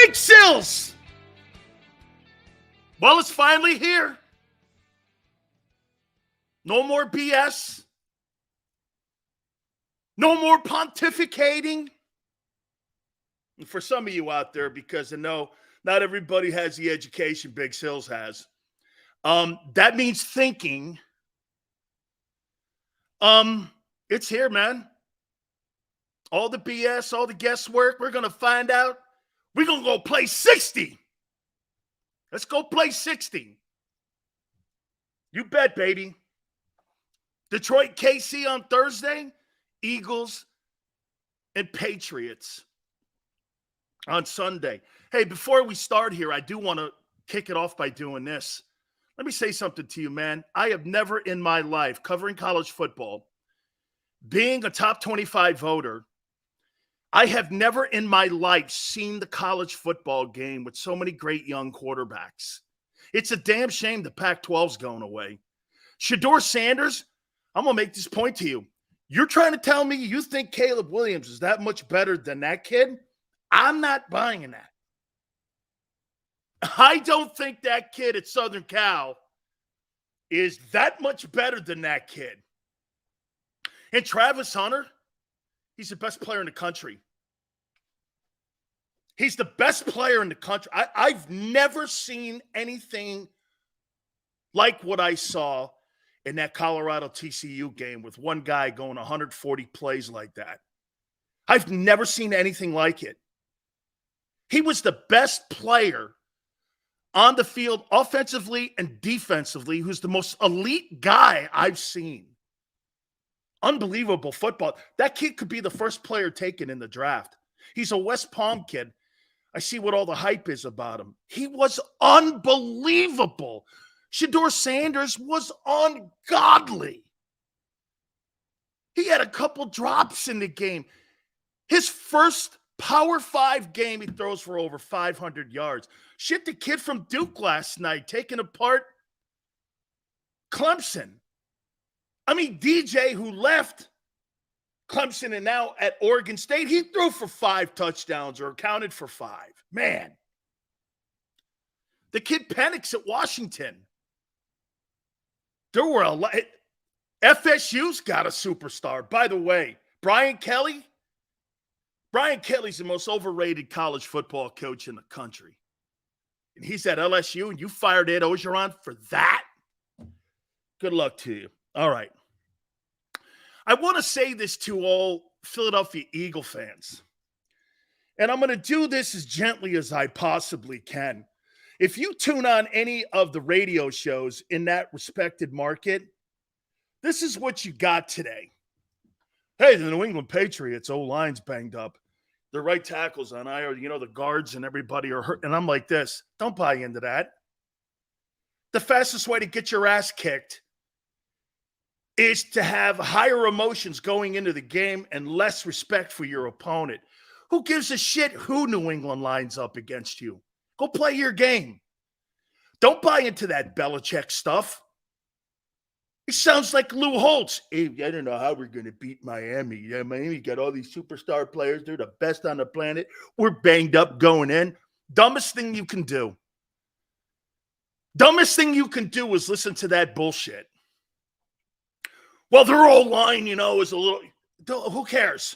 Big Sills! Well, it's finally here. No more BS. No more pontificating. And for some of you out there, because I know not everybody has the education Big Sills has, that means thinking. It's here, man. All the BS, all the guesswork, we're going to find out. We're going to go play 60. Let's go play 60. You bet, baby. Detroit, KC on Thursday. Eagles and Patriots on Sunday. Hey, before we start here, I do want to kick it off by doing this. Let me say something to you, man. I have never in my life, covering college football, being a top 25 voter, I have never in my life seen the college football game with so many great young quarterbacks. It's a damn shame the Pac-12's going away. Shedeur Sanders, I'm going to make this point to you. You're trying to tell me you think Caleb Williams is that much better than that kid? I'm not buying that. I don't think that kid at Southern Cal is that much better than that kid. And Travis Hunter, he's the best player in the country. He's the best player in the country. I've never seen anything like what I saw in that Colorado TCU game with one guy going 140 plays like that. I've never seen anything like it. He was the best player on the field offensively and defensively, who's the most elite guy I've seen. Unbelievable football. That kid could be the first player taken in the draft. He's a West Palm kid. I see what all the hype is about him. He was unbelievable. Shedeur Sanders was ungodly. He had a couple drops in the game. His first Power 5 game, he throws for over 500 yards. Shit, the kid from Duke last night taking apart Clemson. I mean, DJ, who left Clemson and now at Oregon State, he threw for 5 touchdowns or accounted for 5. Man. The kid Penix at Washington. There were a lot. FSU's got a superstar. By the way, Brian Kelly's the most overrated college football coach in the country. And he's at LSU, and you fired Ed Orgeron for that? Good luck to you. All right. I want to say this to all Philadelphia Eagle fans. And I'm going to do this as gently as I possibly can. If you tune on any of the radio shows in that respected market, this is what you got today. Hey, the New England Patriots O-line's banged up. Their right tackle's on IR. You know, the guards and everybody are hurt. And I'm like this. Don't buy into that. The fastest way to get your ass kicked is to have higher emotions going into the game and less respect for your opponent. Who gives a shit who New England lines up against you? Go play your game. Don't buy into that Belichick stuff. It sounds like Lou Holtz. Hey, I don't know how we're going to beat Miami. Yeah, Miami got all these superstar players. They're the best on the planet. We're banged up going in. Dumbest thing you can do. Dumbest thing you can do is listen to that bullshit. Well, their old line, you know, is a little... Who cares?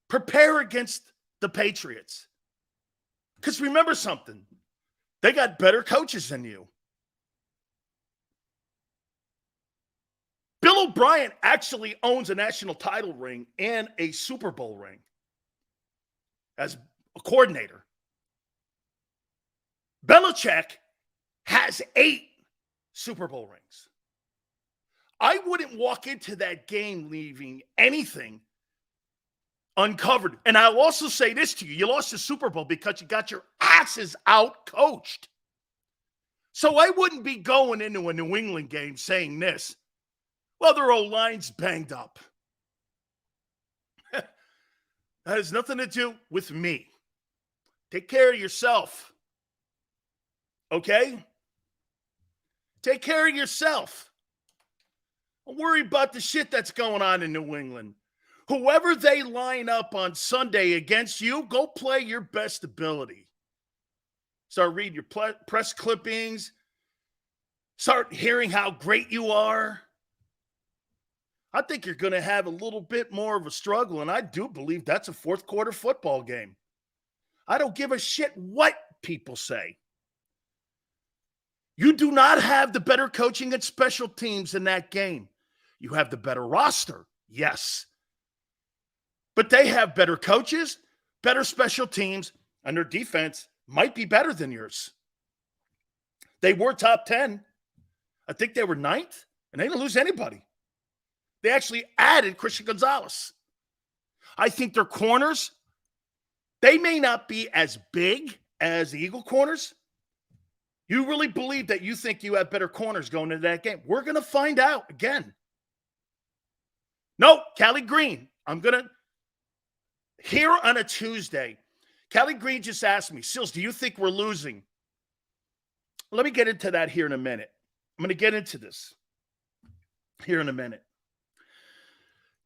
Prepare against the Patriots. Because remember something. They got better coaches than you. Bill O'Brien actually owns a national title ring and a Super Bowl ring as a coordinator. Belichick has 8 Super Bowl rings. I wouldn't walk into that game leaving anything uncovered. And I'll also say this to you. You lost the Super Bowl because you got your asses out coached. So I wouldn't be going into a New England game saying this. Well, their old line's banged up. That has nothing to do with me. Take care of yourself. Okay? Take care of yourself. Don't worry about the shit that's going on in New England. Whoever they line up on Sunday against you, go play your best ability. Start reading your press clippings. Start hearing how great you are. I think you're going to have a little bit more of a struggle, and I do believe that's a fourth quarter football game. I don't give a shit what people say. You do not have the better coaching and special teams in that game. You have the better roster, yes. But they have better coaches, better special teams, and their defense might be better than yours. They were top 10. I think they were 9th, and they didn't lose anybody. They actually added Christian Gonzalez. I think their corners, they may not be as big as the Eagle corners. You really believe that you think you have better corners going into that game? We're going to find out again. No, Callie Green. I'm going to, here on a Tuesday, Callie Green just asked me, Sills, do you think we're losing? Let me get into that here in a minute. I'm going to get into this here in a minute.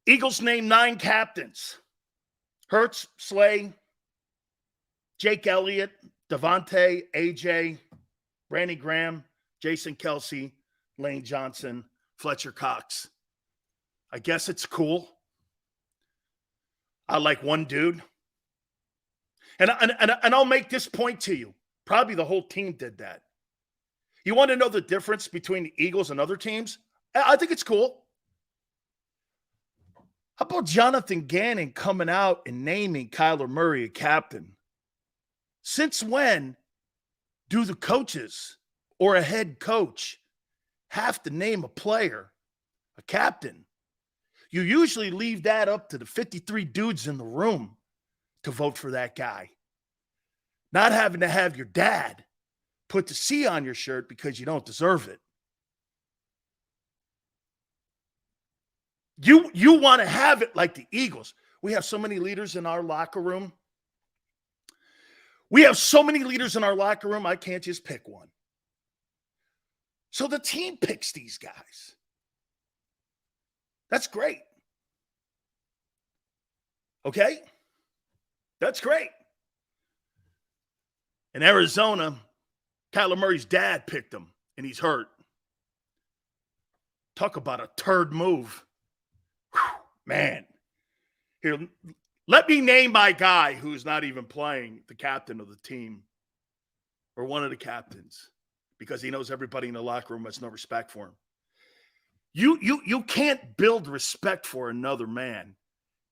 Eagles named 9 captains. Hurts, Slay, Jake Elliott, Devontae, AJ, Brandon Graham, Jason Kelsey, Lane Johnson, Fletcher Cox. I guess it's cool. I like one dude. And I'll make this point to you. Probably the whole team did that. You want to know the difference between the Eagles and other teams? I think it's cool. How about Jonathan Gannon coming out and naming Kyler Murray a captain? Since when do the coaches or a head coach have to name a player a captain? You usually leave that up to the 53 dudes in the room to vote for that guy. Not having to have your dad put the C on your shirt because you don't deserve it. You want to have it like the Eagles. We have so many leaders in our locker room. I can't just pick one. So the team picks these guys. That's great. Okay? That's great. In Arizona, Kyler Murray's dad picked him, and he's hurt. Talk about a turd move. Whew, man. Here, let me name my guy who's not even playing the captain of the team or one of the captains because he knows everybody in the locker room has no respect for him. You can't build respect for another man.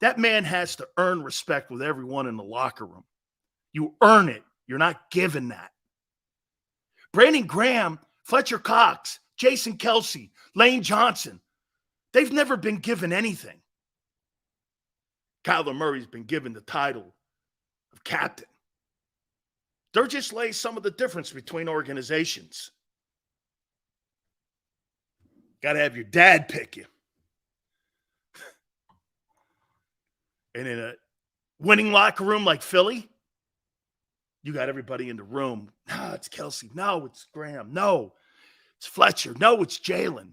That man has to earn respect with everyone in the locker room. You earn it. You're not given that. Brandon Graham, Fletcher Cox, Jason Kelsey, Lane Johnson, they've never been given anything. Kyler Murray's been given the title of captain. There just lays some of the difference between organizations. Got to have your dad pick you. And in a winning locker room like Philly, you got everybody in the room. No, it's Kelsey. No, it's Graham. No, it's Fletcher. No, it's Jalen.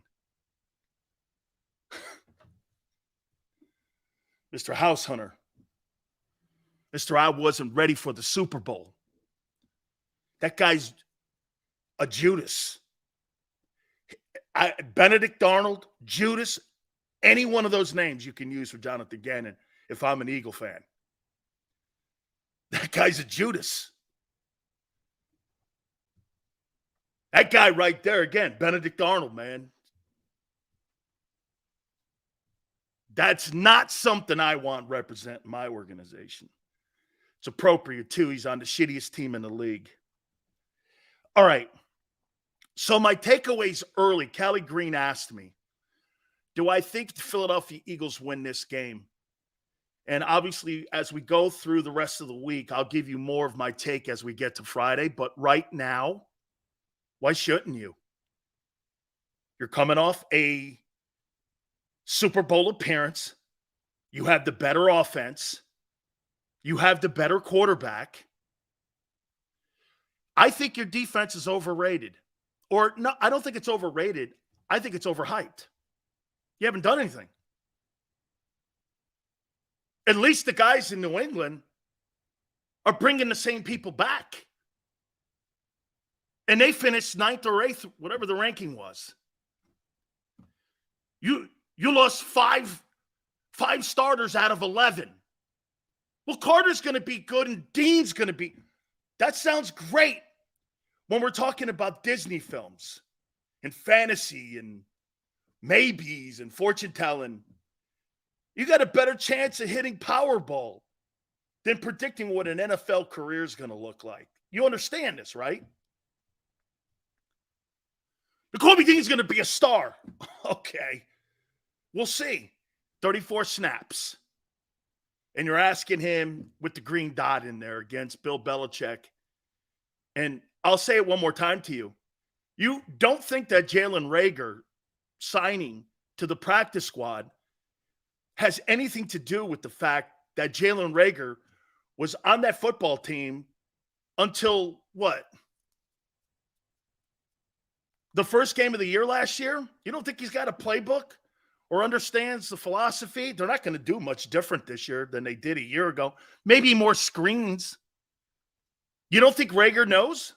Mr. House Hunter. Mr. I wasn't ready for the Super Bowl. That guy's a Judas. Benedict Arnold, Judas, any one of those names you can use for Jonathan Gannon if I'm an Eagle fan. That guy's a Judas. That guy right there, again, Benedict Arnold, man. That's not something I want represent my organization. It's appropriate, too. He's on the shittiest team in the league. All right. So my takeaways early, Callie Green asked me, do I think the Philadelphia Eagles win this game? And obviously, as we go through the rest of the week, I'll give you more of my take as we get to Friday. But right now, why shouldn't you? You're coming off a Super Bowl appearance. You have the better offense. You have the better quarterback. I think your defense is overrated. Or no, I don't think it's overrated. I think it's overhyped. You haven't done anything. At least the guys in New England are bringing the same people back. And they finished 9th or 8th, whatever the ranking was. You lost five starters out of 11. Well, Carter's going to be good and Dean's going to be. That sounds great when we're talking about Disney films and fantasy and maybes and fortune telling. You got a better chance of hitting Powerball than predicting what an NFL career is going to look like. You understand this, right? Kobe Dean's going to be a star. Okay. We'll see. 34 snaps. And you're asking him with the green dot in there against Bill Belichick. And I'll say it one more time to you. You don't think that Jalen Reagor signing to the practice squad has anything to do with the fact that Jalen Reagor was on that football team until what? The first game of the year last year? You don't think he's got a playbook or understands the philosophy? They're not going to do much different this year than they did a year ago. Maybe more screens. You don't think Reagor knows?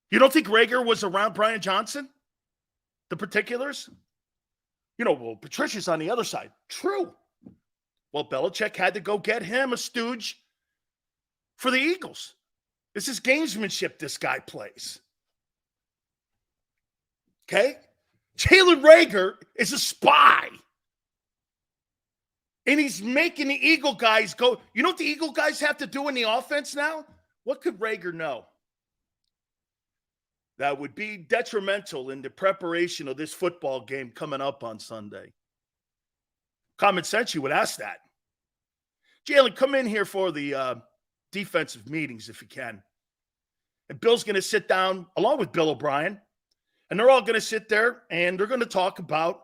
You don't think Reagor was around Brian Johnson? The particulars? Well, Patricia's on the other side. True. Well, Belichick had to go get him a stooge for the Eagles. This is gamesmanship this guy plays. Okay? Jalen Reagor is a spy. And he's making the Eagle guys go. You know what the Eagle guys have to do in the offense now? What could Reagor know that would be detrimental in the preparation of this football game coming up on Sunday? Common sense, you would ask that. Jalen, come in here for the defensive meetings if you can. And Bill's going to sit down along with Bill O'Brien. And they're all going to sit there and they're going to talk about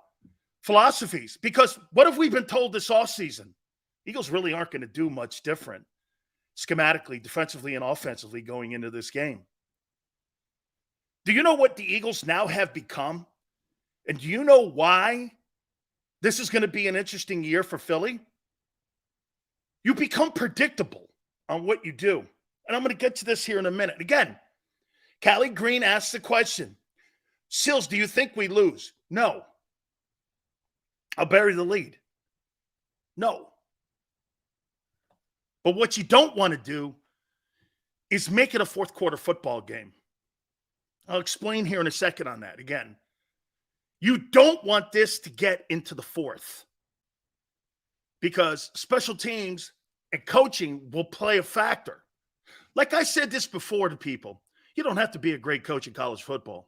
philosophies. Because what have we been told this offseason? Eagles really aren't going to do much different schematically, defensively, and offensively going into this game. Do you know what the Eagles now have become? And do you know why this is going to be an interesting year for Philly? You become predictable on what you do. And I'm going to get to this here in a minute. Again, Callie Green asks the question, Sills, do you think we lose? No. I'll bury the lead. No. But what you don't want to do is make it a fourth quarter football game. I'll explain here in a second on that. Again, you don't want this to get into the fourth because special teams and coaching will play a factor. Like I said this before to people, you don't have to be a great coach in college football.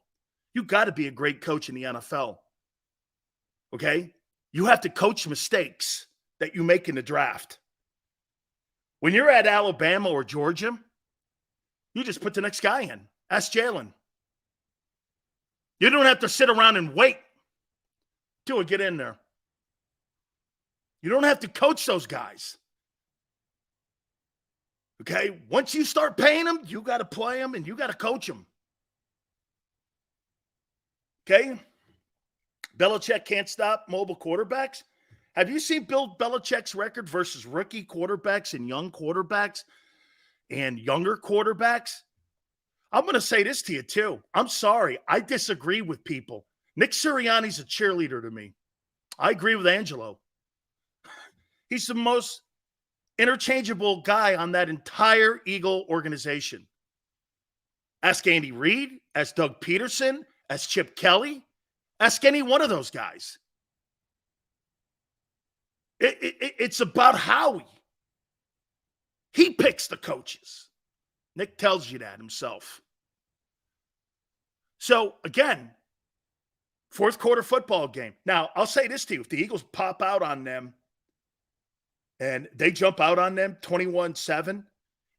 You got to be a great coach in the NFL. Okay? You have to coach mistakes that you make in the draft. When you're at Alabama or Georgia, you just put the next guy in. Ask Jalen. You don't have to sit around and wait till we get in there. You don't have to coach those guys. Okay? Once you start paying them, you got to play them and you got to coach them. Okay? Belichick can't stop mobile quarterbacks. Have you seen Bill Belichick's record versus rookie quarterbacks and young quarterbacks and younger quarterbacks? I'm going to say this to you, too. I'm sorry. I disagree with people. Nick Sirianni's a cheerleader to me. I agree with Angelo. He's the most interchangeable guy on that entire Eagle organization. Ask Andy Reid, ask Doug Peterson, ask Chip Kelly, ask any one of those guys. It's about Howie. He picks the coaches. Nick tells you that himself. So, again, fourth quarter football game. Now, I'll say this to you. If the Eagles pop out on them and they jump out on them 21-7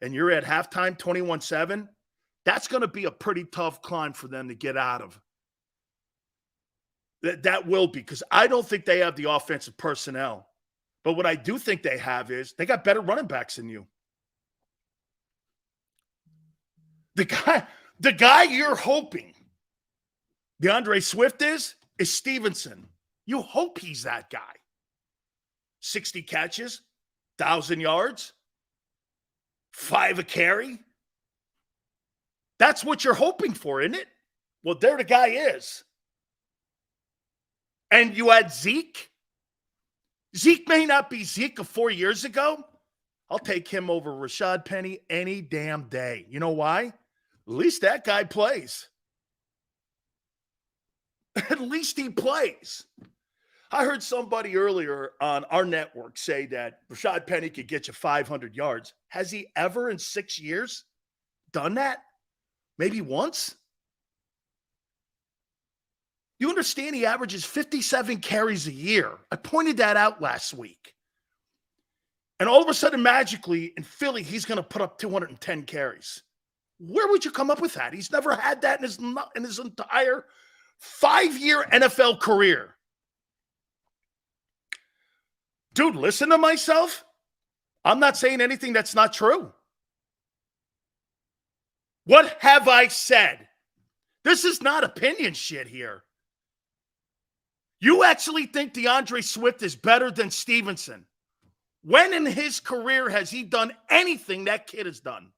and you're at halftime 21-7, that's going to be a pretty tough climb for them to get out of. That will be, because I don't think they have the offensive personnel. But what I do think they have is they got better running backs than you. The guy you're hoping DeAndre Swift is Stevenson. You hope he's that guy. 60 catches, 1,000 yards, 5 a carry. That's what you're hoping for, isn't it? Well, there the guy is. And you had Zeke. Zeke may not be Zeke of 4 years ago. I'll take him over Rashad Penny any damn day. You know why? At least that guy plays. At least he plays. I heard somebody earlier on our network say that Rashad Penny could get you 500 yards. Has he ever in 6 years done that? Maybe once? You understand he averages 57 carries a year. I pointed that out last week. And all of a sudden, magically, in Philly, he's going to put up 210 carries. Where would you come up with that? He's never had that in his entire 5-year NFL career. Dude, listen to myself. I'm not saying anything that's not true. What have I said? This is not opinion shit here. You actually think DeAndre Swift is better than Stevenson? When in his career has he done anything that kid has done?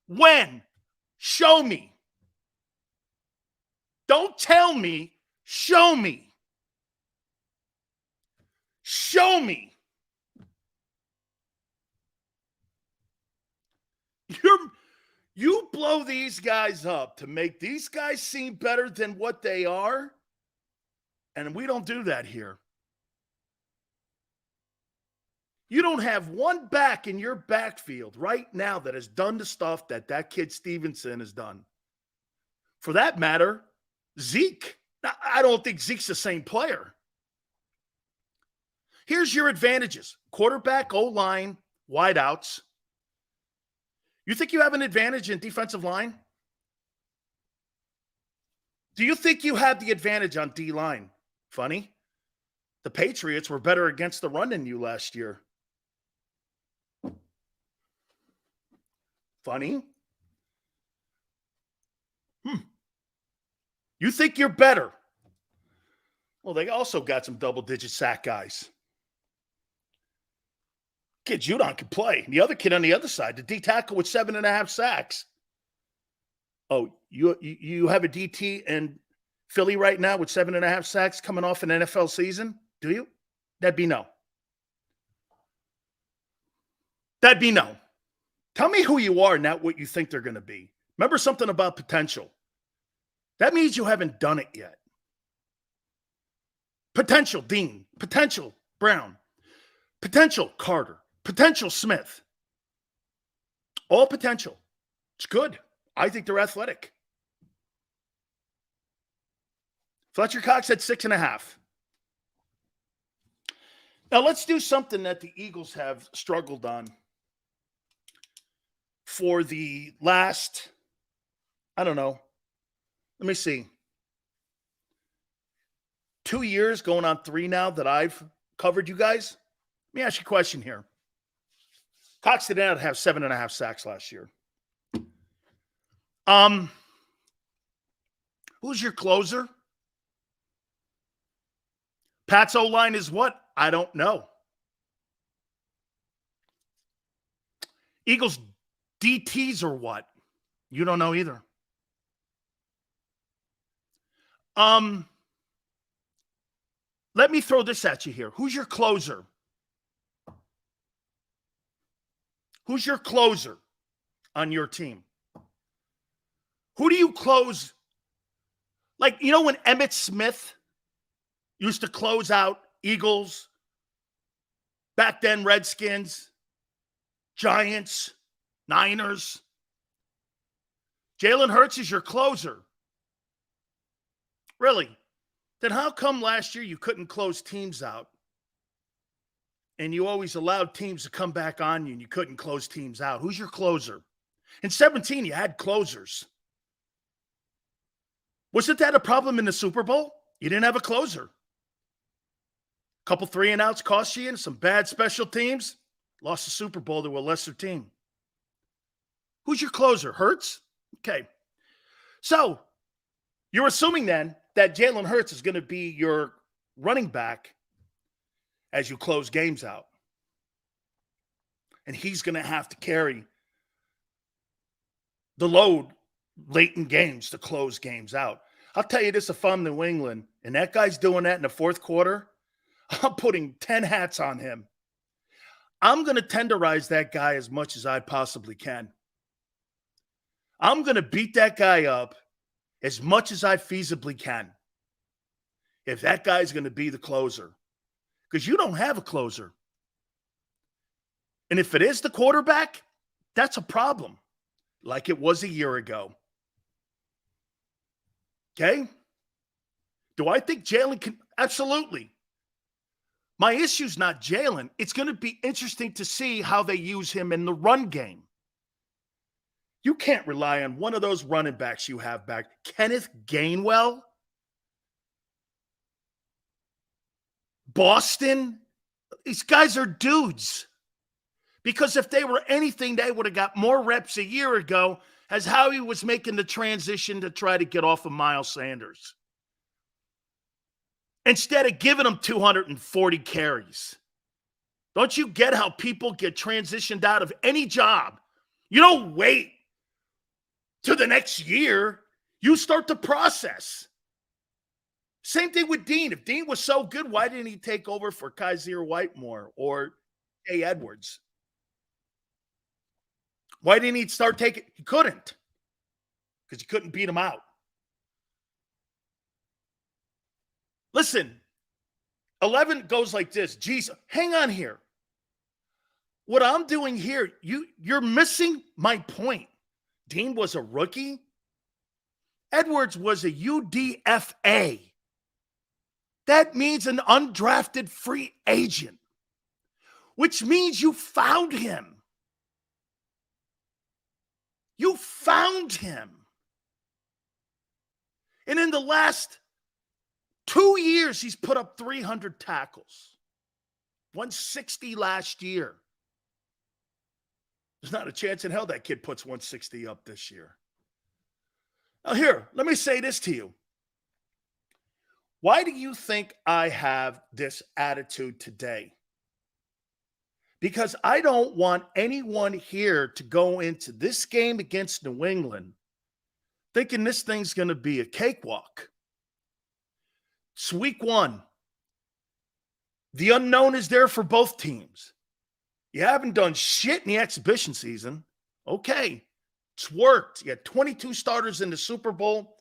When? Show me. Don't tell me. Show me. Show me. You blow these guys up to make these guys seem better than what they are, and we don't do that here. You don't have one back in your backfield right now that has done the stuff that kid Stevenson has done. For that matter, Zeke. Now, I don't think Zeke's the same player. Here's your advantages. Quarterback, O-line, wideouts. You think you have an advantage in defensive line? Do you think you have the advantage on D-line? Funny. The Patriots were better against the run than you last year. Funny. You think you're better? Well, they also got some double-digit sack guys. Kid Judon can play. The other kid on the other side, the D tackle with 7.5 sacks. Oh, you have a DT in Philly right now with 7.5 sacks coming off an NFL season? Do you? That'd be no. That'd be no. Tell me who you are, not what you think they're going to be. Remember something about potential. That means you haven't done it yet. Potential, Dean. Potential, Brown. Potential, Carter. Potential, Smith. All potential. It's good. I think they're athletic. Fletcher Cox at 6.5. Now let's do something that the Eagles have struggled on for the last, I don't know, let me see, 2 years, going on 3 now that I've covered you guys. Let me ask you a question here. Cox did not have 7.5 sacks last year. Who's your closer? Pat's O-line is what? I don't know. Eagles DTs are what? You don't know either. Let me throw this at you here. Who's your closer? Who's your closer on your team? Who do you close? Like, you know when Emmitt Smith used to close out Eagles, back then Redskins, Giants, Niners? Jalen Hurts is your closer. Really? Then how come last year you couldn't close teams out? And you always allowed teams to come back on you and you couldn't close teams out. Who's your closer? In 17, you had closers. Wasn't that a problem in the Super Bowl? You didn't have a closer. A couple 3-and-outs cost you and some bad special teams. Lost the Super Bowl to a lesser team. Who's your closer? Hurts? Okay. So you're assuming then that Jalen Hurts is going to be your running back as you close games out. And he's going to have to carry the load late in games to close games out. I'll tell you this, if I'm New England and that guy's doing that in the fourth quarter, I'm putting 10 hats on him. I'm going to tenderize that guy as much as I possibly can. I'm going to beat that guy up as much as I feasibly can if that guy's going to be the closer. Because you don't have a closer. And if it is the quarterback, that's a problem, like it was a year ago. Okay? Do I think Jalen can? Absolutely. My issue's not Jalen. It's going to be interesting to see how they use him in the run game. You can't rely on one of those running backs you have back. Kenneth Gainwell, Boston, these guys are dudes. Because if they were anything, they would have got more reps a year ago as Howie was making the transition to try to get off of Miles Sanders. Instead of giving them 240 carries. Don't you get how people get transitioned out of any job? You don't wait to the next year. You start the process. Same thing with Dean. If Dean was so good, why didn't he take over for Kaiser Whitemore or Jay Edwards? Why didn't he start taking? He couldn't. Because you couldn't beat him out. Listen, 11 goes like this. Jesus, hang on here. What I'm doing here, you're missing my point. Dean was a rookie. Edwards was a UDFA. That means an undrafted free agent, which means you found him. You found him. And in the last 2 years, he's put up 300 tackles. 160 last year. There's not a chance in hell that kid puts 160 up this year. Now here, let me say this to you. Why do you think I have this attitude today? Because I don't want anyone here to go into this game against New England thinking this thing's going to be a cakewalk. It's week one. The unknown is there for both teams. You haven't done shit in the exhibition season. Okay, it's worked. You had 22 starters in the Super Bowl.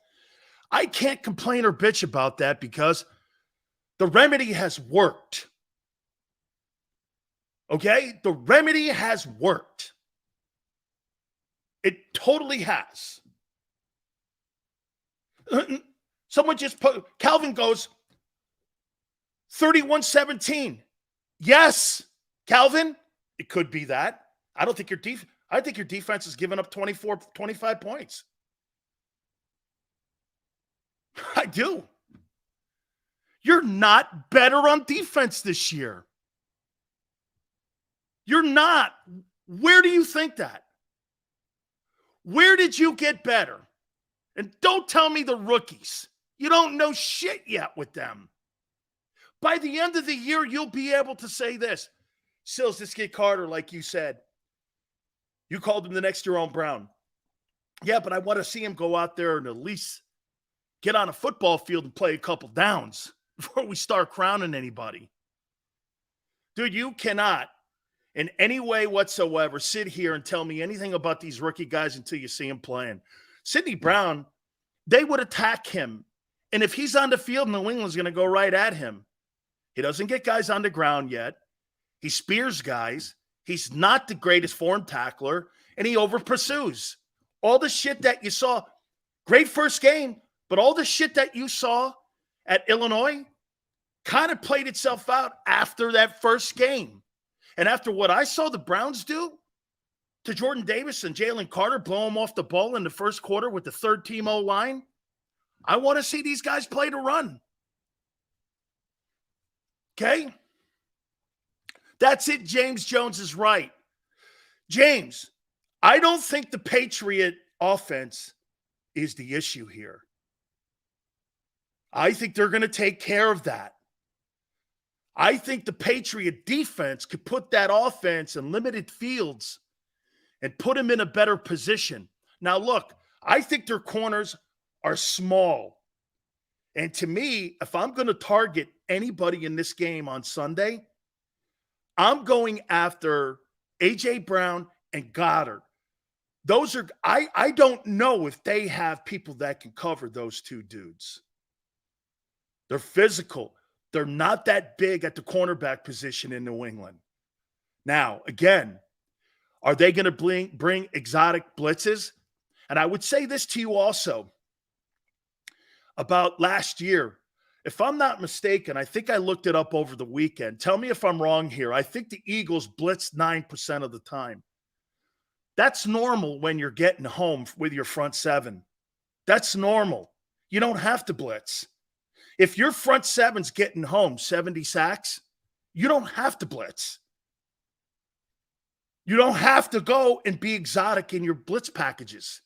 I can't complain or bitch about that because the remedy has worked. Okay? The remedy has worked. It totally has. Someone just put, Calvin goes 31-17. Yes, Calvin, it could be that. I think your defense has given up 25 points. I do. You're not better on defense this year. You're not. Where do you think that? Where did you get better? And don't tell me the rookies. You don't know shit yet with them. By the end of the year, you'll be able to say this. Sills, this kid Carter, like you said, you called him the next Jerome Brown. Yeah, but I want to see him go out there and at least get on a football field and play a couple downs before we start crowning anybody. Dude, you cannot in any way whatsoever sit here and tell me anything about these rookie guys until you see him playing. Sidney Brown, they would attack him. And if he's on the field, New England's going to go right at him. He doesn't get guys on the ground yet. He spears guys. He's not the greatest form tackler, and he over-pursues. All the shit that you saw, great first game, but all the shit that you saw at Illinois kind of played itself out after that first game. And after what I saw the Browns do to Jordan Davis and Jalen Carter, blow him off the ball in the first quarter with the third-team O-line, I want to see these guys play to run. Okay? That's it. James Jones is right. James, I don't think the Patriot offense is the issue here. I think they're going to take care of that. I think the Patriot defense could put that offense in limited fields and put them in a better position. Now, look, I think their corners are small. And to me, if I'm going to target anybody in this game on Sunday, I'm going after A.J. Brown and Goddard. Those are, I don't know if they have people that can cover those two dudes. They're physical. They're not that big at the cornerback position in New England. Now, again, are they going to bring exotic blitzes? And I would say this to you also about last year. If I'm not mistaken, I think I looked it up over the weekend. Tell me if I'm wrong here. I think the Eagles blitzed 9% of the time. That's normal when you're getting home with your front seven. That's normal. You don't have to blitz. If your front seven's getting home 70 sacks, you don't have to blitz. You don't have to go and be exotic in your blitz packages.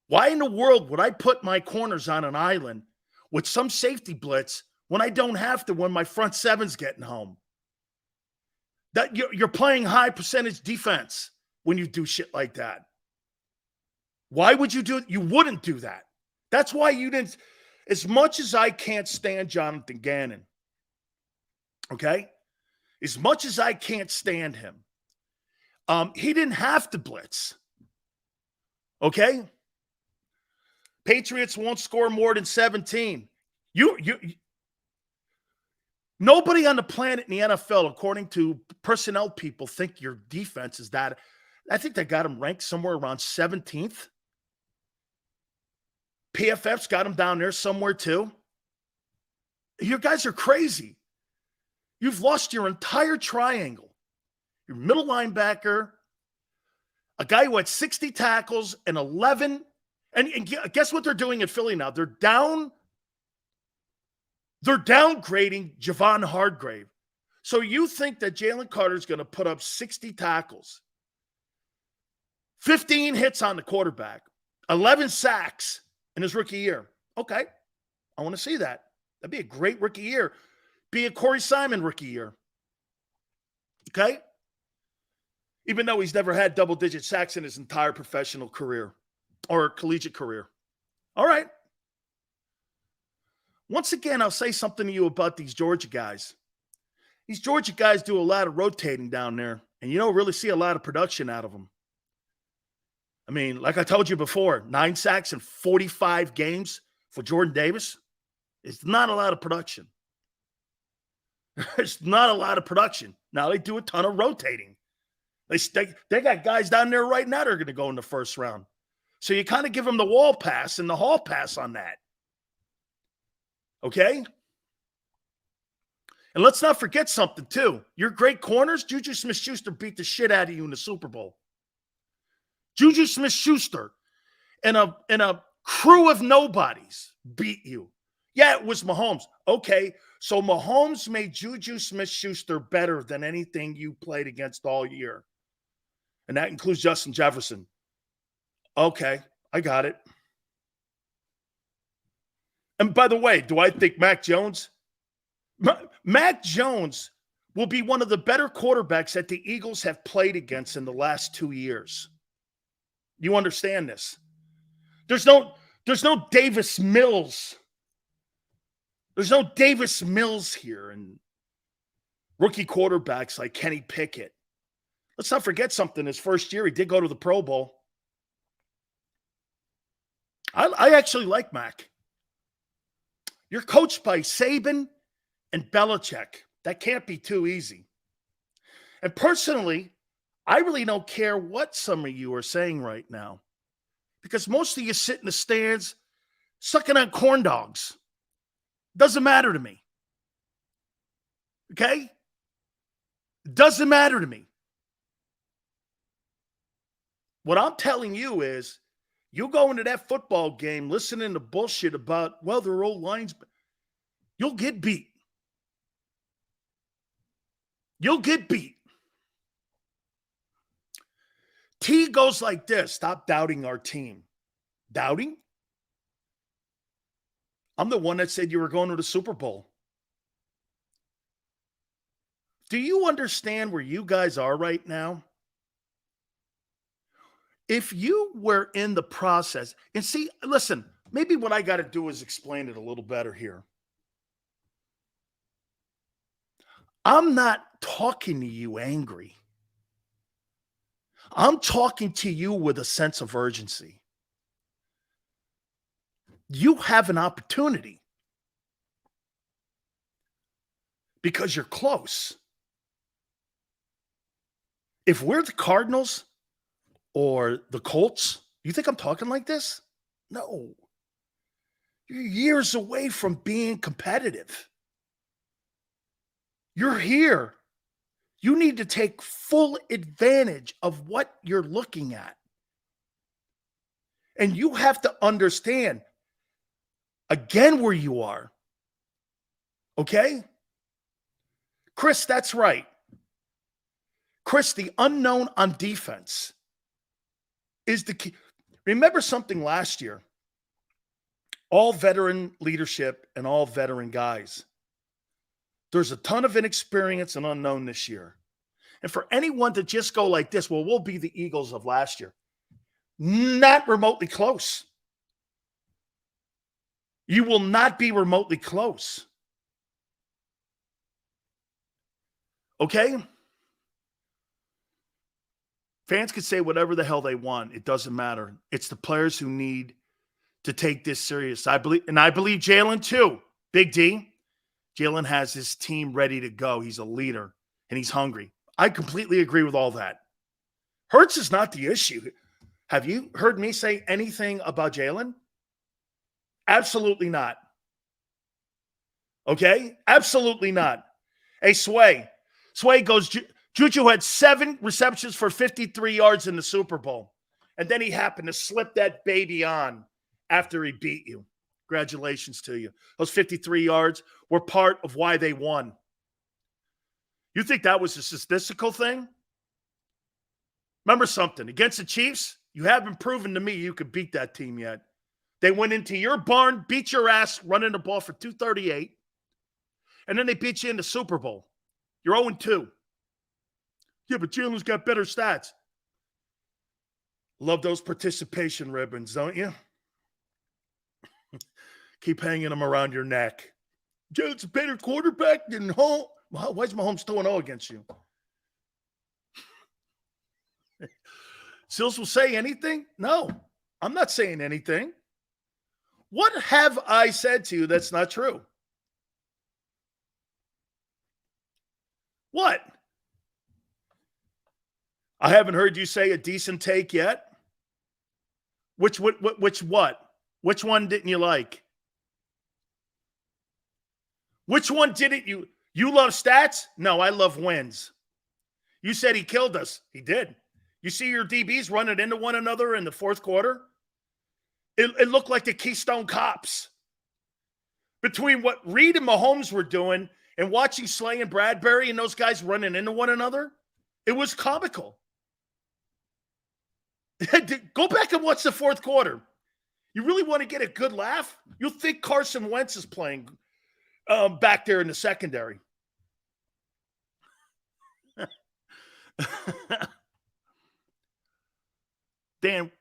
Why in the world would I put my corners on an island with some safety blitz when I don't have to when my front seven's getting home? That you're playing high percentage defense when you do shit like that. Why would you do it? You wouldn't do that. That's why you didn't. As much as I can't stand Jonathan Gannon, okay? As much as I can't stand him, he didn't have to blitz, okay? Patriots won't score more than 17. Nobody on the planet in the NFL, according to personnel people, think your defense is that. I think they got him ranked somewhere around 17th. PFF's got him down there somewhere too. You guys are crazy. You've lost your entire triangle. Your middle linebacker, a guy who had 60 tackles and 11. And guess what they're doing in Philly now? They're downgrading Javon Hargrave. So you think that Jalen Carter's going to put up 60 tackles, 15 hits on the quarterback, 11 sacks in his rookie year? Okay, I want to see that. That'd be a great rookie year. Be a Corey Simon rookie year. Okay? Even though he's never had double-digit sacks in his entire professional career or collegiate career. All right. Once again, I'll say something to you about these Georgia guys. These Georgia guys do a lot of rotating down there, and you don't really see a lot of production out of them. I mean, like I told you before, 9 sacks in 45 games for Jordan Davis. It's not a lot of production. It's not a lot of production. Now, they do a ton of rotating. They got guys down there right now that are going to go in the first round. So you kind of give them the wall pass and the hall pass on that. Okay? And let's not forget something, too. Your great corners, Juju Smith-Schuster beat the shit out of you in the Super Bowl. Juju Smith-Schuster and a crew of nobodies beat you. Yeah, it was Mahomes. Okay, so Mahomes made Juju Smith-Schuster better than anything you played against all year. And that includes Justin Jefferson. Okay, I got it. And by the way, do I think Mac Jones will be one of the better quarterbacks that the Eagles have played against in the last 2 years? You understand this? There's no Davis Mills. There's no Davis Mills here and rookie quarterbacks like Kenny Pickett. Let's not forget something. His first year, he did go to the Pro Bowl. I actually like Mac. You're coached by Saban and Belichick. That can't be too easy. And personally, I really don't care what some of you are saying right now, because most of you sit in the stands sucking on corn dogs. Doesn't matter to me. Okay? Doesn't matter to me. What I'm telling you is, you go into that football game listening to bullshit about, well, they're old lines, you'll get beat. You'll get beat. T goes like this: stop doubting our team. Doubting? I'm the one that said you were going to the Super Bowl. Do you understand where you guys are right now? If you were in the process, and see, listen, maybe what I got to do is explain it a little better here. I'm not talking to you angry. I'm talking to you with a sense of urgency. You have an opportunity because you're close. If we're the Cardinals or the Colts, you think I'm talking like this? No. You're years away from being competitive. You're here. You need to take full advantage of what you're looking at. And you have to understand, again, where you are. Okay? Chris, that's right. Chris, the unknown on defense is the key. Remember something last year. All veteran leadership and all veteran guys. There's a ton of inexperience and unknown this year. And for anyone to just go like this, well, we'll be the Eagles of last year. Not remotely close. You will not be remotely close. Okay? Fans can say whatever the hell they want. It doesn't matter. It's the players who need to take this serious. I believe Jalen too. Big D. Jalen has his team ready to go. He's a leader and he's hungry. I completely agree with all that. Hurts is not the issue. Have you heard me say anything about Jalen? Absolutely not. Okay? Absolutely not. Hey, Sway. Sway goes, Juju had 7 receptions for 53 yards in the Super Bowl. And then he happened to slip that baby on after he beat you. Congratulations to you. Those 53 yards were part of why they won. You think that was a statistical thing? Remember something. Against the Chiefs, you haven't proven to me you could beat that team yet. They went into your barn, beat your ass, running the ball for 238, and then they beat you in the Super Bowl. You're 0-2. Yeah, but Jalen's got better stats. Love those participation ribbons, don't you? Keep hanging them around your neck. Jalen's a better quarterback than Mahomes. Why is Mahomes 2-0 against you? Sills will say anything? No, I'm not saying anything. What have I said to you that's not true? What? I haven't heard you say a decent take yet. Which what? Which one didn't you like? Which one didn't you? You love stats? No, I love wins. You said he killed us. He did. You see your DBs running into one another in the fourth quarter? It looked like the Keystone Cops. Between what Reed and Mahomes were doing and watching Slay and Bradbury and those guys running into one another, it was comical. Go back and watch the fourth quarter. You really want to get a good laugh? You'll think Carson Wentz is playing back there in the secondary. Dan,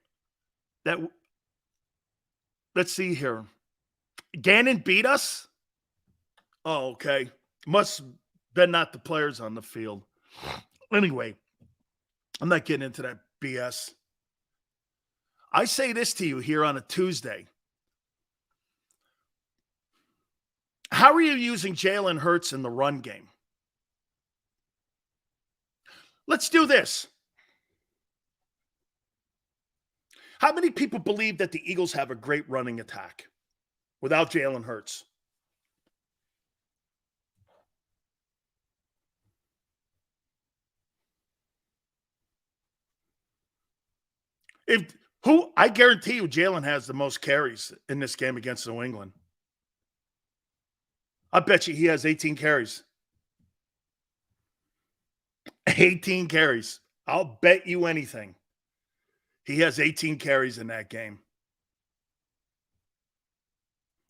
let's see here. Gannon beat us? Oh, okay. Must have been not the players on the field. Anyway, I'm not getting into that BS. I say this to you here on a Tuesday. How are you using Jalen Hurts in the run game? Let's do this. How many people believe that the Eagles have a great running attack without Jalen Hurts? I guarantee you Jalen has the most carries in this game against New England. I bet you he has 18 carries. 18 carries. I'll bet you anything. He has 18 carries in that game.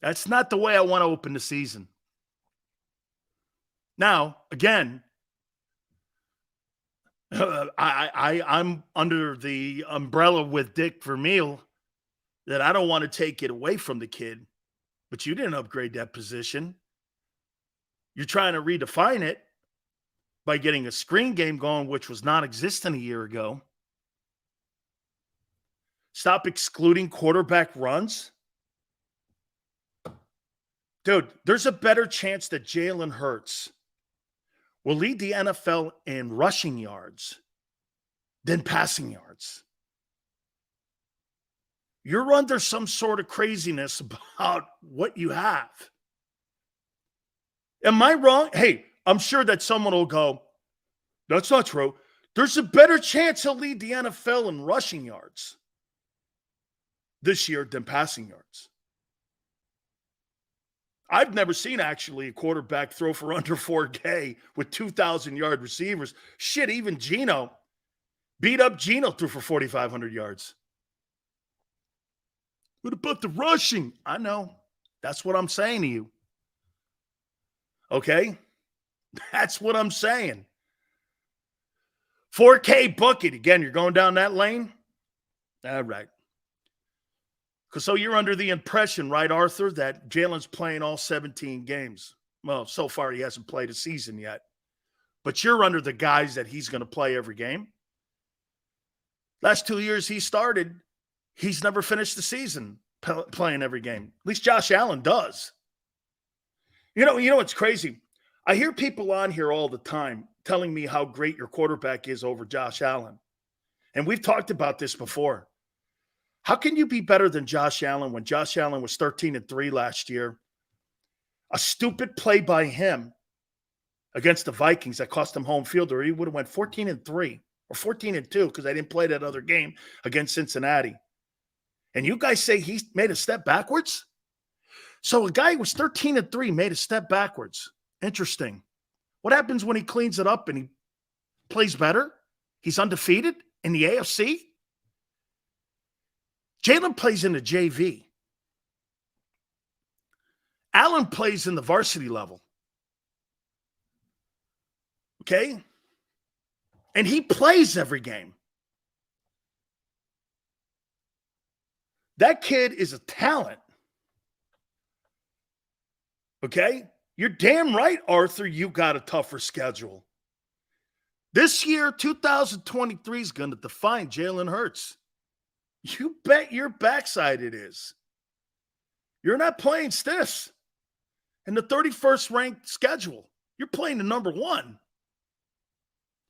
That's not the way I want to open the season. Now, again, I'm under the umbrella with Dick Vermeil that I don't want to take it away from the kid, but you didn't upgrade that position. You're trying to redefine it by getting a screen game going, which was non-existent a year ago. Stop excluding quarterback runs. Dude, there's a better chance that Jalen Hurts will lead the NFL in rushing yards than passing yards. You're under some sort of craziness about what you have. Am I wrong? Hey, I'm sure that someone will go, that's not true. There's a better chance he'll lead the NFL in rushing yards this year than passing yards. I've never seen actually a quarterback throw for under 4K with 2,000-yard receivers. Shit, even Geno, beat up Geno threw for 4,500 yards. What about the rushing? I know. That's what I'm saying to you. Okay? That's what I'm saying. 4K bucket. Again, you're going down that lane? All right. So you're under the impression, right, Arthur, that Jalen's playing all 17 games. Well, so far he hasn't played a season yet. But you're under the guise that he's going to play every game. Last 2 years he started, he's never finished the season playing every game. At least Josh Allen does. You know what's crazy? I hear people on here all the time telling me how great your quarterback is over Josh Allen. And we've talked about this before. How can you be better than Josh Allen when Josh Allen was 13-3 last year? A stupid play by him against the Vikings that cost him home field, or he would have went 14-3 or 14-2 because I didn't play that other game against Cincinnati. And you guys say he made a step backwards? So a guy who was 13-3 made a step backwards. Interesting. What happens when he cleans it up and he plays better? He's undefeated in the AFC? Jalen plays in the JV. Allen plays in the varsity level. Okay? And he plays every game. That kid is a talent. Okay? You're damn right, Arthur, you got a tougher schedule. This year, 2023 is going to define Jalen Hurts. You bet your backside it is. You're not playing stiffs in the 31st ranked schedule. You're playing the number one.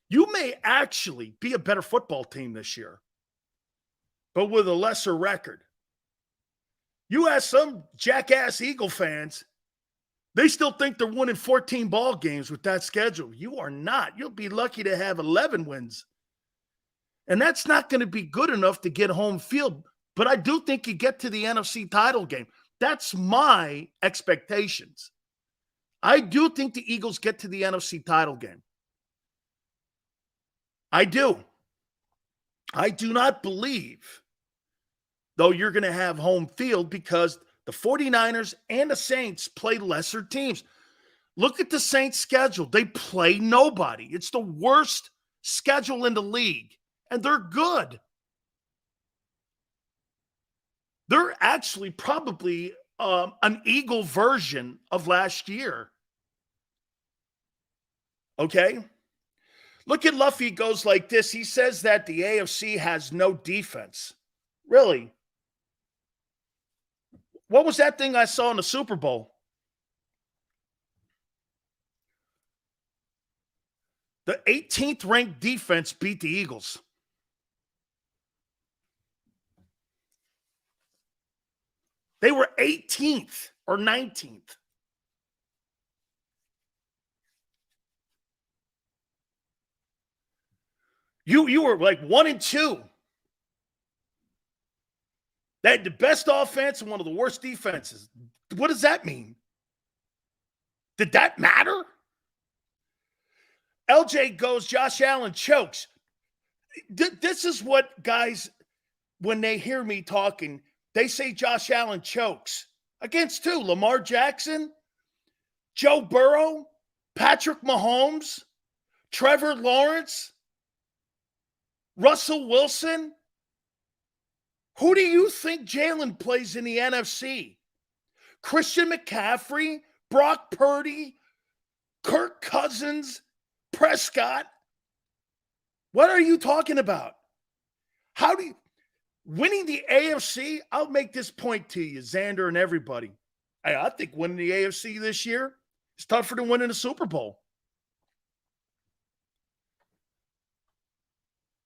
You may actually be a better football team this year, but with a lesser record. You ask some jackass Eagle fans, they still think they're winning 14 ball games with that schedule. You are not. You'll be lucky to have 11 wins. And that's not going to be good enough to get home field. But I do think you get to the NFC title game. That's my expectations. I do think the Eagles get to the NFC title game. I do. I do not believe, though, you're going to have home field because the 49ers and the Saints play lesser teams. Look at the Saints' schedule. They play nobody. It's the worst schedule in the league. And they're good. They're actually probably an Eagle version of last year. Okay? Look at Luffy goes like this. He says that the AFC has no defense. Really? What was that thing I saw in the Super Bowl? The 18th ranked defense beat the Eagles. They were 18th or 19th. You were like 1-2. They had the best offense and one of the worst defenses. What does that mean? Did that matter? LJ goes, Josh Allen chokes. This is what guys, when they hear me talking, they say Josh Allen chokes. Against who? Lamar Jackson? Joe Burrow? Patrick Mahomes? Trevor Lawrence? Russell Wilson? Who do you think Jalen plays in the NFC? Christian McCaffrey, Brock Purdy, Kirk Cousins, Prescott? What are you talking about? How do you winning the AFC? I'll make this point to you, Xander and everybody. I think winning the AFC this year is tougher than winning a Super Bowl.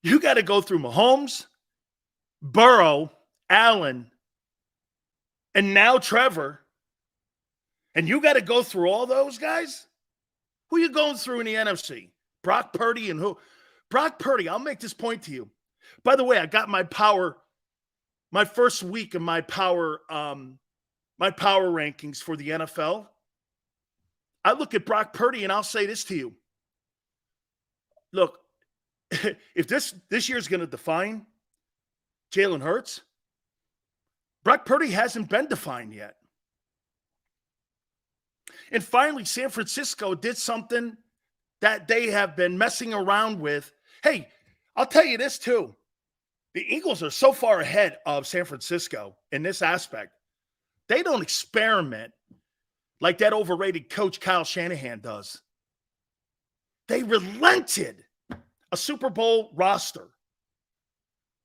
You got to go through Mahomes, Burrow, Allen, and now Trevor. And you got to go through all those guys? Who are you going through in the NFC? Brock Purdy and who? Brock Purdy, I'll make this point to you. By the way, I got my first week of my power rankings for the NFL. I look at Brock Purdy and I'll say this to you. Look, if this year is going to define Jalen Hurts, Brock Purdy hasn't been defined yet. And finally, San Francisco did something that they have been messing around with. Hey, I'll tell you this too. The Eagles are so far ahead of San Francisco in this aspect. They don't experiment like that overrated coach Kyle Shanahan does. They relented a Super Bowl roster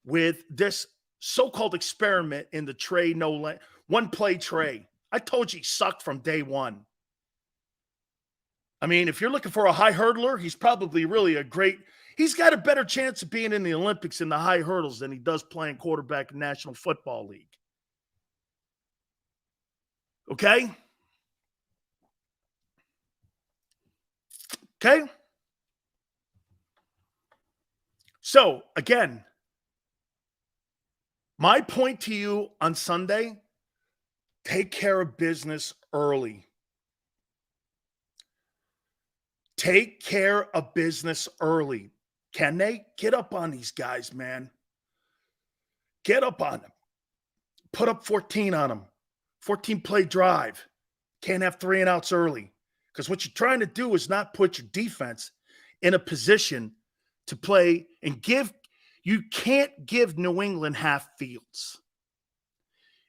with this so-called experiment in the Trey one-play Trey. I told you he sucked from day one. I mean, if you're looking for a high hurdler, he's probably really he's got a better chance of being in the Olympics in the high hurdles than he does playing quarterback in National Football League. Okay? Okay? So, again, my point to you on Sunday, take care of business early. Take care of business early. Can they? Get up on these guys, man. Get up on them. Put up 14 on them. 14-play drive. Can't have 3 and outs early. Because what you're trying to do is not put your defense in a position to play and you can't give New England half fields.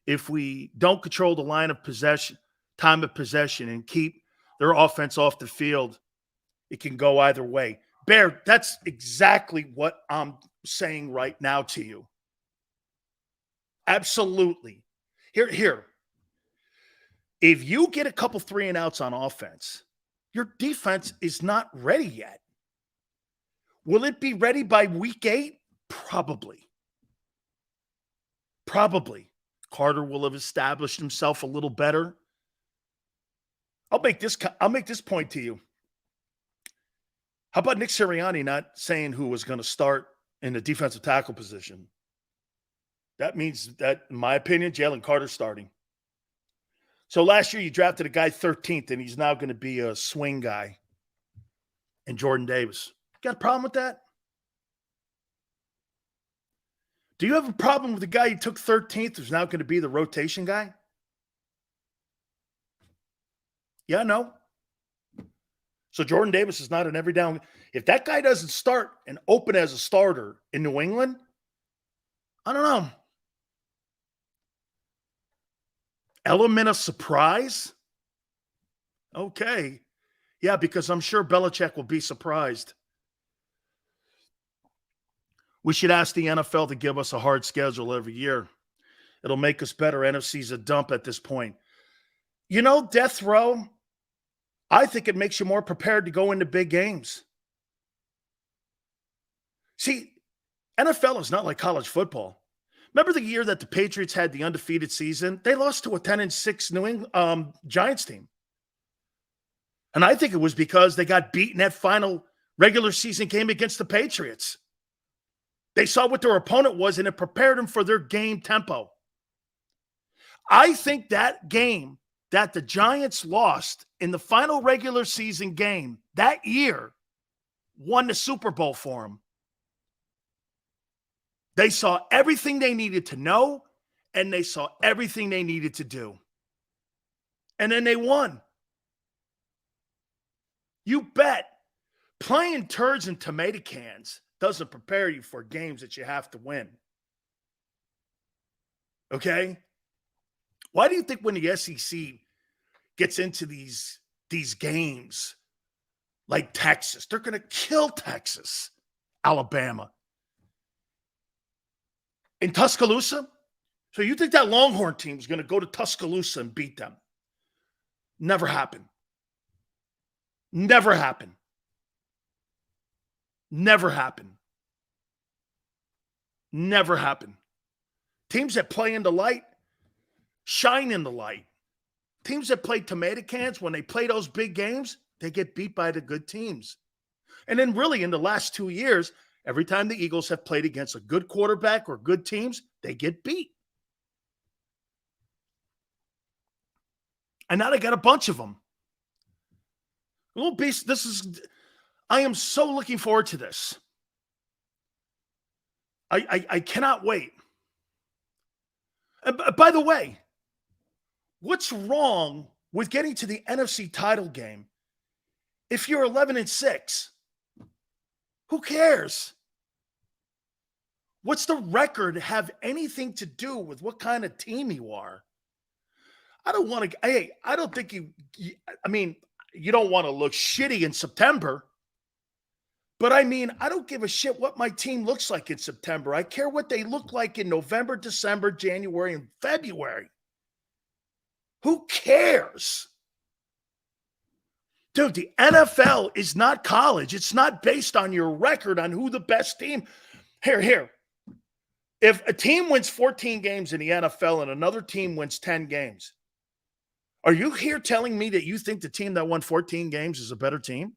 If we don't control the line of possession, time of possession, and keep their offense off the field, it can go either way. Bear, that's exactly what I'm saying right now to you. Absolutely. Here. If you get a couple 3 and outs on offense, your defense is not ready yet. Will it be ready by week 8? Probably. Carter will have established himself a little better. I'll make this point to you. How about Nick Sirianni not saying who was going to start in the defensive tackle position? That means that, in my opinion, Jalen Carter's starting. So last year you drafted a guy 13th, and he's now going to be a swing guy in Jordan Davis. Got a problem with that? Do you have a problem with the guy you took 13th who's now going to be the rotation guy? Yeah, no. So Jordan Davis is not an every down. If that guy doesn't start and open as a starter in New England, I don't know. Element of surprise? Okay. Yeah, because I'm sure Belichick will be surprised. We should ask the NFL to give us a hard schedule every year. It'll make us better. NFC's a dump at this point. You know, death row, I think it makes you more prepared to go into big games. See, NFL is not like college football. Remember the year that the Patriots had the undefeated season? They lost to a 10-6 New England Giants team. And I think it was because they got beat in that final regular season game against the Patriots. They saw what their opponent was, and it prepared them for their game tempo. I think that game that the Giants lost in the final regular season game that year won the Super Bowl for them. They saw everything they needed to know, and they saw everything they needed to do. And then they won. You bet. Playing turds in tomato cans doesn't prepare you for games that you have to win. Okay? Why do you think when the SEC gets into these games like Texas, they're going to kill Texas, Alabama, in Tuscaloosa? So you think that Longhorn team is going to go to Tuscaloosa and beat them? Never happened. Never happened. Never happened. Never happened. Teams that play in the light shine in the light. Teams that play tomato cans, when they play those big games, they get beat by the good teams. And then really in the last 2 years, every time the Eagles have played against a good quarterback or good teams, they get beat. And now they got a bunch of them. Little beast, I am so looking forward to this. I cannot wait. And by the way, what's wrong with getting to the NFC title game if you're 11-6? Who cares? What's the record have anything to do with what kind of team you are? I don't want to, hey, I don't think you don't want to look shitty in September. But I mean, I don't give a shit what my team looks like in September. I care what they look like in November, December, January, and February. Who cares? Dude, the NFL is not college. It's not based on your record on who the best team. Here. If a team wins 14 games in the NFL and another team wins 10 games, are you here telling me that you think the team that won 14 games is a better team?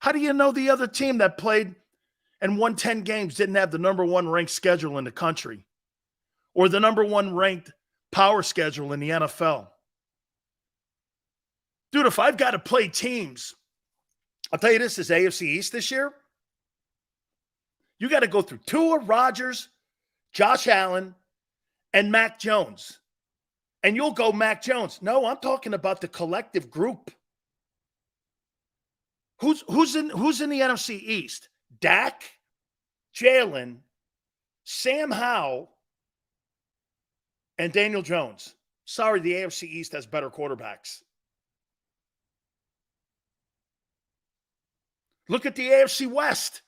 How do you know the other team that played and won 10 games didn't have the number one ranked schedule in the country or the number one ranked power schedule in the NFL? Dude, if I've got to play teams, I'll tell you this is AFC East this year. You got to go through Tua, Rodgers, Josh Allen, and Mac Jones. And you'll go Mac Jones. No, I'm talking about the collective group. Who's in the NFC East? Dak, Jalen, Sam Howell, and Daniel Jones. Sorry, the AFC East has better quarterbacks. Look at the AFC West.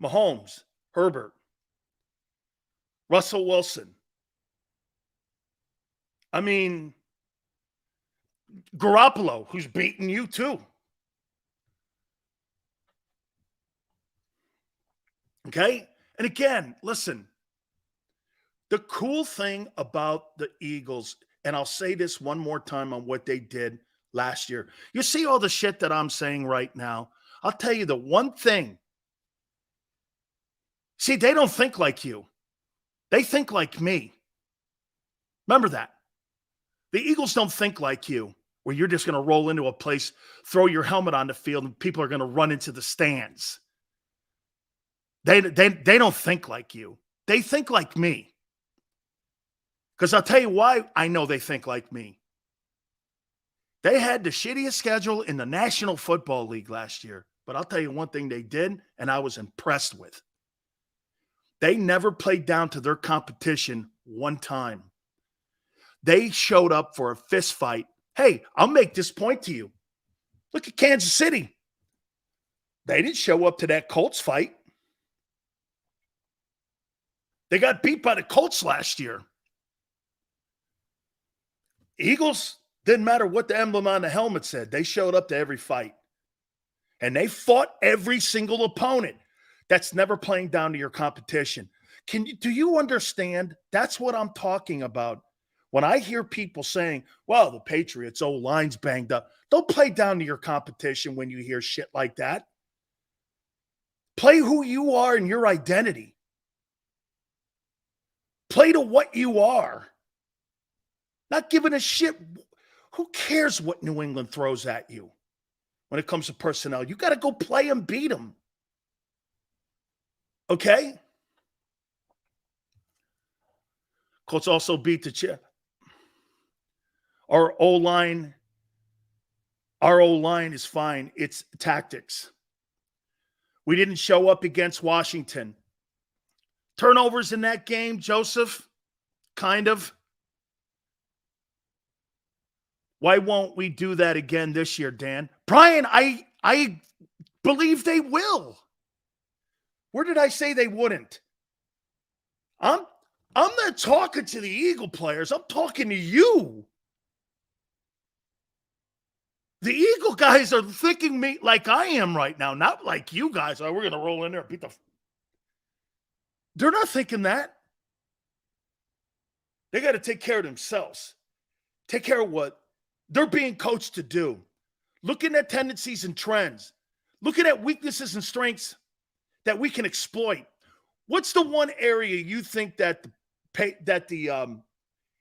Mahomes, Herbert, Russell Wilson. I mean, Garoppolo, who's beaten you too. Okay? And again, listen, the cool thing about the Eagles, and I'll say this one more time on what they did last year. You see all the shit that I'm saying right now? I'll tell you the one thing. See, they don't think like you. They think like me. Remember that. The Eagles don't think like you, where you're just going to roll into a place, throw your helmet on the field, and people are going to run into the stands. They don't think like you. They think like me. Because I'll tell you why I know they think like me. They had the shittiest schedule in the National Football League last year. But I'll tell you one thing they did, and I was impressed with. They never played down to their competition one time. They showed up for a fist fight. Hey, I'll make this point to you. Look at Kansas City. They didn't show up to that Colts fight. They got beat by the Colts last year. Eagles, didn't matter what the emblem on the helmet said. They showed up to every fight. And they fought every single opponent. That's never playing down to your competition. Do you understand? That's what I'm talking about. When I hear people saying, well, the Patriots' O-line's banged up. Don't play down to your competition when you hear shit like that. Play who you are and your identity. Play to what you are. Not giving a shit. Who cares what New England throws at you when it comes to personnel? You got to go play and beat them. Okay? Colts also beat the Our O-line is fine. It's tactics. We didn't show up against Washington. Turnovers in that game, Joseph, kind of. Why won't we do that again this year, Dan? Brian, I believe they will. Where did I say they wouldn't? I'm not talking to the Eagle players. I'm talking to you. The Eagle guys are thinking me like I am right now, not like you guys. Oh, we're going to roll in there and beat the. They're not thinking that. They got to take care of themselves. Take care of what they're being coached to do. Looking at tendencies and trends. Looking at weaknesses and strengths that we can exploit. What's the one area you think that the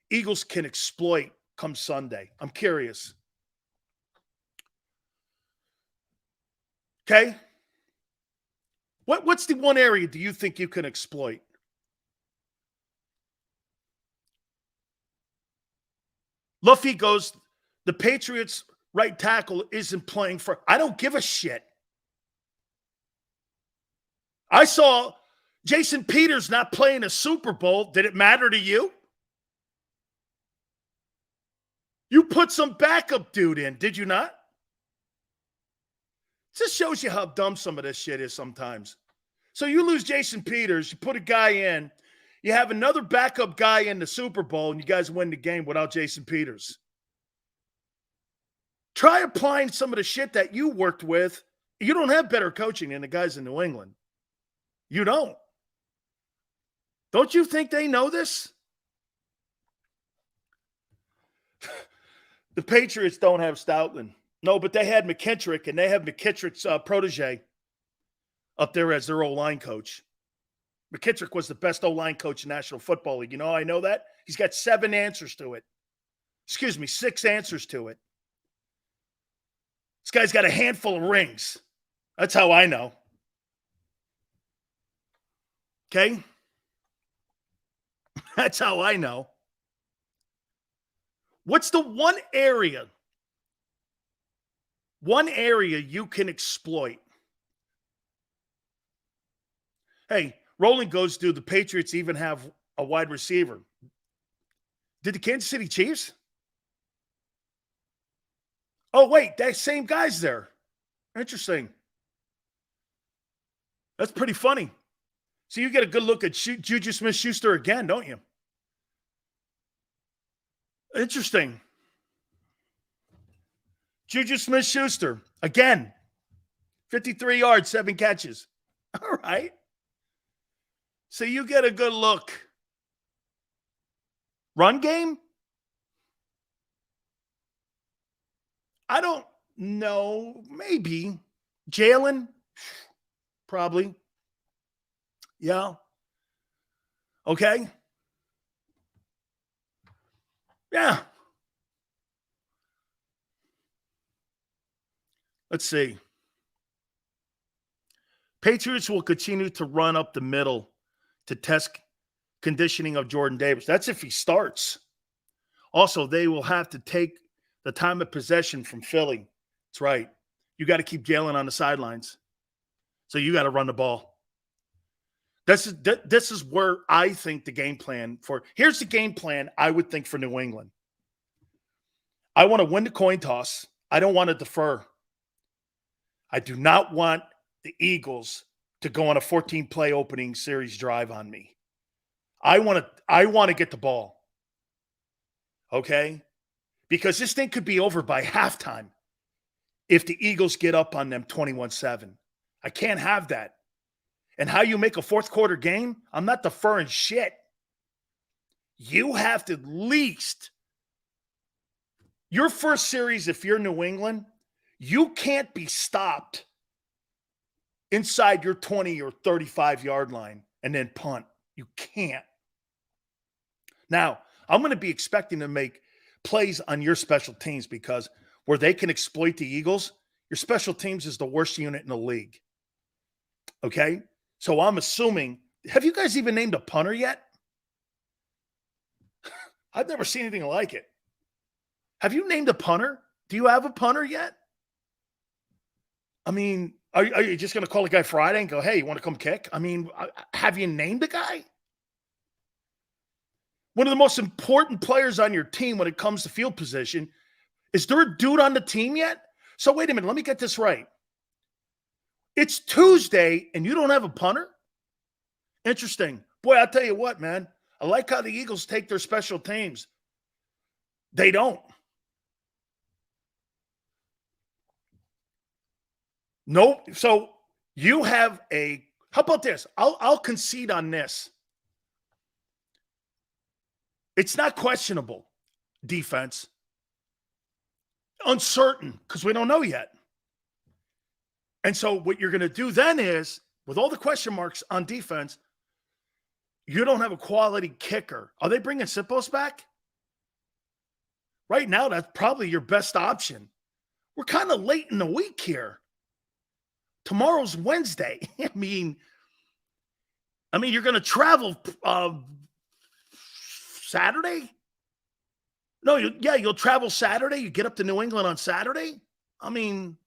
Eagles can exploit come Sunday? I'm curious. Okay? What's the one area do you think you can exploit? Luffy goes, the Patriots right tackle isn't playing for. I don't give a shit. I saw Jason Peters not playing a Super Bowl. Did it matter to you? You put some backup dude in, did you not? This shows you how dumb some of this shit is sometimes. So you lose Jason Peters, you put a guy in, you have another backup guy in the Super Bowl, and you guys win the game without Jason Peters. Try applying some of the shit that you worked with. You don't have better coaching than the guys in New England. You don't. Don't you think they know this? The Patriots don't have Stoutland. No, but they had McKittrick, and they have McKittrick's protege up there as their O-line coach. McKittrick was the best O-line coach in National Football League. You know how I know that? He's got 6 answers to it. This guy's got a handful of rings. That's how I know. Okay? That's how I know. What's the one area you can exploit? Hey, Rolling goes, do the Patriots even have a wide receiver? Did the Kansas City Chiefs? Oh, wait, that same guy's there. Interesting. That's pretty funny. So you get a good look at Juju Smith-Schuster again, don't you? Interesting. Juju Smith-Schuster, again, 53 yards, 7 catches. All right. So you get a good look. Run game? I don't know. Maybe. Jalen? Probably. Yeah. Okay. Yeah. Let's see. Patriots will continue to run up the middle to test conditioning of Jordan Davis. That's if he starts. Also, they will have to take the time of possession from Philly. That's right. You got to keep Jalen on the sidelines. So you got to run the ball. This is where I think the game plan for – here's the game plan I would think for New England. I want to win the coin toss. I don't want to defer. I do not want the Eagles to go on a 14-play opening series drive on me. I want to get the ball. Okay? Because this thing could be over by halftime if the Eagles get up on them 21-7. I can't have that. And how you make a fourth quarter game, I'm not deferring shit. You have to at least – your first series, if you're New England, you can't be stopped inside your 20 or 35-yard line and then punt. You can't. Now, I'm going to be expecting to make plays on your special teams because where they can exploit the Eagles, your special teams is the worst unit in the league. Okay? So I'm assuming – have you guys even named a punter yet? I've never seen anything like it. Have you named a punter? Do you have a punter yet? I mean, Are you just going to call a guy Friday and go, hey, you want to come kick? I mean, have you named the guy? One of the most important players on your team when it comes to field position. Is there a dude on the team yet? So wait a minute. Let me get this right. It's Tuesday and you don't have a punter? Interesting. Boy, I'll tell you what, man. I like how the Eagles take their special teams. They don't. Nope. So you have how about this? I'll concede on this. It's not questionable defense. Uncertain because we don't know yet. And so what you're going to do then is, with all the question marks on defense, you don't have a quality kicker. Are they bringing Sipos back? Right now, that's probably your best option. We're kind of late in the week here. Tomorrow's Wednesday. I mean, you're going to travel Saturday? No, you'll travel Saturday. You get up to New England on Saturday. I mean,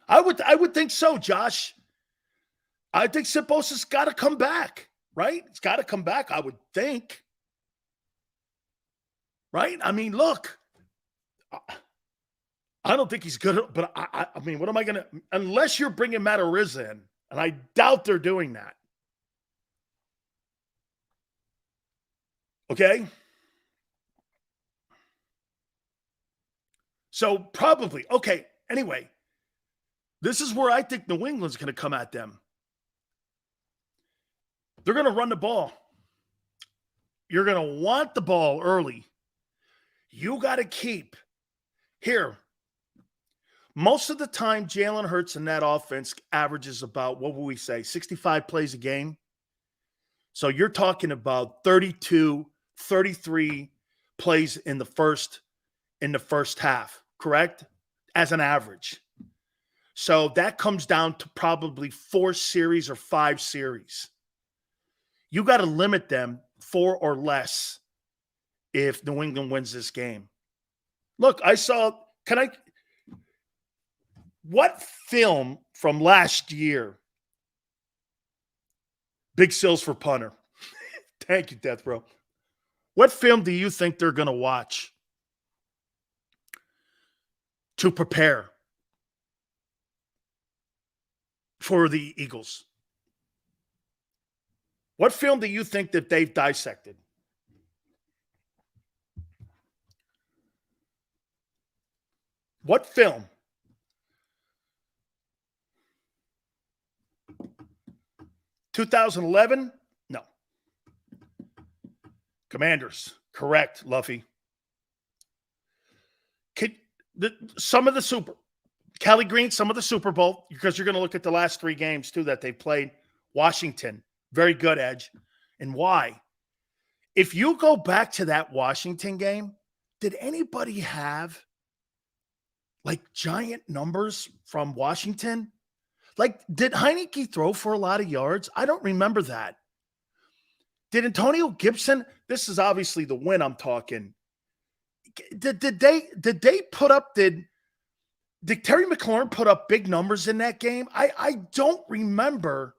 I would think so, Josh. I think Sipos has got to come back, right? It's got to come back, I would think. Right? I mean, look, I don't think he's good, but I mean, what am I going to, unless you're bringing Matt Ariza in, and I doubt they're doing that. Okay? So probably, okay, anyway, this is where I think New England's going to come at them. They're going to run the ball. You're going to want the ball early. You got to keep. Here, most of the time, Jalen Hurts in that offense averages about, what will we say, 65 plays a game. So you're talking about 32, 33 plays in the first half, correct? As an average. So that comes down to probably 4 series or 5 series. You got to limit them 4 or less if New England wins this game. Look, what film from last year, Big Sills for punter. Thank you, Death Bro. What film do you think they're going to watch to prepare for the Eagles? What film do you think that they've dissected? What film? (2011) No. Commanders. Correct, Luffy. Some of the Super Bowl, because you're going to look at the last 3 games, too, that they played. Washington, very good, Edge. And why? If you go back to that Washington game, did anybody have, like, giant numbers from Washington? Like, did Heineke throw for a lot of yards? I don't remember that. Did Antonio Gibson, this is obviously the win I'm talking. Did they put up, did Terry McLaurin put up big numbers in that game? I don't remember.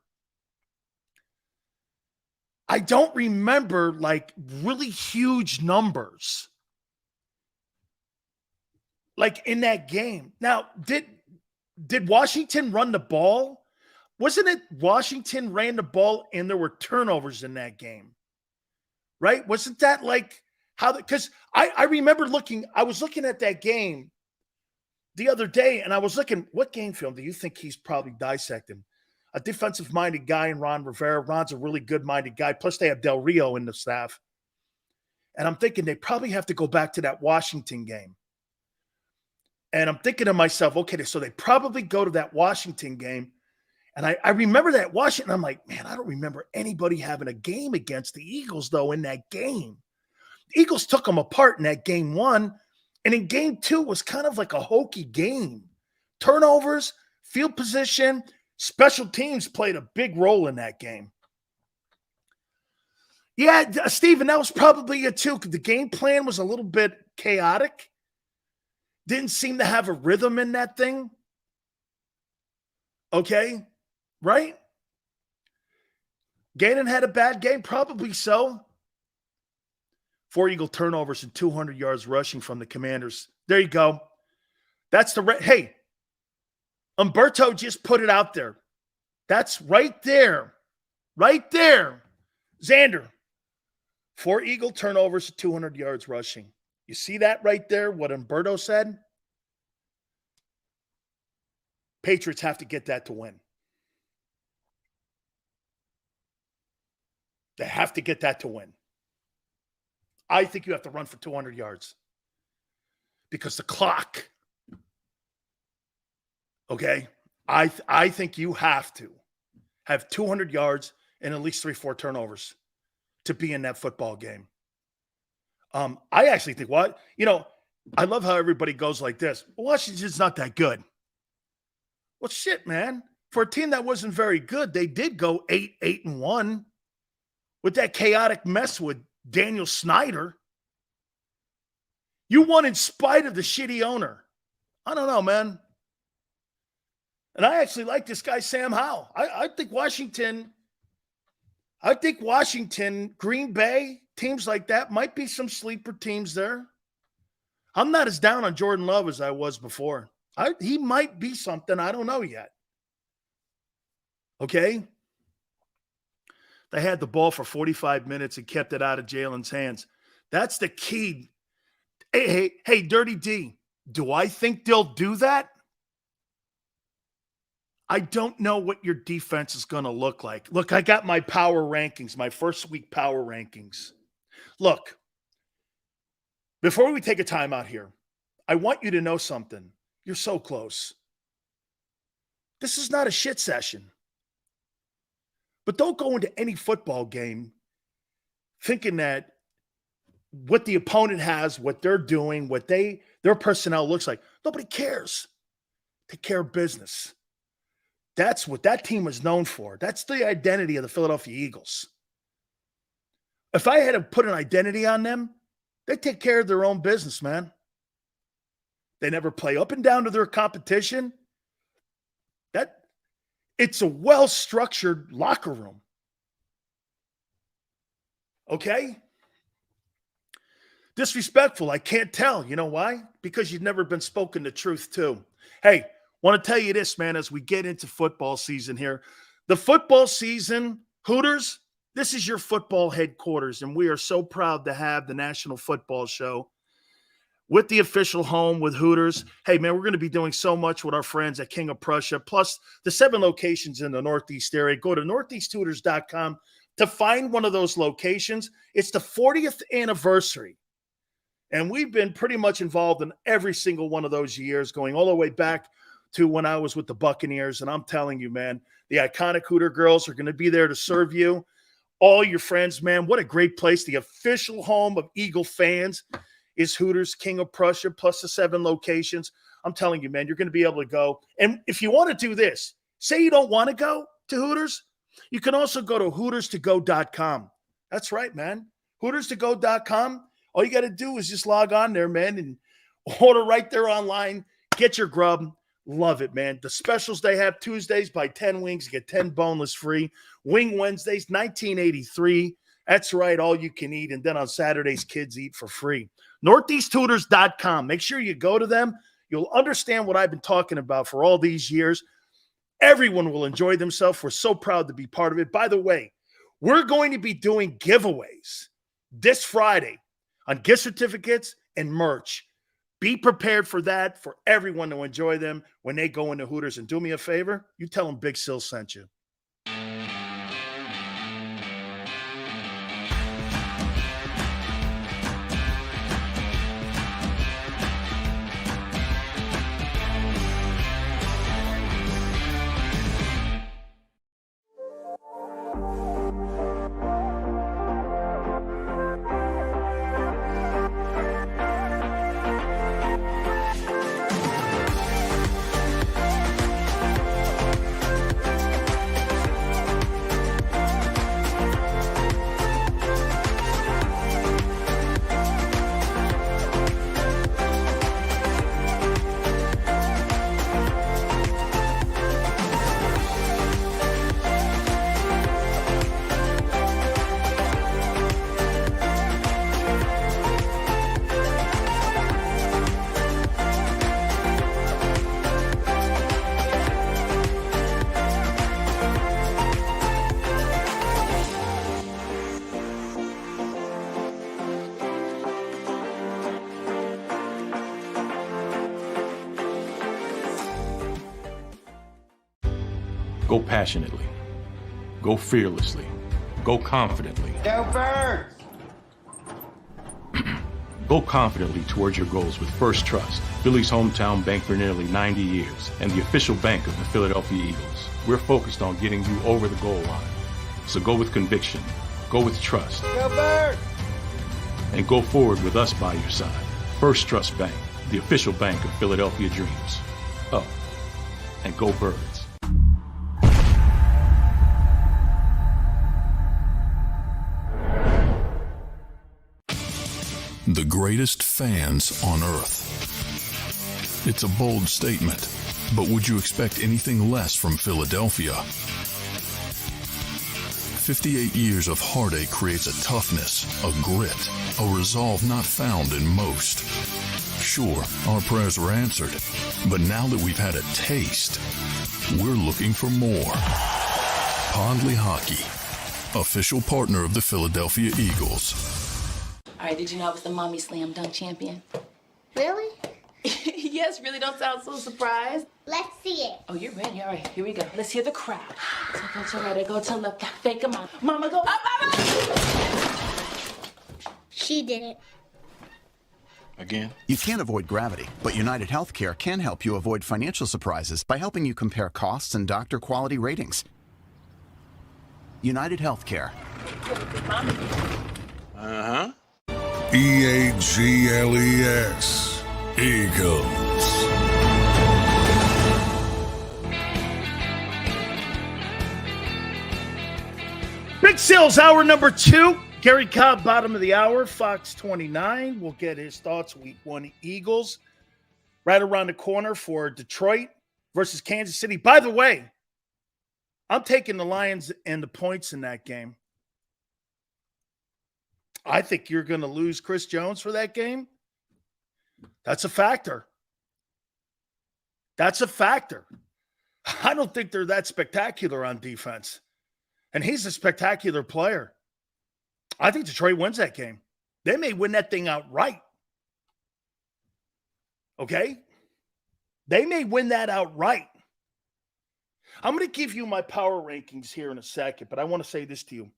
I don't remember, like, really huge numbers, like, in that game. Now, did Washington run the ball? Wasn't it Washington ran the ball and there were turnovers in that game? Right? Wasn't that like how because I remember I was looking at that game the other day and I was looking, what game film do you think he's probably dissecting? A defensive-minded guy in Ron Rivera. Ron's a really good-minded guy. Plus, they have Del Rio in the staff. And I'm thinking they probably have to go back to that Washington game. And I'm thinking to myself, okay, so they probably go to that Washington game. And I remember that Washington. I'm like, man, I don't remember anybody having a game against the Eagles, though, in that game. The Eagles took them apart in that game 1. And in game 2 was kind of like a hokey game. Turnovers, field position, special teams played a big role in that game. Yeah, Steven, that was probably it too. The game plan was a little bit chaotic. didn't seem to have a rhythm in that thing. Okay, right? Gannon had a bad game, probably so. 4 Eagle turnovers and 200 yards rushing from the Commanders. There you go. That's the hey, Umberto just put it out there. That's right there. Right there. Xander, 4 Eagle turnovers, 200 yards rushing. You see that right there, what Umberto said? Patriots have to get that to win. They have to get that to win. I think you have to run for 200 yards because the clock, okay? I think you have to have 200 yards and at least 3-4 turnovers to be in that football game. I actually think I love how everybody goes like this. Washington's not that good. Well, shit, man. For a team that wasn't very good, they did go 8-1 with that chaotic mess with Daniel Snyder. You won in spite of the shitty owner. I don't know, man. And I actually like this guy, Sam Howell. I think Washington, Green Bay, teams like that might be some sleeper teams there. I'm not as down on Jordan Love as I was before. He might be something. I don't know yet. Okay? They had the ball for 45 minutes and kept it out of Jalen's hands. That's the key. Hey, Dirty D, do I think they'll do that? I don't know what your defense is going to look like. Look, I got my power rankings, my first week power rankings. Look, before we take a time out here, I want you to know something. You're so close. This is not a shit session. But don't go into any football game thinking that what the opponent has, what they're doing, what their personnel looks like. Nobody cares. Take care of business. That's what that team was known for. That's the identity of the Philadelphia Eagles. If I had to put an identity on them, they take care of their own business, man. They never play up and down to their competition. It's a well-structured locker room. Okay? Disrespectful, I can't tell. You know why? Because you've never been spoken the truth to. Hey, want to tell you this, man, as we get into football season here. The football season, Hooters, this is your football headquarters, and we are so proud to have the National Football Show with the official home with Hooters. Hey, man, we're going to be doing so much with our friends at King of Prussia, plus the 7 locations in the Northeast area. Go to northeasthooters.com to find one of those locations. It's the 40th anniversary, and we've been pretty much involved in every single one of those years, going all the way back to when I was with the Buccaneers. And I'm telling you, man, the iconic Hooter girls are going to be there to serve you. All your friends, man, what a great place. The official home of Eagle fans is Hooters, King of Prussia, plus the 7 locations. I'm telling you, man, you're going to be able to go. And if you want to do this, say you don't want to go to Hooters, you can also go to hooterstogo.com. That's right, man. Hooterstogo.com. All you got to do is just log on there, man, and order right there online. Get your grub. Love it, man. The specials they have Tuesdays, buy 10 wings, get 10 boneless free. Wing Wednesdays, $19.83. That's right, all you can eat. And then on Saturdays, kids eat for free. NortheastHooters.com. Make sure you go to them. You'll understand what I've been talking about for all these years. Everyone will enjoy themselves. We're so proud to be part of it. By the way, we're going to be doing giveaways this Friday on gift certificates and merch. Be prepared for that, for everyone to enjoy them when they go into Hooters. And do me a favor, you tell them Big Sil sent you. Go passionately. Go fearlessly. Go confidently. Go Birds! Go confidently towards your goals with First Trust, Philly's hometown bank for nearly 90 years, and the official bank of the Philadelphia Eagles. We're focused on getting you over the goal line. So go with conviction, go with trust, Go Birds! and go forward with us by your side. First Trust Bank, the official bank of Philadelphia dreams. Oh, and go Birds. The greatest fans on earth. It's a bold statement, but would you expect anything less from Philadelphia? 58 years of heartache creates a toughness, a grit, a resolve not found in most. Sure, our prayers were answered, but now that we've had a taste, we're looking for more. Pondley Hockey, official partner of the Philadelphia Eagles. All right, did you know I was the mommy slam dunk champion? Really? Yes, really don't sound so surprised. Let's see it. Oh, you're ready. All right, here we go. Let's hear the crowd. So go to right, I go to left, fake a mom. Mama, go up, mama! She did it. Again? You can't avoid gravity, but United Healthcare can help you avoid financial surprises by helping you compare costs and doctor quality ratings. United Healthcare. Uh-huh. EAGLES, Eagles. Big Sales Hour number 2. Gary Cobb, bottom of the hour, Fox 29. We'll get his thoughts. Week 1 Eagles. Right around the corner for Detroit versus Kansas City. By the way, I'm taking the Lions and the points in that game. I think you're going to lose Chris Jones for that game. That's a factor. That's a factor. I don't think they're that spectacular on defense. And he's a spectacular player. I think Detroit wins that game. They may win that thing outright. Okay? They may win that outright. I'm going to give you my power rankings here in a second, but I want to say this to you.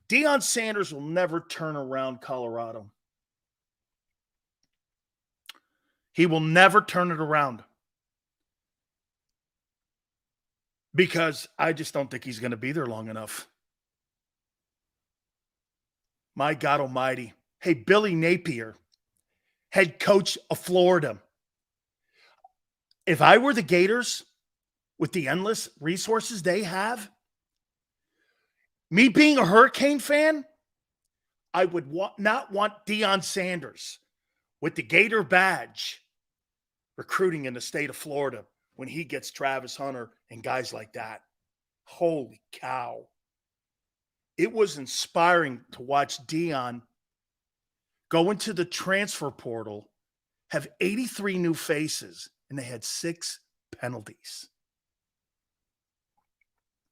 Deion Sanders will never turn around Colorado. He will never turn it around. Because I just don't think he's going to be there long enough. My God almighty. Hey, Billy Napier, head coach of Florida. If I were the Gators, with the endless resources they have, me being a Hurricane fan, I would not want Deion Sanders with the Gator badge recruiting in the state of Florida when he gets Travis Hunter and guys like that. Holy cow. It was inspiring to watch Deion go into the transfer portal, have 83 new faces, and they had 6 penalties.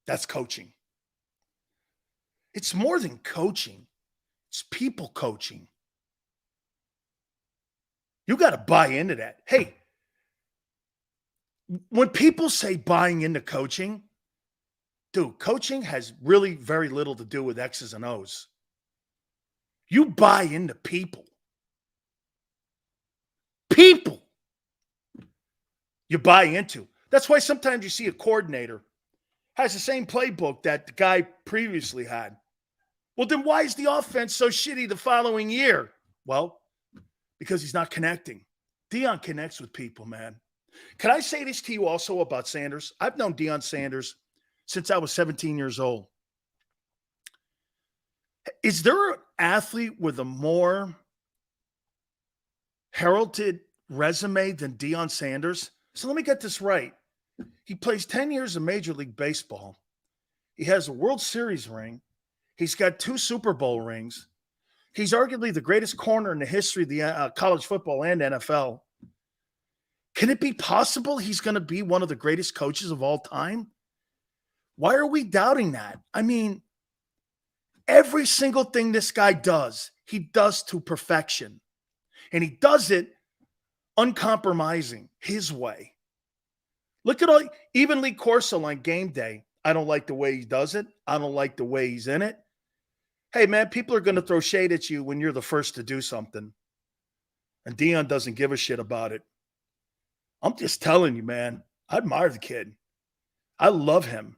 That's coaching. It's more than coaching. It's people coaching. You got to buy into that. Hey, when people say buying into coaching, dude, coaching has really very little to do with X's and O's. You buy into people. People you buy into. That's why sometimes you see a coordinator has the same playbook that the guy previously had. Well, then why is the offense so shitty the following year? Well, because he's not connecting. Deion connects with people, man. Can I say this to you also about Sanders? I've known Deion Sanders since I was 17 years old. Is there an athlete with a more heralded resume than Deion Sanders? So let me get this right. He plays 10 years in Major League Baseball. He has a World Series ring. He's got 2 Super Bowl rings. He's arguably the greatest corner in the history of the college football and NFL. Can it be possible he's going to be one of the greatest coaches of all time? Why are we doubting that? I mean, every single thing this guy does, he does to perfection. And he does it uncompromising, his way. Look at all, even Lee Corso on game day. I don't like the way he does it. I don't like the way he's in it. Hey, man, people are going to throw shade at you when you're the first to do something. And Deion doesn't give a shit about it. I'm just telling you, man, I admire the kid. I love him.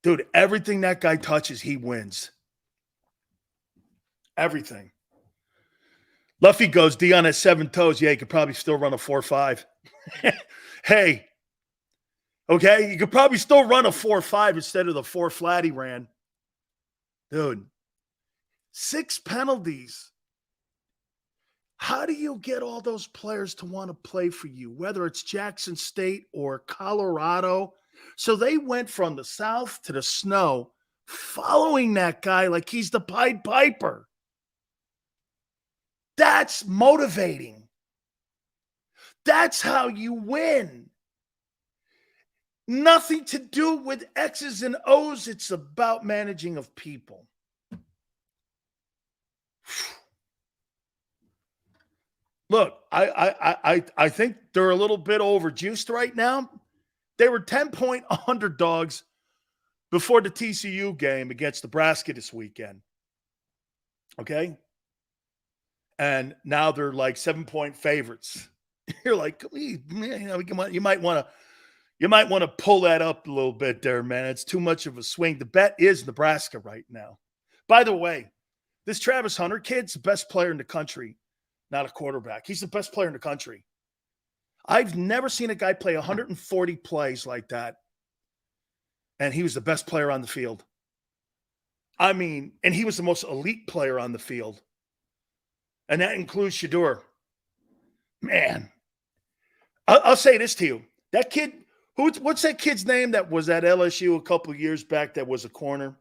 Dude, everything that guy touches, he wins. Everything. Luffy goes, Deion has 7 toes. Yeah, he could probably still run a 4.5. Hey, okay, you could probably still run a 4.5 instead of the 4 flat he ran. Dude, 6 penalties. How do you get all those players to want to play for you, whether it's Jackson State or Colorado? So they went from the South to the snow following that guy like he's the Pied Piper. That's motivating. That's how you win. Nothing to do with X's and O's. It's about managing of people. Look, I think they're a little bit overjuiced right now. They were 10-point underdogs before the TCU game against Nebraska this weekend. Okay? And now they're like 7-point favorites. You're like, you might want to pull that up a little bit there, man. It's too much of a swing. The bet is Nebraska right now. By the way, this Travis Hunter kid's the best player in the country, not a quarterback. He's the best player in the country. I've never seen a guy play 140 plays like that, and he was the best player on the field. I mean, and he was the most elite player on the field. And that includes Shador. Man, I'll say this to you. That kid, what's that kid's name that was at LSU a couple of years back that was a corner?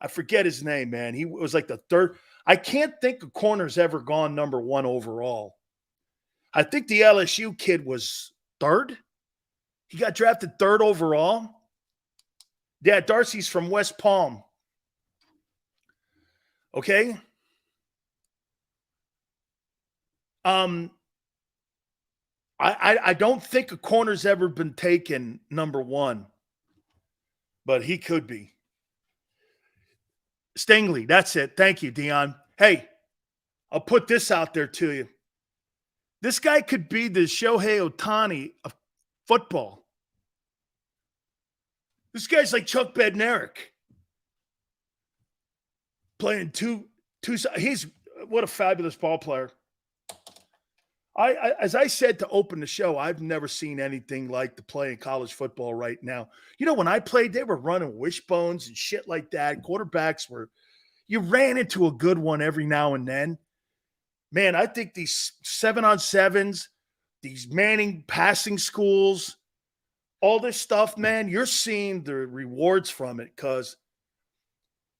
I forget his name, man. He was like the third. I can't think a corner's ever gone number 1 overall. I think the LSU kid was 3rd. He got drafted 3rd overall. Yeah, Darcy's from West Palm. Okay. I don't think a corner's ever been taken number 1, but he could be. Stingley, that's it. Thank you, Deion. Hey, I'll put this out there to you. This guy could be the Shohei Ohtani of football. This guy's like Chuck Bednarik. Playing two. He's what a fabulous ball player. As I said to open the show, I've never seen anything like the play in college football right now. You know, when I played, they were running wishbones and shit like that. Quarterbacks you ran into a good one every now and then. Man, I think these 7-on-7s, these Manning passing schools, all this stuff, man, you're seeing the rewards from it because,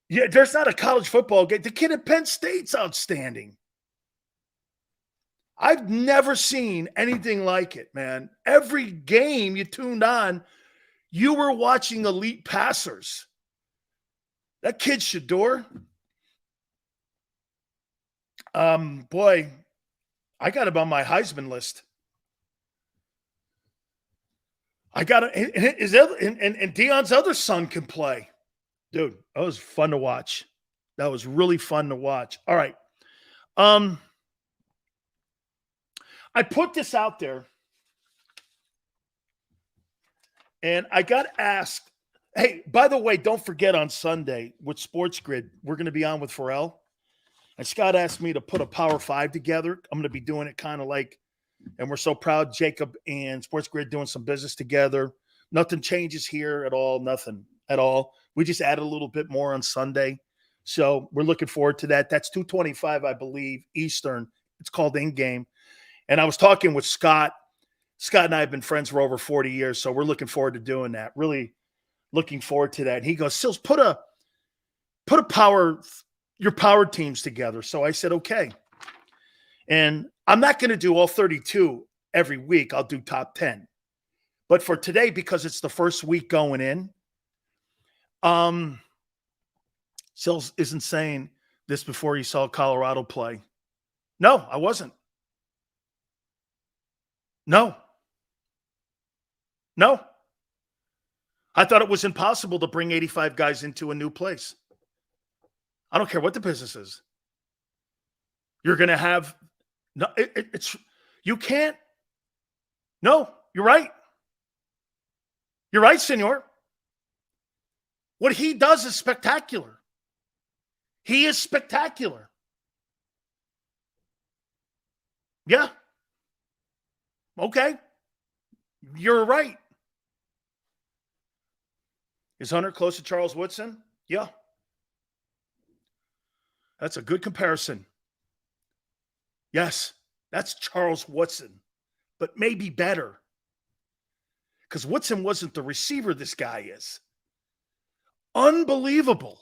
yeah, there's not a college football game. The kid at Penn State's outstanding. I've never seen anything like it, man. Every game you tuned on, you were watching elite passers. That kid Shador, boy, I got him on my Heisman list. I got it, and Deion's other son can play. Dude, that was fun to watch. That was really fun to watch. All right. I put this out there, and I got asked, hey, by the way, don't forget on Sunday with Sports Grid, we're going to be on with Pharrell. And Scott asked me to put a Power 5 together. I'm going to be doing it kind of like, and we're so proud, JAKIB and Sports Grid doing some business together. Nothing changes here at all, nothing at all. We just added a little bit more on Sunday. So we're looking forward to that. That's 2:25, I believe, Eastern. It's called In Game. And I was talking with Scott. Scott and I have been friends for over 40 years, so we're looking forward to doing that. Really looking forward to that. And he goes, Sills, put your power teams together. So I said, okay. And I'm not going to do all 32 every week. I'll do top 10. But for today, because it's the first week going in, Sills isn't saying this before he saw Colorado play. No, I wasn't. No. No. I thought it was impossible to bring 85 guys into a new place. I don't care what the business is. You're going to have no. It's you can't. No, you're right. You're right, senor. What he does is spectacular. He is spectacular. Yeah. Okay. You're right. Is Hunter close to Charles Woodson? Yeah. That's a good comparison. Yes, that's Charles Woodson, but maybe better. Because Woodson wasn't the receiver this guy is. Unbelievable.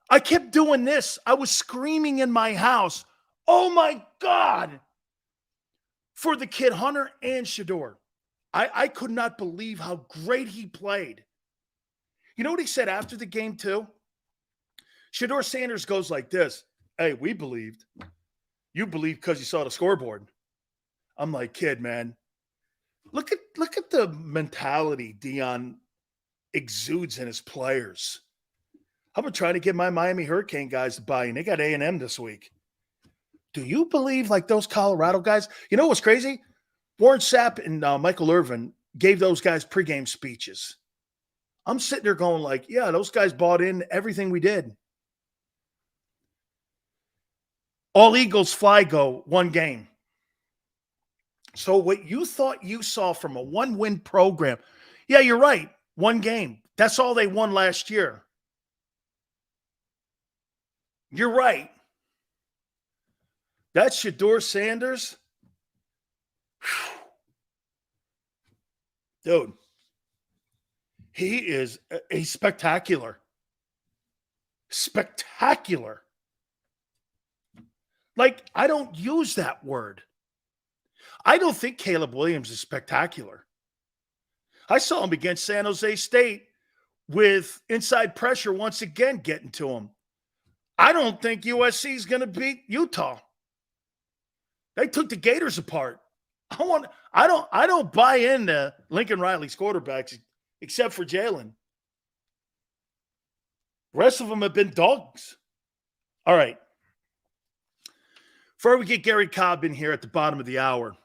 I kept doing this. I was screaming in my house, oh my God, for the kid Hunter and Shedeur. I could not believe how great he played. You know what he said after the game, too? Shedeur Sanders goes like this. Hey, we believed. You believed because you saw the scoreboard. I'm like, kid, man. Look at the mentality Deion exudes in his players. I've been trying to get my Miami Hurricane guys to buy in. They got A&M this week. Do you believe like those Colorado guys? You know what's crazy? Warren Sapp and Michael Irvin gave those guys pregame speeches. I'm sitting there going like, yeah, those guys bought in everything we did. All Eagles fly go one game. So what you thought you saw from a one-win program, yeah, you're right, one game. That's all they won last year. You're right. That's Shedeur Sanders. Dude, he's spectacular. Spectacular. Like, I don't use that word. I don't think Caleb Williams is spectacular. I saw him against San Jose State with inside pressure once again getting to him. I don't think USC is going to beat Utah. They took the Gators apart. I don't buy into Lincoln Riley's quarterbacks except for Jalen. The rest of them have been dogs. All right. Before we get Gary Cobb in here at the bottom of the hour,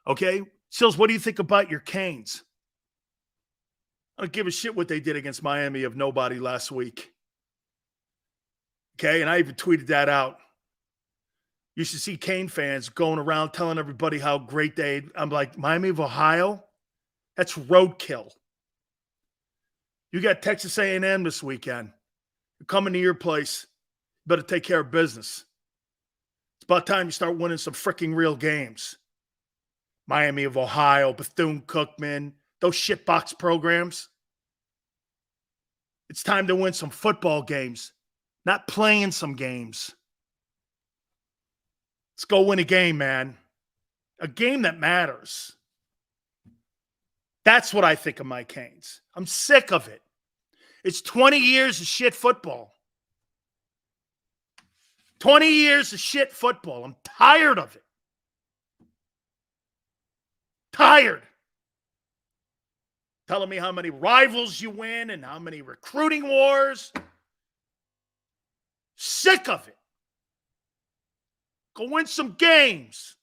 okay, Sills, what do you think about your Canes? I don't give a shit what they did against Miami of nobody last week. Okay, and I even tweeted that out. You should see Cane fans going around telling everybody how great I'm like, Miami of Ohio? That's roadkill. You got Texas A&M this weekend. You're coming to your place. You better take care of business. It's about time you start winning some freaking real games. Miami of Ohio, Bethune-Cookman, those shitbox programs. It's time to win some football games, not playing some games. Let's go win a game, man. A game that matters. That's what I think of my Canes. I'm sick of it. It's 20 years of shit football. 20 years of shit football. I'm tired of it. Tired. Telling me how many rivals you win and how many recruiting wars. Sick of it. Go win some games.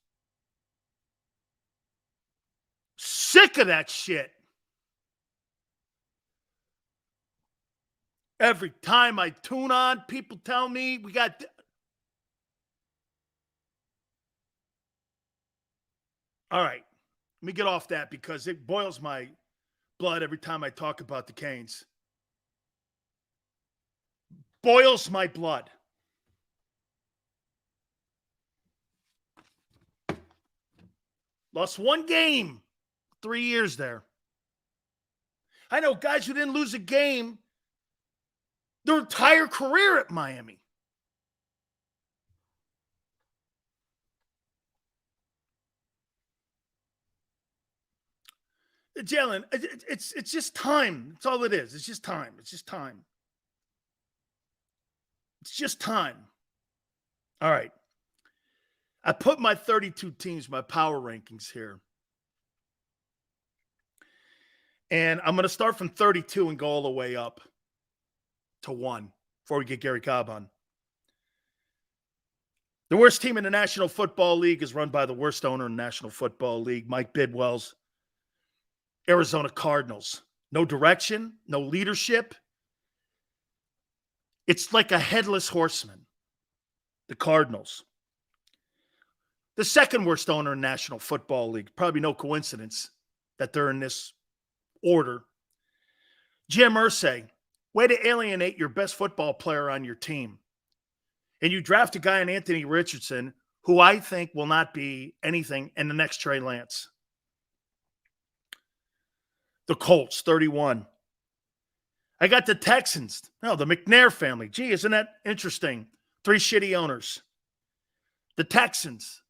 Sick of that shit. Every time I tune on, people tell me we got... All right. Let me get off that because it boils my blood every time I talk about the Canes. Boils my blood. Lost one game, 3 years there. I know guys who didn't lose a game their entire career at Miami. Jalen, it's just time. That's all it is. It's just time. It's just time. It's just time. All right. I put my 32 teams, my power rankings here. And I'm going to start from 32 and go all the way up to 1 before we get Gary Cobb on. The worst team in the National Football League is run by the worst owner in the National Football League, Mike Bidwell's Arizona Cardinals. No direction, no leadership. It's like a headless horseman, the Cardinals. The second worst owner in the National Football League, probably no coincidence that they're in this order. Jim Irsay, way to alienate your best football player on your team. And you draft a guy in Anthony Richardson who I think will not be anything in the next Trey Lance. The Colts, 31. I got the Texans. No, the McNair family. Gee, isn't that interesting? 3 shitty owners. The Texans,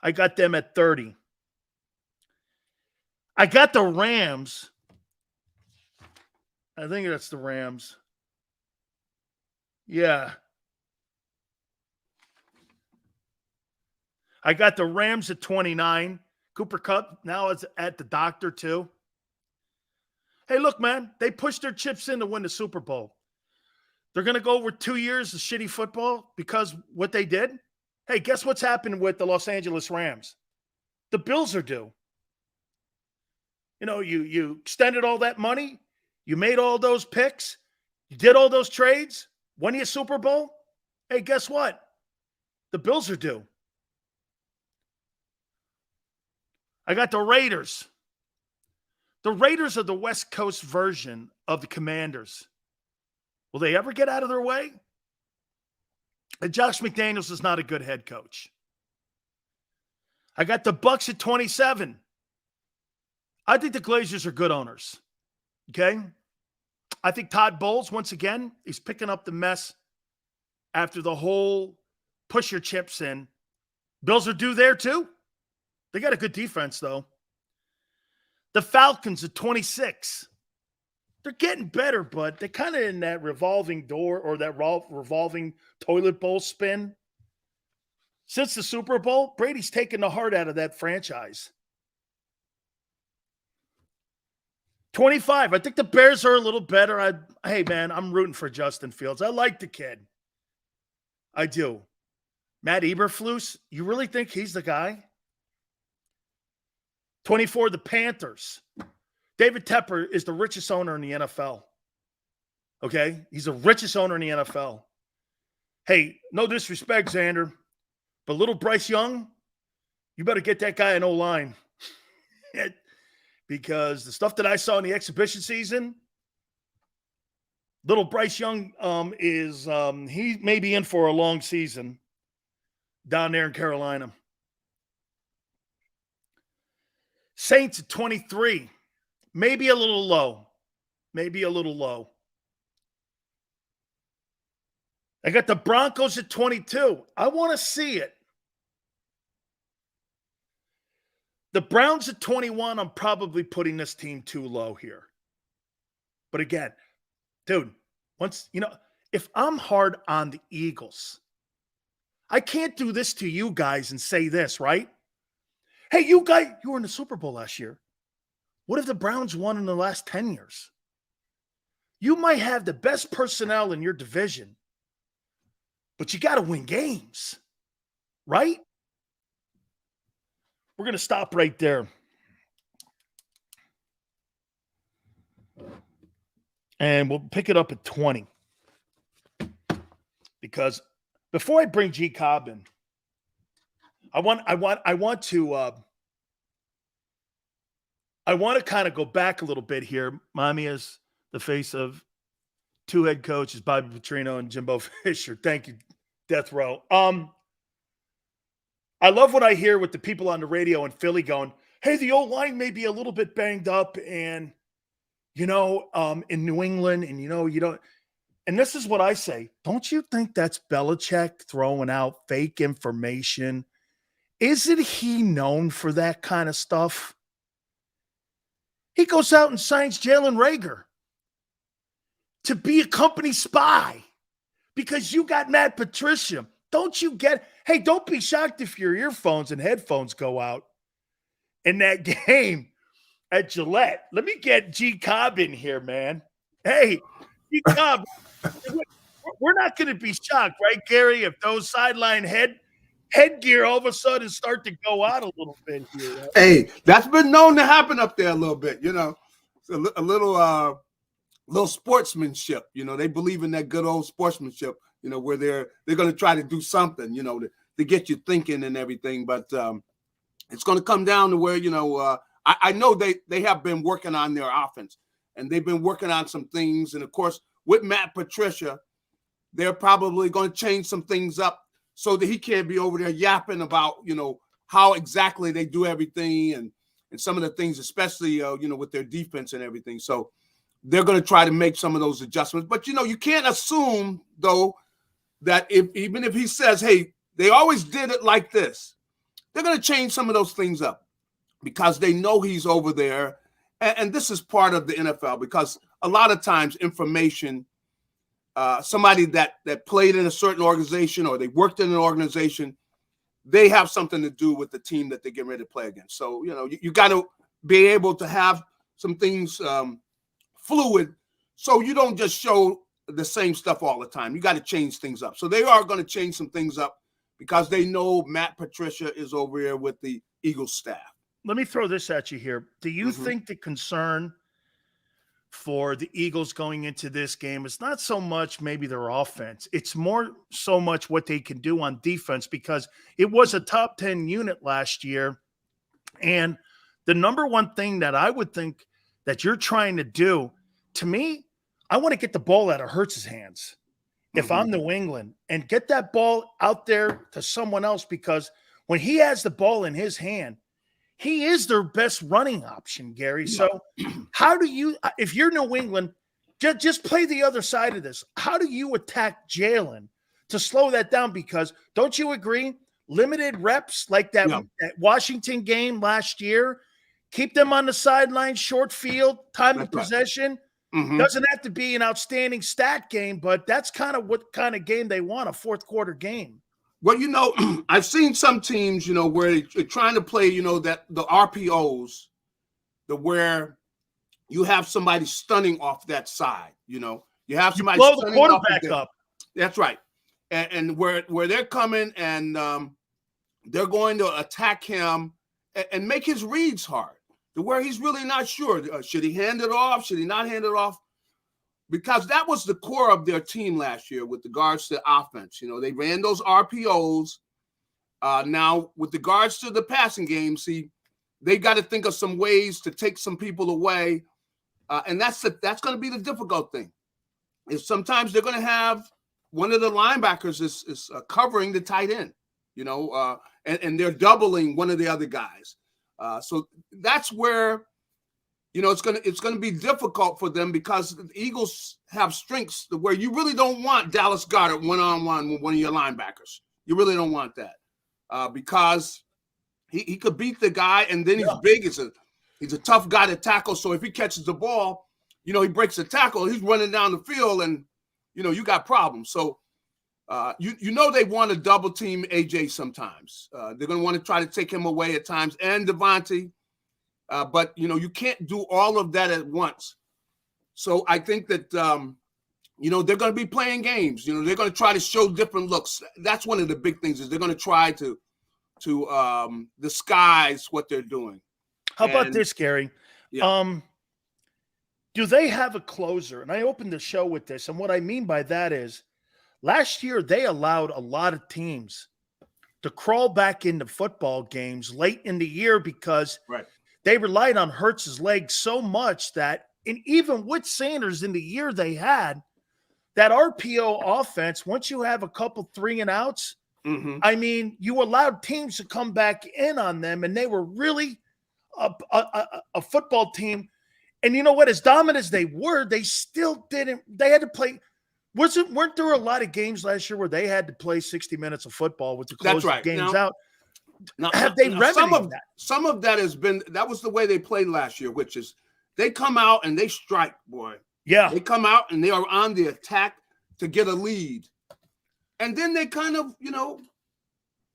I got them at 30. I got the Rams. I think that's the Rams. Yeah. I got the Rams at 29. Cooper Kupp now is at the doctor too. Hey, look, man, they pushed their chips in to win the Super Bowl. They're going to go over 2 years of shitty football because what they did? Hey, guess what's happened with the Los Angeles Rams? The Bills are due. You know, you extended all that money. You made all those picks. You did all those trades. Won you a Super Bowl. Hey, guess what? The Bills are due. I got the Raiders. The Raiders are the West Coast version of the Commanders. Will they ever get out of their way? And Josh McDaniels is not a good head coach. I got the Bucks at 27. I think the Glazers are good owners. Okay? I think Todd Bowles, once again, is picking up the mess after the whole push your chips in. Bills are due there too. They got a good defense, though. The Falcons at 26. They're getting better, but they're kind of in that revolving door or that revolving toilet bowl spin. Since the Super Bowl, Brady's taken the heart out of that franchise. 25. I think the Bears are a little better. Hey, man, I'm rooting for Justin Fields. I like the kid. I do. Matt Eberflus, you really think he's the guy? 24, the Panthers. David Tepper is the richest owner in the NFL. Okay? He's the richest owner in the NFL. Hey, no disrespect, Xander, but little Bryce Young, you better get that guy an O-line. Because the stuff that I saw in the exhibition season, little Bryce Young he may be in for a long season down there in Carolina. Saints at 23. Maybe a little low. Maybe a little low. I got the Broncos at 22. I want to see it. The Browns at 21, I'm probably putting this team too low here. But again, dude, if I'm hard on the Eagles, I can't do this to you guys and say this, right? Hey, you guys, you were in the Super Bowl last year. What if the Browns won in the last 10 years? You might have the best personnel in your division, but you got to win games, right? We're going to stop right there. And we'll pick it up at 20. Because before I bring G Cobb in, I want to kind of go back a little bit here. Mommy is the face of 2 head coaches, Bobby Petrino and Jimbo Fisher. Thank you, Death Row. I love what I hear with the people on the radio in Philly going, hey, the old line may be a little bit banged up and, in New England and, you don't. And this is what I say. Don't you think that's Belichick throwing out fake information? Isn't he known for that kind of stuff? He goes out and signs Jalen Reagor to be a company spy because you got Matt Patricia. Don't you get – hey, don't be shocked if your earphones and headphones go out in that game at Gillette. Let me get G Cobb in here, man. Hey, G Cobb, we're not going to be shocked, right, Gary, if those sideline headgear all of a sudden start to go out a little bit here. Right? Hey, that's been known to happen up there a little bit, you know. It's a little sportsmanship, you know. They believe in that good old sportsmanship, you know, where they're going to try to do something, you know, to get you thinking and everything. But it's going to come down to where, you know, I know they have been working on their offense, and they've been working on some things. And, of course, with Matt Patricia, they're probably going to change some things up so that he can't be over there yapping about, you know, how exactly they do everything and some of the things, especially, you know, with their defense and everything. So they're going to try to make some of those adjustments. But, you know, you can't assume, though, that even if he says, hey, they always did it like this, they're going to change some of those things up because they know he's over there. And this is part of the NFL, because a lot of times information, somebody that played in a certain organization or they worked in an organization, they have something to do with the team that they're getting ready to play against. So, you know, you got to be able to have some things fluid so you don't just show the same stuff all the time. You got to change things up. So they are going to change some things up because they know Matt Patricia is over here with the Eagles staff. Let me throw this at you here. Do you think the concern for the Eagles going into this game is not so much maybe their offense? It's more so much what they can do on defense, because it was a top 10 unit last year. And the number one thing that I would think that you're trying to do, to me, I want to get the ball out of Hurts' hands if I'm New England, and get that ball out there to someone else, because when he has the ball in his hand, he is their best running option, Gary. So how do you, if you're New England, just play the other side of this. How do you attack Jalen to slow that down? Because don't you agree, limited reps like that Washington game last year, keep them on the sideline, short field, time of possession. Doesn't have to be an outstanding stat game, but that's kind of what kind of game they want, a fourth quarter game. Well, you know, I've seen some teams, you know, where they're trying to play, you know, that the RPOs, where you have somebody stunning off that side, you know. You have somebody blow the quarterback up. That's right. And where they're coming and they're going to attack him and make his reads hard, to where he's really not sure. Should he hand it off? Should he not hand it off? Because that was the core of their team last year with regards to offense. You know, they ran those RPOs. Now, with regards to the passing game, see, they got to think of some ways to take some people away. And that's going to be the difficult thing. Is sometimes they're going to have one of the linebackers is covering the tight end, you know, and they're doubling one of the other guys. So that's where, you know, it's going to be difficult for them, because the Eagles have strengths where you really don't want Dallas Goedert one-on-one with one of your linebackers. You really don't want that because he could beat the guy, and then he's big. He's a tough guy to tackle. So if he catches the ball, you know, he breaks the tackle, he's running down the field, and, you know, you got problems. So you know they want to double team AJ sometimes. They're going to want to try to take him away at times, and Devontae. But, you know, you can't do all of that at once. So I think that, you know, they're going to be playing games. You know, they're going to try to show different looks. That's one of the big things, is they're going to try to disguise what they're doing. How about this, Gary? Yeah. Do they have a closer? And I opened the show with this. And what I mean by that is, last year they allowed a lot of teams to crawl back into football games late in the year because they relied on Hurts' legs so much that, and even with Sanders in the year they had, that RPO offense, once you have a couple 3-and-outs, I mean, you allowed teams to come back in on them, and they were really a football team. And you know what? As dominant as they were, they still didn't. They had to play. Weren't there a lot of games last year where they had to play 60 minutes of football with the close games out? Have they remedied that? Some of that has been, that was the way they played last year, which is they come out and they strike, boy. Yeah. They come out and they are on the attack to get a lead. And then they kind of, you know,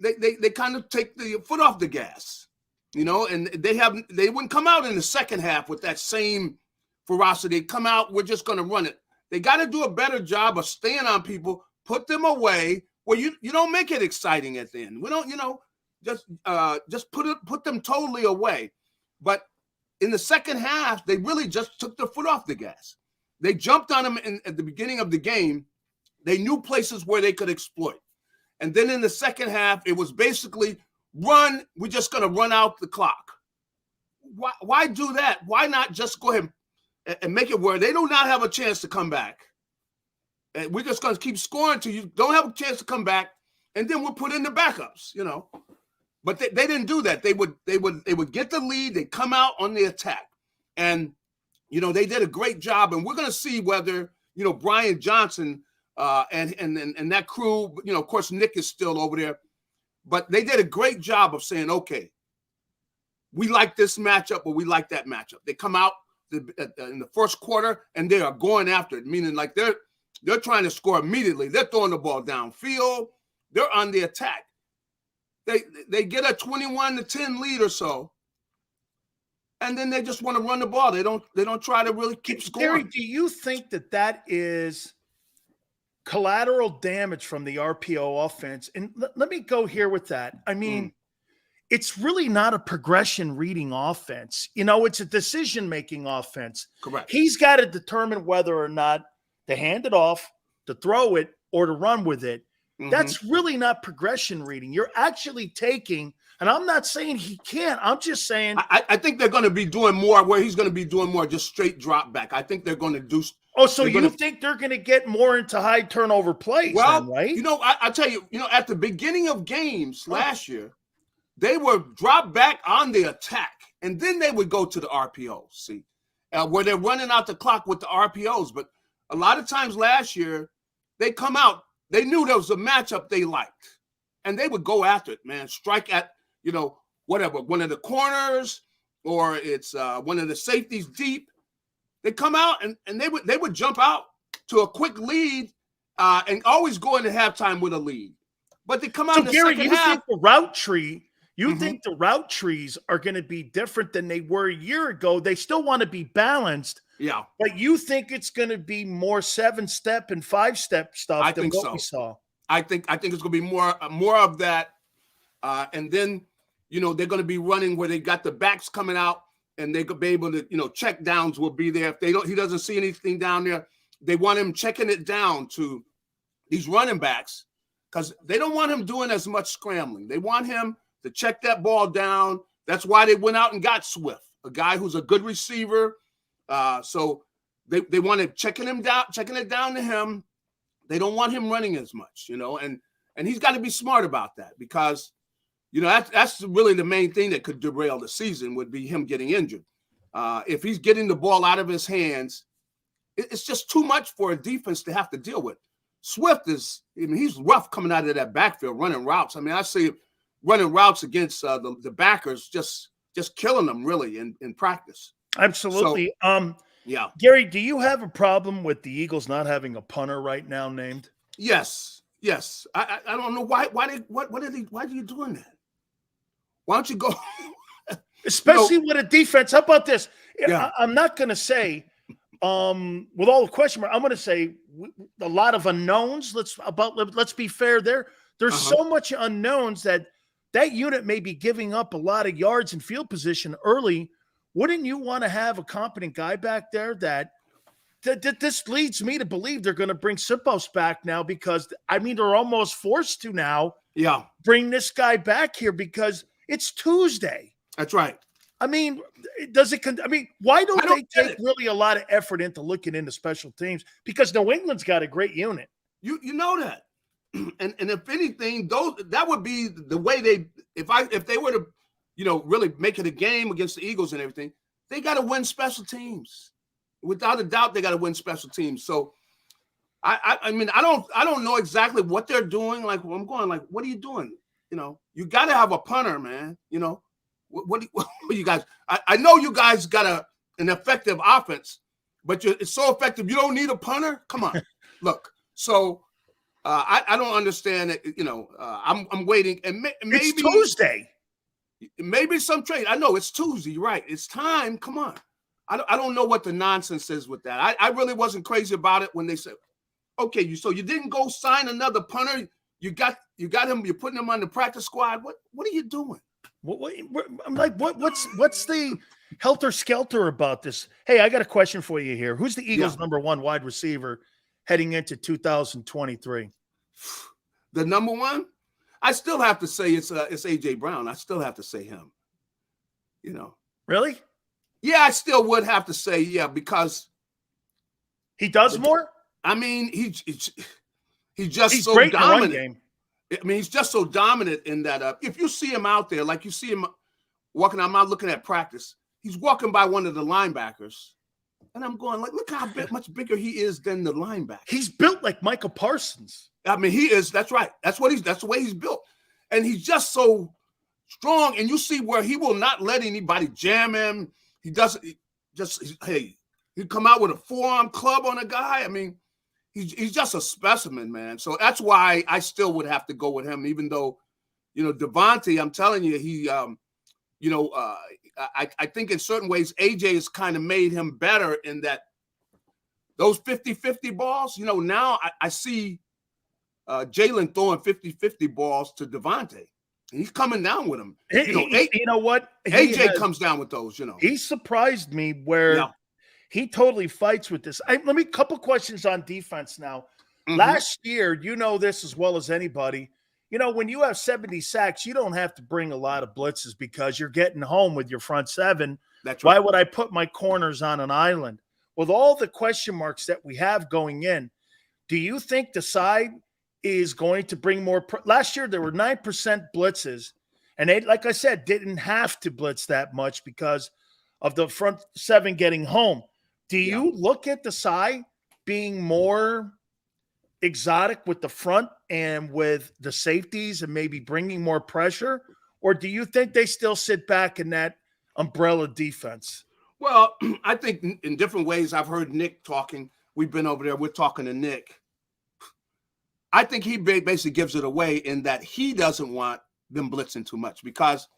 they kind of take the foot off the gas. you know, and they wouldn't come out in the second half with that same ferocity. They come out, we're just going to run it. They got to do a better job of staying on people, put them away where you don't make it exciting at the end. We don't, you know, just put them totally away. But in the second half, they really just took their foot off the gas. They jumped on them at the beginning of the game. They knew places where they could exploit. And then in the second half, it was basically run. We're just going to run out the clock. Why do that? Why not just go ahead and make it where they do not have a chance to come back? And we're just going to keep scoring till you don't have a chance to come back, and then we'll put in the backups, you know. But they didn't do that. They would get the lead. They come out on the attack, and you know they did a great job. And we're going to see whether you know Brian Johnson and that crew. You know, of course, Nick is still over there, but they did a great job of saying, okay, we like this matchup, or we like that matchup. They come out in the first quarter and they are going after it, meaning like they're trying to score immediately. They're throwing the ball downfield. They're on the attack. They get a 21-10 lead or so, and then they just want to run the ball. They don't try to really keep scoring. Gary, do you think that is collateral damage from the RPO offense? And let me go here with that. I mean, it's really not a progression reading offense. You know, it's a decision-making offense. Correct. He's got to determine whether or not to hand it off, to throw it, or to run with it. That's really not progression reading. You're actually taking, and I'm not saying he can't. I'm just saying. I think they're going to be doing more where he's going to be doing more just straight drop back. I think they're going to do. Oh, so you think they're going to get more into high turnover plays, well, then, right? You know, I tell you, you know, at the beginning of games last year, they were drop back on the attack, and then they would go to the RPOs, see, where they're running out the clock with the RPOs. But a lot of times last year, they come out. They knew there was a matchup they liked, and they would go after it, man. Strike at, you know, whatever, one of the corners, or it's one of the safeties deep. They come out and they would jump out to a quick lead and always go into halftime with a lead. But they come out in the Gary, second you half. think the route tree? You think the route trees are going to be different than they were a year ago? They still want to be balanced. Yeah. But you think it's going to be more 7-step and 5-step stuff than what we saw? I think it's going to be more of that. And then, you know, they're going to be running where they got the backs coming out, and they could be able to, you know, check downs will be there. If he doesn't see anything down there, they want him checking it down to these running backs because they don't want him doing as much scrambling. They want him to check that ball down. That's why they went out and got Swift, a guy who's a good receiver. So they want to checking it down to him. They don't want him running as much, you know, and he's got to be smart about that because, you know, that's really the main thing that could derail the season would be him getting injured. If he's getting the ball out of his hands, it's just too much for a defense to have to deal with. Swift he's rough coming out of that backfield running routes. I mean, I see running routes against the backers, just killing them really in practice. Absolutely. So, yeah. Gary, do you have a problem with the Eagles not having a punter right now named? Yes. I don't know why are you doing that? Why don't you go? Especially with a defense. How about this? Yeah. I'm not going to say, with all the question mark, I'm going to say a lot of unknowns. Let's be fair there. There's so much unknowns that unit may be giving up a lot of yards and field position early. Wouldn't you want to have a competent guy back there that this leads me to believe they're going to bring Sipos back now because, I mean, they're almost forced to now bring this guy back here because it's Tuesday. That's right. I mean, why don't they take really a lot of effort into looking into special teams? Because New England's got a great unit. You know that. And if anything, that would be the way if they were to, you know, really make it a game against the Eagles and everything, they got to win special teams. Without a doubt, they got to win special teams. So, I mean, I don't know exactly what they're doing. Like, I'm going, like, what are you doing? You know, you got to have a punter, man. You know, what you guys? I know you guys got an effective offense, but it's so effective you don't need a punter. Come on, look. So, I don't understand it. You know, I'm waiting, and maybe it's Tuesday. maybe some trade. I know it's Tuesday, right? It's time. Come on. I don't know what the nonsense is with that. I really wasn't crazy about it when they said, okay, you didn't go sign another punter. You got him. You're putting him on the practice squad. What are you doing? I'm like, what's the helter skelter about this? Hey, I got a question for you here. Who's the Eagles' number one wide receiver heading into 2023? The number one, I still have to say it's AJ Brown. I still have to say him. Really? Yeah, I still would have to say because he does more. I mean, he's just so great dominant. In the run game. I mean, he's just so dominant in that. If you see him out there, like you see him walking, I'm not looking at practice. He's walking by one of the linebackers, and I'm going like, look how much bigger he is than the linebacker. He's built like Micah Parsons. I mean, he is. That's right. That's the way he's built, and he's just so strong. And you see where he will not let anybody jam him. He doesn't. He'd come out with a forearm club on a guy. I mean, he's just a specimen, man. So that's why I still would have to go with him, even though, Devontae, I'm telling you, he, I think in certain ways, AJ has kind of made him better in that those 50-50 balls, now I see Jalen throwing 50-50 balls to Devontae. He's coming down with him. You know what? AJ comes down with those, He surprised me where he totally fights with this. Let me couple questions on defense now. Mm-hmm. Last year, this as well as anybody, when you have 70 sacks, you don't have to bring a lot of blitzes because you're getting home with your front seven. That's right. Why would I put my corners on an island? With all the question marks that we have going in, do you think the side is going to bring more? Last year, there were 9% blitzes, and they, like I said, didn't have to blitz that much because of the front seven getting home. Do you look at the side being more exotic with the front and with the safeties and maybe bringing more pressure? Or do you think they still sit back in that umbrella defense? Well, I think in different ways. I've heard Nick talking. We've been over there. We're talking to Nick. I think he basically gives it away in that he doesn't want them blitzing too much because,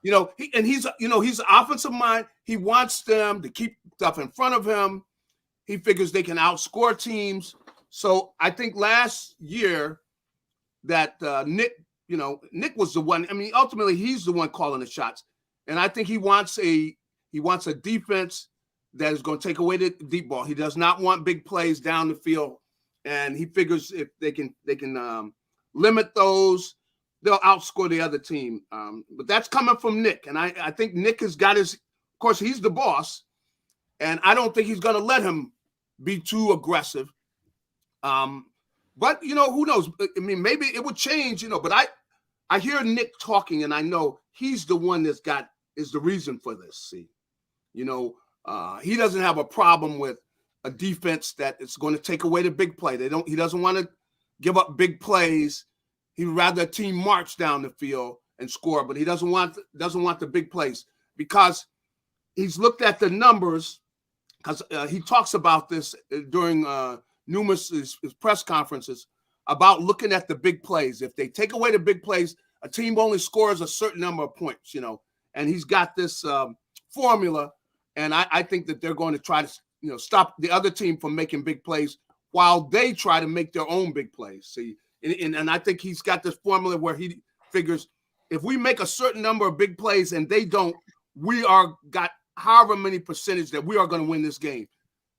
he's an offensive mind. He wants them to keep stuff in front of him. He figures they can outscore teams. So I think last year that Nick was the one. I mean, ultimately he's the one calling the shots, and I think he wants a defense that is going to take away the deep ball. He does not want big plays down the field. And he figures if they can limit those, they'll outscore the other team. But that's coming from Nick. And I think Nick has got of course, he's the boss. And I don't think he's going to let him be too aggressive. But, who knows? I mean, maybe it would change, but I hear Nick talking and I know he's the one is the reason for this. See, he doesn't have a problem with a defense that is going to take away the big play. He doesn't want to give up big plays. He'd rather a team march down the field and score, but he doesn't want the big plays because he's looked at the numbers because he talks about this during numerous his press conferences about looking at the big plays. If they take away the big plays, a team only scores a certain number of points, and he's got this formula. And I think that they're going to try to stop the other team from making big plays while they try to make their own big plays. See, and I think he's got this formula where he figures if we make a certain number of big plays and they don't, we are got however many percentage that we are going to win this game.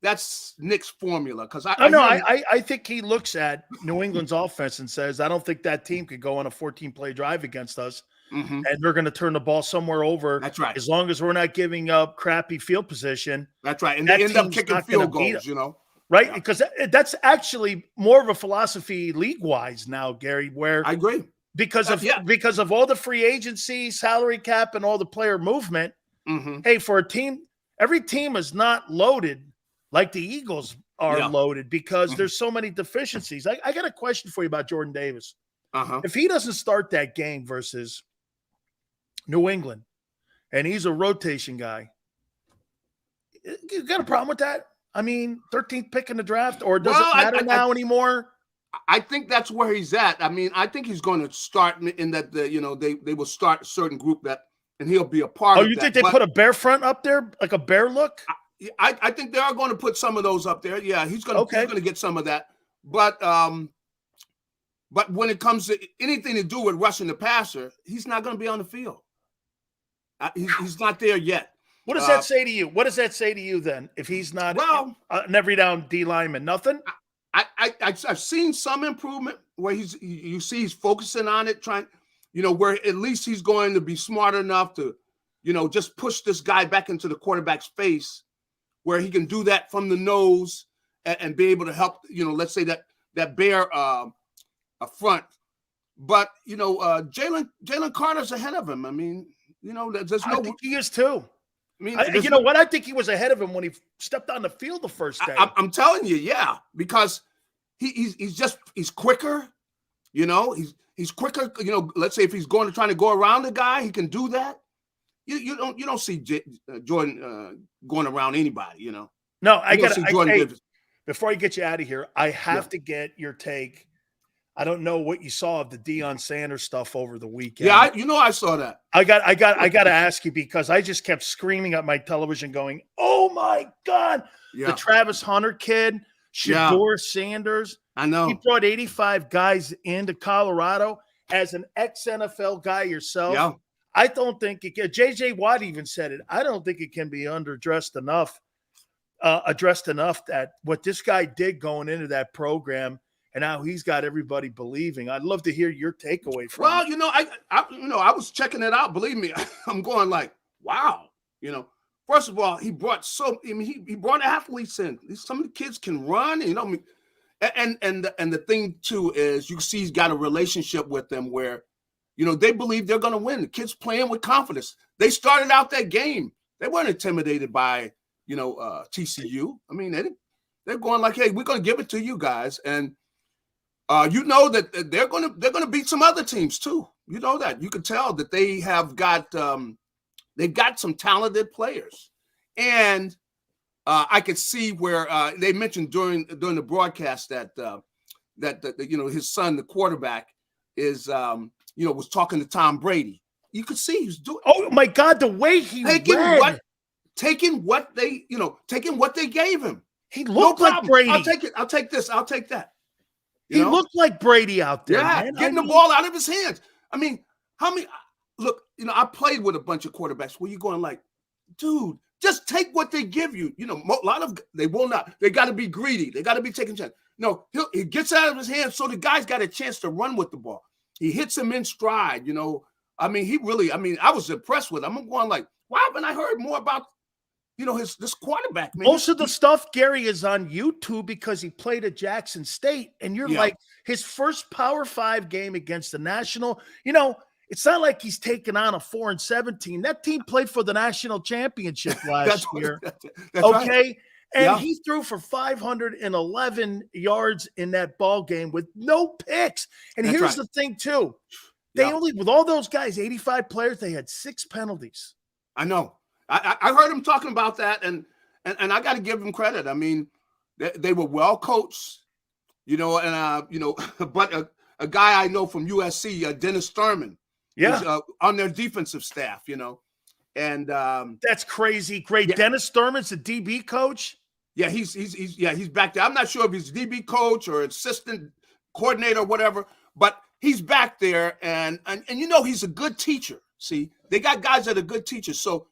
That's Nick's formula. Because I think he looks at New England's offense and says, I don't think that team could go on a 14-play drive against us. Mm-hmm. And they're going to turn the ball somewhere over. That's right. As long as we're not giving up crappy field position. That's right. And they end up kicking field goals, Right? Yeah. Because that's actually more of a philosophy league-wise now, Gary, where I agree. Because of all the free agency, salary cap, and all the player movement, hey, for a team, every team is not loaded like the Eagles are loaded because there's so many deficiencies. I got a question for you about Jordan Davis. If he doesn't start that game versus New England, and he's a rotation guy, you got a problem with that? I mean, 13th pick in the draft, or does it matter now anymore? I think that's where he's at. I mean, I think he's going to start in that they will start a certain group that and he'll be a part Oh, of you that. think they put a bear front up there, like a bear look? I think they are going to put some of those up there. Yeah, he's going to get some of that. But when it comes to anything to do with rushing the passer, he's not going to be on the field. He's not there yet. What does that say to you? What does that say to you then? If he's not an every down D lineman, nothing. I've seen some improvement where you see he's focusing on it, trying, where at least he's going to be smart enough to, just push this guy back into the quarterback's face, where he can do that from the nose and be able to help, let's say that bear a front. But Jalen Carter's ahead of him. I mean, there's no. I think he is too. I mean, you know what? I think he was ahead of him when he stepped on the field the first day. I'm telling you, yeah, because he's quicker. He's quicker. Let's say if he's trying to go around the guy, he can do that. You don't see Jordan going around anybody. No, I got to. Before I get you out of here, I have to get your take. I don't know what you saw of the Deion Sanders stuff over the weekend. Yeah, I saw that. I got to ask you because I just kept screaming at my television, going, "Oh my God!" Yeah. The Travis Hunter kid, Shedeur Sanders. I know he brought 85 guys into Colorado as an ex-NFL guy yourself. Yeah. I don't think it can. J.J. Watt even said it. I don't think it can be addressed enough that what this guy did going into that program. And now he's got everybody believing. I'd love to hear your takeaway from it. I was checking it out. Believe me, I'm going like, wow. First of all, he brought he brought athletes in. Some of the kids can run. And the thing too is you see he's got a relationship with them where, they believe they're going to win. The kids playing with confidence. They started out that game. They weren't intimidated by TCU. I mean, they're going like, hey, we're going to give it to you guys. And that they're gonna beat some other teams too. You know that. You can tell that they have got they've got some talented players, and I could see where they mentioned during the broadcast that his son, the quarterback, is was talking to Tom Brady. You could see he was doing. Oh my God, the way he taking what they gave him. He looked like Brady. I'll take it. I'll take this. I'll take that. He looked like Brady out there, man. Getting the ball out of his hands. I mean, look, I played with a bunch of quarterbacks where you're going like, dude, just take what they give you. A lot of they will not. They got to be greedy. They got to be taking chances. No, he gets out of his hands so the guy's got a chance to run with the ball. He hits him in stride, I mean, I was impressed with him. I'm going like, wow, haven't I heard more about this quarterback, man? Most of the stuff, Gary, is on YouTube because he played at Jackson State. And you're like, his first Power 5 game against the national, it's not like he's taken on a 4-7 team. That team played for the national championship last year. That's okay. Right. And he threw for 511 yards in that ball game with no picks. And here's the thing, too. They only, with all those guys, 85 players, they had 6 penalties. I know. I heard him talking about that, and I got to give him credit. I mean, they were well coached, but a guy I know from USC, Dennis Thurman, is on their defensive staff, and that's crazy. Great, Dennis Thurman's the DB coach. Yeah, he's back there. I'm not sure if he's DB coach or assistant coordinator or whatever, but he's back there, and he's a good teacher. See, they got guys that are good teachers, so.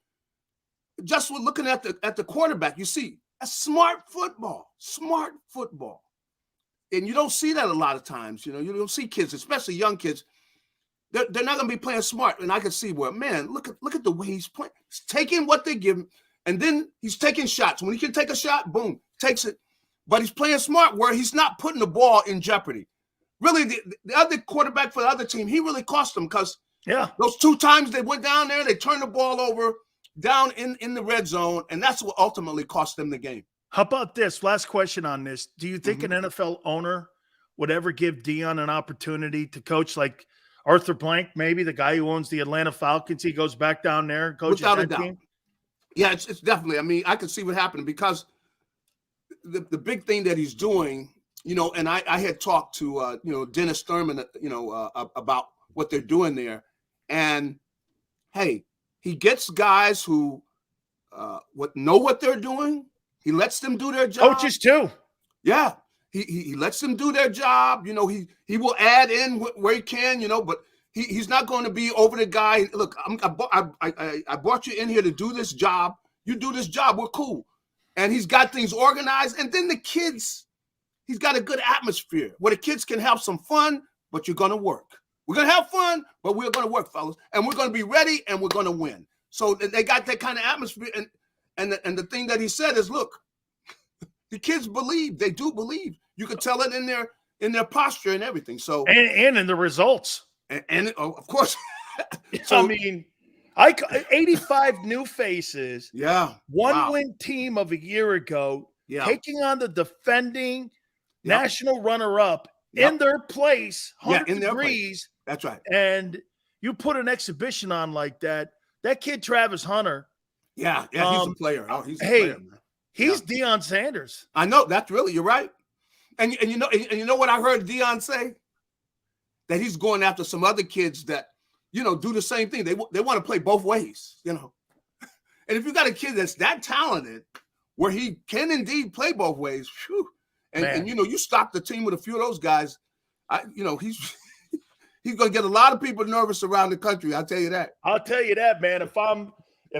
Just with looking at the quarterback, you see a smart football, and you don't see that a lot of times. You don't see kids, especially young kids. They're not going to be playing smart, and I can see where, man, look at the way he's playing. He's taking what they give him, and then he's taking shots. When he can take a shot, boom, takes it. But he's playing smart where he's not putting the ball in jeopardy. Really, the other quarterback for the other team, he really cost them because those 2 times they went down there, they turned the ball over. Down in the red zone, and that's what ultimately cost them the game. How about this? Last question on this. Do you think an NFL owner would ever give Deion an opportunity to coach like Arthur Blank, maybe the guy who owns the Atlanta Falcons? He goes back down there and coaches without that a doubt. team? Yeah, it's definitely. I mean, I can see what happened because the big thing that he's doing, and I had talked to Dennis Thurman, about what they're doing there, and hey. he gets guys who know what they're doing. He lets them do their job. Coaches too. Yeah, he lets them do their job. You know, he will add in where he can. You know, but he's not going to be over the guy. Look, I brought you in here to do this job. You do this job. We're cool. And he's got things organized. And then the kids, he's got a good atmosphere where the kids can have some fun, but you're going to work. We're going to have fun, but we're going to work, fellas. And we're going to be ready, and we're going to win. So they got that kind of atmosphere. And the thing that he said is, look, the kids believe. They do believe. You can tell it in their posture and everything. So and in the results. And of course. So, I mean, 85 new faces. Yeah. One-win team of a year ago, taking on the defending national runner-up in their place, 100 degrees. That's right. And you put an exhibition on like that. That kid, Travis Hunter. Yeah, he's a player. Oh, he's a player, man. He's Deion Sanders. I know. That's really, you're right. And you know what I heard Deion say? That he's going after some other kids that, do the same thing. They want to play both ways, And if you got a kid that's that talented, where he can indeed play both ways, whew, and you stop the team with a few of those guys, he's he's going to get a lot of people nervous around the country. I'll tell you that. I'll tell you that, man. If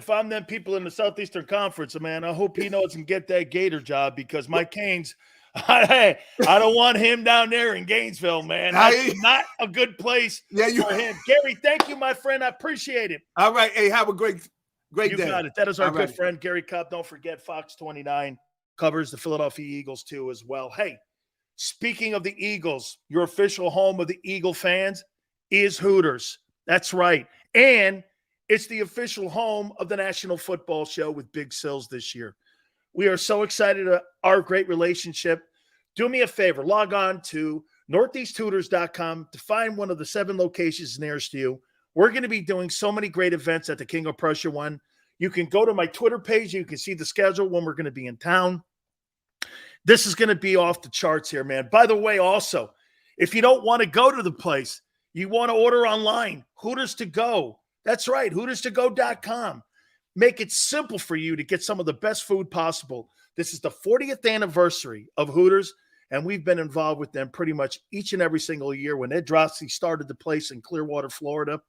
I'm them people in the Southeastern Conference, man, I hope he knows and get that Gator job, because Mike Caines, I don't want him down there in Gainesville, man. That's not a good place for him. Gary, thank you, my friend. I appreciate it. All right. Hey, have a great day. You got it. That is our good friend, Gary Cobb. Don't forget, Fox 29 covers the Philadelphia Eagles, too, as well. Hey, speaking of the Eagles, your official home of the Eagle fans is Hooters. That's right. And it's the official home of the National Football Show with Big Sills this year. We are so excited about our great relationship. Do me a favor, log on to northeasthooters.com to find one of the 7 locations nearest you. We're going to be doing so many great events at the King of Prussia one. You can go to my Twitter page. You can see the schedule when we're going to be in town. This is going to be off the charts here, man. By the way, also, if you don't want to go to the place, you want to order online, Hooters to Go. That's right, HootersToGo.com. Make it simple for you to get some of the best food possible. This is the 40th anniversary of Hooters, and we've been involved with them pretty much each and every single year. When Ed Drosky started the place in Clearwater, Florida,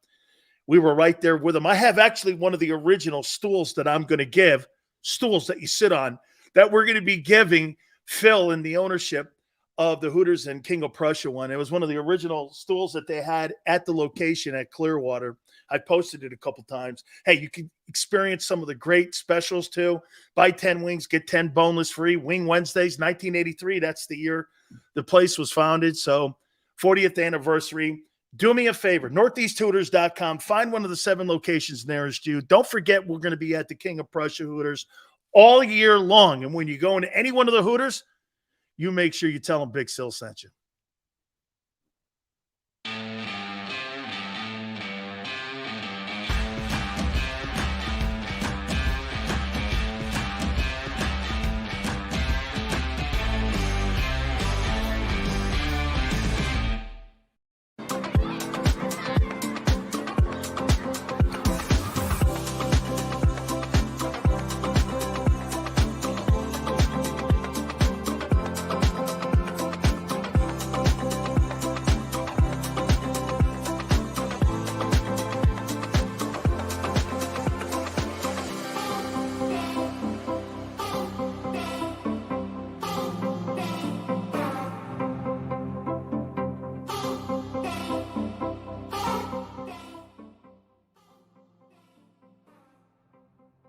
we were right there with them. I have actually one of the original stools that I'm going to give, stools that you sit on, that we're going to be giving Phil in the ownership of the Hooters and King of Prussia one. It was one of the original stools that they had at the location at Clearwater. I posted it a couple times. Hey, you can experience some of the great specials too. Buy 10 wings, get 10 boneless free. Wing Wednesdays, 1983. That's the year the place was founded. So 40th anniversary. Do me a favor, northeasthooters.com. Find one of the 7 locations nearest you. Don't forget, we're going to be at the King of Prussia Hooters all year long. And when you go into any one of the Hooters, you make sure you tell them Big Sill sent you.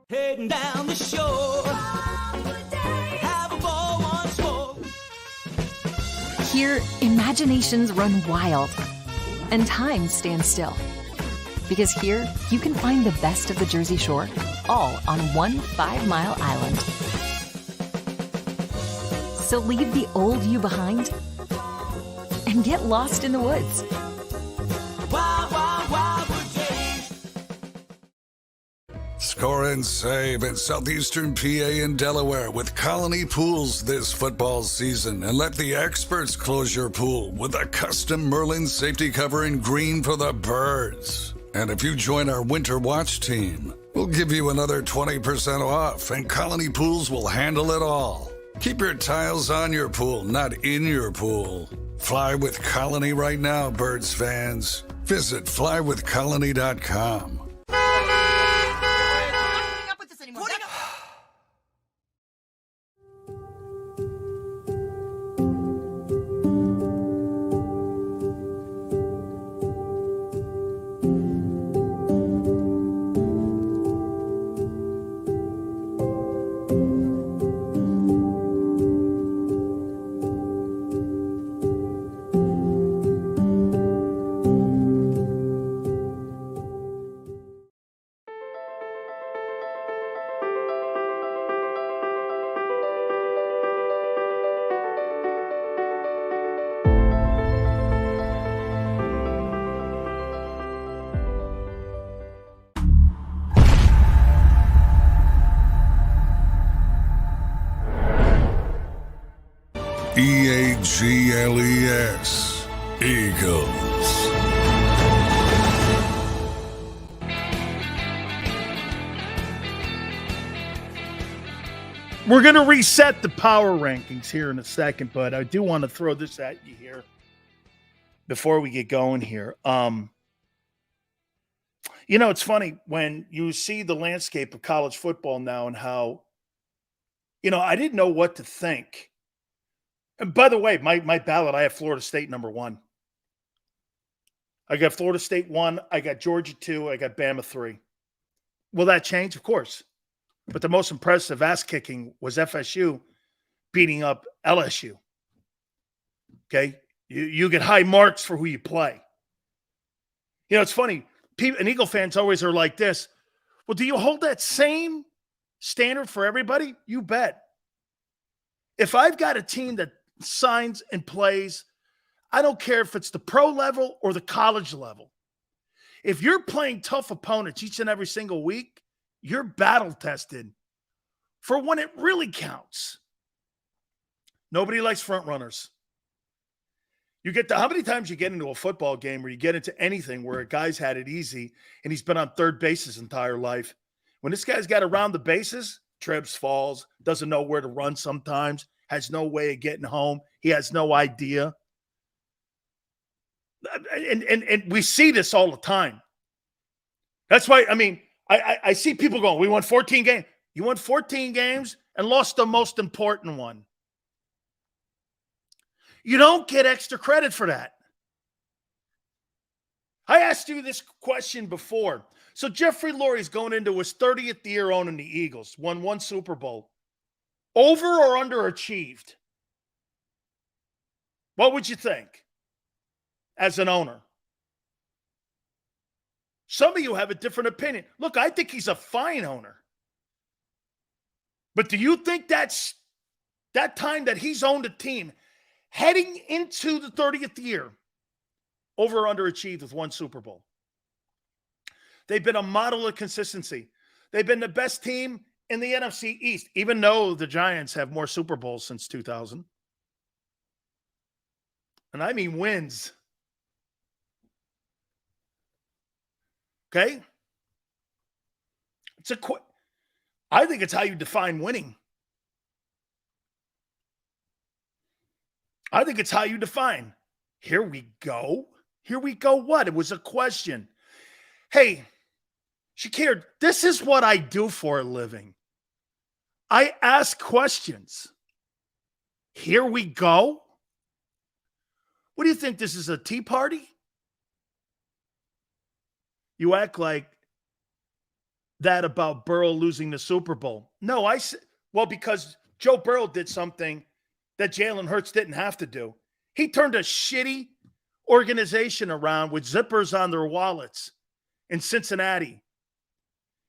Heading down the shore, have a ball once more. Here, imaginations run wild and time stands still. Because here, you can find the best of the Jersey Shore, all on one 5-mile island. So leave the old you behind and get lost in the woods. Wild, wild, wild wood days. Score and save in southeastern PA and Delaware with Colony Pools this football season, and let the experts close your pool with a custom Merlin safety cover in green for the birds. And if you join our Winter Watch team, we'll give you another 20% off, and Colony Pools will handle it all. Keep your tiles on your pool, not in your pool. Fly with Colony right now, Birds fans. Visit flywithcolony.com. EAGLES, Eagles. We're going to reset the power rankings here in a second, but I do want to throw this at you here before we get going here. You know, it's funny when you see the landscape of college football now and how, you know, I didn't know what to think. And by the way, my ballot, I have Florida State number 1. I got Florida State 1. I got Georgia 2. I got Bama 3. Will that change? Of course. But the most impressive ass kicking was FSU beating up LSU. Okay? You get high marks for who you play. You know, it's funny. And Eagle fans always are like this. Well, do you hold that same standard for everybody? You bet. If I've got a team that signs and plays, I don't care if it's the pro level or the college level. If you're playing tough opponents each and every single week, you're battle tested for when it really counts. Nobody likes front runners. How many times you get into a football game or you get into anything where a guy's had it easy and he's been on third base his entire life. When this guy's got around the bases, trips, falls, doesn't know where to run sometimes, has no way of getting home. He has no idea. And we see this all the time. That's why, I mean, I see people going, we won 14 games. You won 14 games and lost the most important one. You don't get extra credit for that. I asked you this question before. So Jeffrey Lurie's going into his 30th year owning the Eagles, won 1 Super Bowl. Over or underachieved? What would you think as an owner? Some of you have a different opinion. Look, I think he's a fine owner. But do you think that's that time that he's owned a team heading into the 30th year, over or underachieved with 1 Super Bowl? They've been a model of consistency. They've been the best team in the NFC East, even though the Giants have more Super Bowls since 2000. And I mean wins. Okay? I think it's how you define winning. I think it's how you define. Here we go. Here we go. What? It was a question. Hey, Shakir, this is what I do for a living. I ask questions. Here we go. What do you think? This is a tea party? You act like that about Burrow losing the Super Bowl. No, because Joe Burrow did something that Jalen Hurts didn't have to do. He turned a shitty organization around with zippers on their wallets in Cincinnati.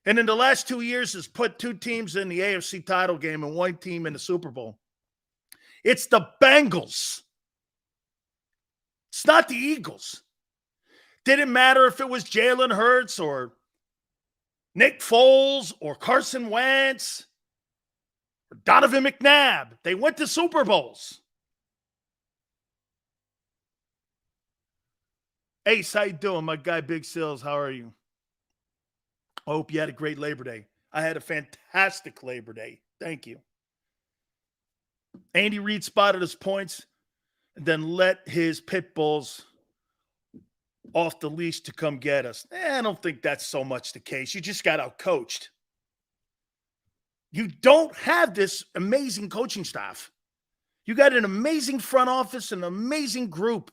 And in the last 2 years has put 2 teams in the AFC title game and 1 team in the Super Bowl. It's the Bengals. It's not the Eagles. Didn't matter if it was Jalen Hurts or Nick Foles or Carson Wentz or Donovan McNabb. They went to Super Bowls. Ace, how you doing? My guy, Big Sills, how are you? I hope you had a great Labor Day. I had a fantastic Labor Day. Thank you. Andy Reid spotted his points and then let his pit bulls off the leash to come get us. I don't think that's so much the case. You just got out-coached. You don't have this amazing coaching staff. You got an amazing front office, an amazing group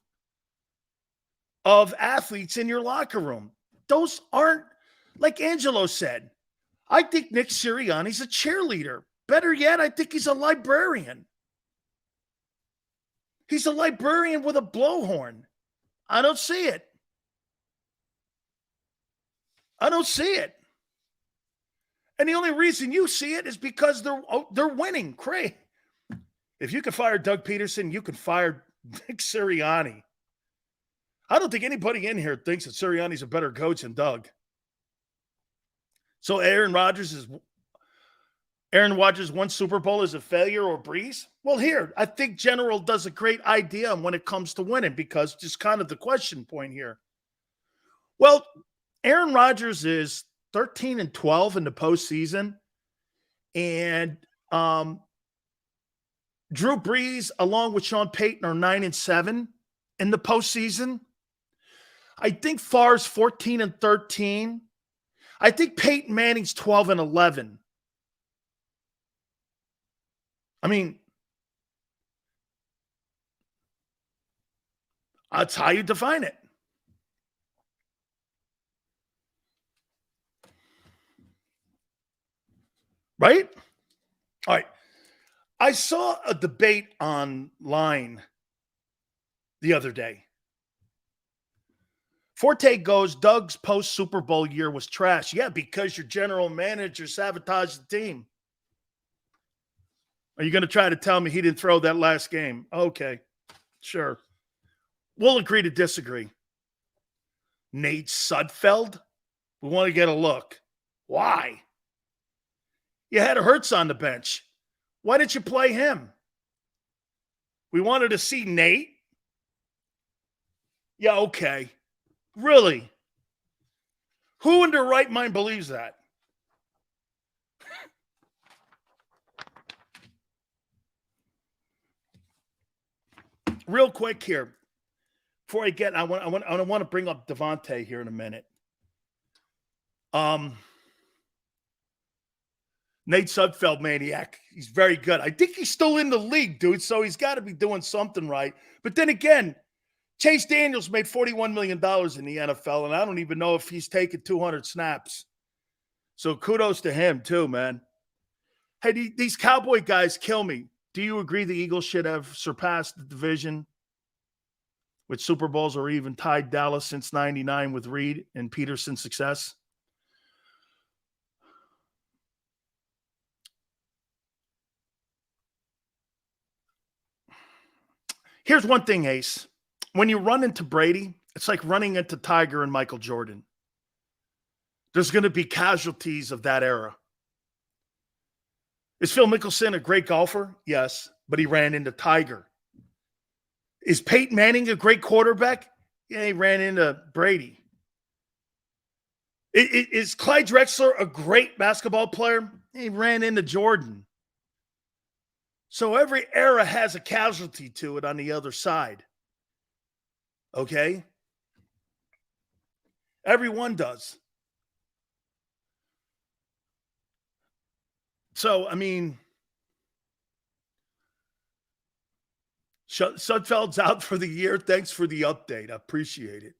of athletes in your locker room. Those aren't, like Angelo said, I think Nick Sirianni's a cheerleader. Better yet, I think he's a librarian. He's a librarian with a blowhorn. I don't see it. I don't see it. And the only reason you see it is because they're winning. Great. If you can fire Doug Peterson, you can fire Nick Sirianni. I don't think anybody in here thinks that Sirianni's a better coach than Doug. So Aaron Rodgers' one Super Bowl is a failure or Breeze? Well, here, I think General does a great idea when it comes to winning, because just kind of the question point here. Well, Aaron Rodgers is 13-12 in the postseason, and Drew Brees, along with Sean Payton, are 9-7 in the postseason. I think Favre's 14-13. I think Peyton Manning's 12-11. I mean, that's how you define it. Right? All right. I saw a debate online the other day. Forte goes, Doug's post-Super Bowl year was trash. Yeah, because your general manager sabotaged the team. Are you going to try to tell me he didn't throw that last game? Okay, sure. We'll agree to disagree. Nate Sudfeld? We want to get a look. Why? You had Hurts on the bench. Why didn't you play him? We wanted to see Nate? Yeah, okay. Really? Who in their right mind believes that? Real quick here, before I get, I want to bring up Devontae here in a minute. Nate Sudfeld, maniac. He's very good. I think he's still in the league, dude, so he's got to be doing something right. But then again, Chase Daniels made $41 million in the NFL, and I don't even know if he's taken 200 snaps. So kudos to him, too, man. Hey, these Cowboy guys kill me. Do you agree the Eagles should have surpassed the division with Super Bowls or even tied Dallas since 99 with Reed and Peterson's success? Here's one thing, Ace. When you run into Brady, it's like running into Tiger and Michael Jordan. There's going to be casualties of that era. Is Phil Mickelson a great golfer? Yes, but he ran into Tiger. Is Peyton Manning a great quarterback? Yeah, he ran into Brady. Is Clyde Drexler a great basketball player? He ran into Jordan. So every era has a casualty to it on the other side. Okay? Everyone does. So, I mean, Sudfeld's out for the year. Thanks for the update. I appreciate it.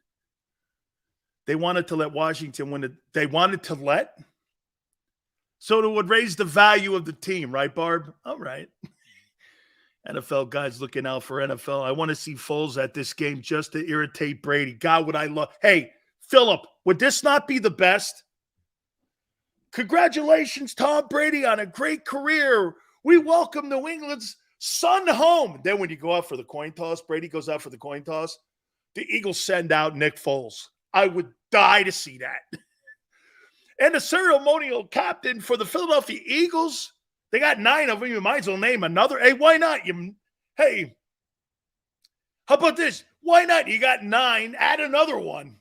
They wanted to let Washington win it. They wanted to let? So it would raise the value of the team, right, Barb? All right. NFL guys looking out for NFL. I want to see Foles at this game just to irritate Brady. God, would I love. Hey, Philip, would this not be the best? Congratulations, Tom Brady, on a great career. We welcome New England's son home. Then when you go out for the coin toss, Brady goes out for the coin toss, the Eagles send out Nick Foles. I would die to see that. And the ceremonial captain for the Philadelphia Eagles, they got 9 of them. You might as well name another. Hey, why not? Hey, how about this? Why not? You got 9. Add another one.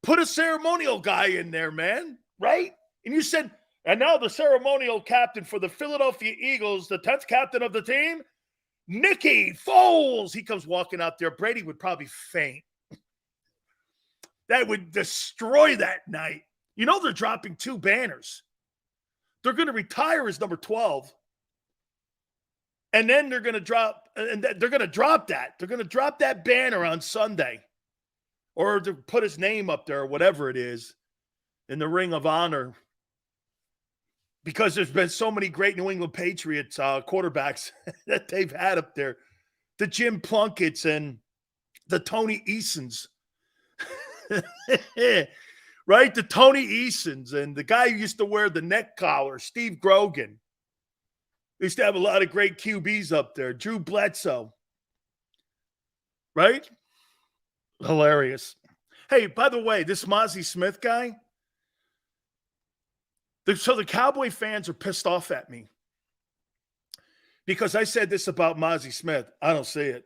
Put a ceremonial guy in there, man. Right? And you said, and now the ceremonial captain for the Philadelphia Eagles, the 10th captain of the team, Nicky Foles. He comes walking out there. Brady would probably faint. That would destroy that night. You know they're dropping 2 banners. They're going to retire his number 12. And then they're going to drop that. They're going to drop that banner on Sunday. Or to put his name up there or whatever it is in the Ring of Honor. Because there's been so many great New England Patriots quarterbacks that they've had up there. The Jim Plunkett's and the Tony Easons. Right? The Tony Easons and the guy who used to wear the neck collar, Steve Grogan. Used to have a lot of great QBs up there. Drew Bledsoe. Right? Hilarious. Hey, by the way, this Mozzie Smith guy, so the Cowboy fans are pissed off at me because I said this about Mozzie Smith. I don't see it.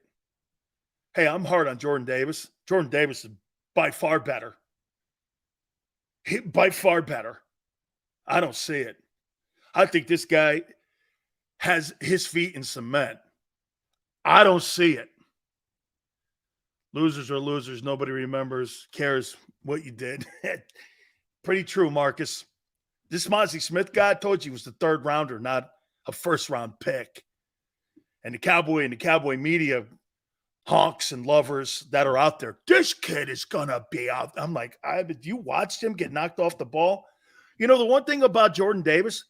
Hey, I'm hard on Jordan Davis. Jordan Davis is by far better. By far better. I don't see it. I think this guy has his feet in cement. I don't see it. Losers are losers. Nobody cares what you did. Pretty true, Marcus. This Mozzie Smith guy, I told you, was the 3rd rounder, not a 1st-round pick. And the Cowboy media honks and lovers that are out there, this kid is going to be out. I'm like, you watched him get knocked off the ball? You know, the one thing about Jordan Davis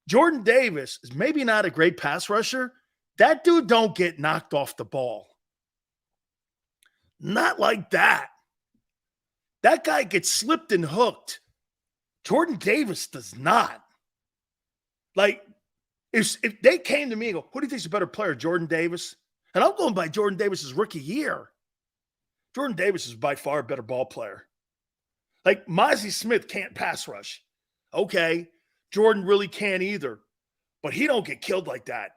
is maybe not a great pass rusher. That dude don't get knocked off the ball. Not like that. That guy gets slipped and hooked. Jordan Davis does not. Like, if they came to me and go, who do you think is a better player, Jordan Davis? And I'm going by Jordan Davis's rookie year. Jordan Davis is by far a better ball player. Like, Mozzie Smith can't pass rush. Okay, Jordan really can't either. But he don't get killed like that.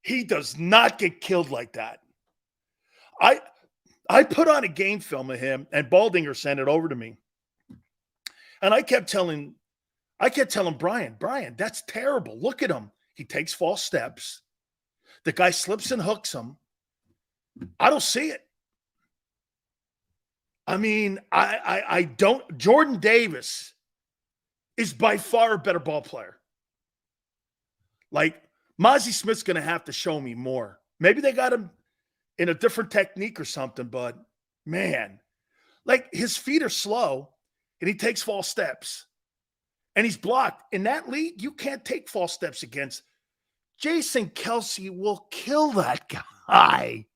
He does not get killed like that. I put on a game film of him, and Baldinger sent it over to me. And I kept telling Brian, that's terrible. Look at him. He takes false steps. The guy slips and hooks him. I don't see it. I mean, I don't. Jordan Davis is by far a better ball player. Like, Mozzie Smith's going to have to show me more. Maybe they got him in a different technique or something, but man, like, his feet are slow and he takes false steps and he's blocked. In that league, you can't take false steps against. Jason Kelsey will kill that guy.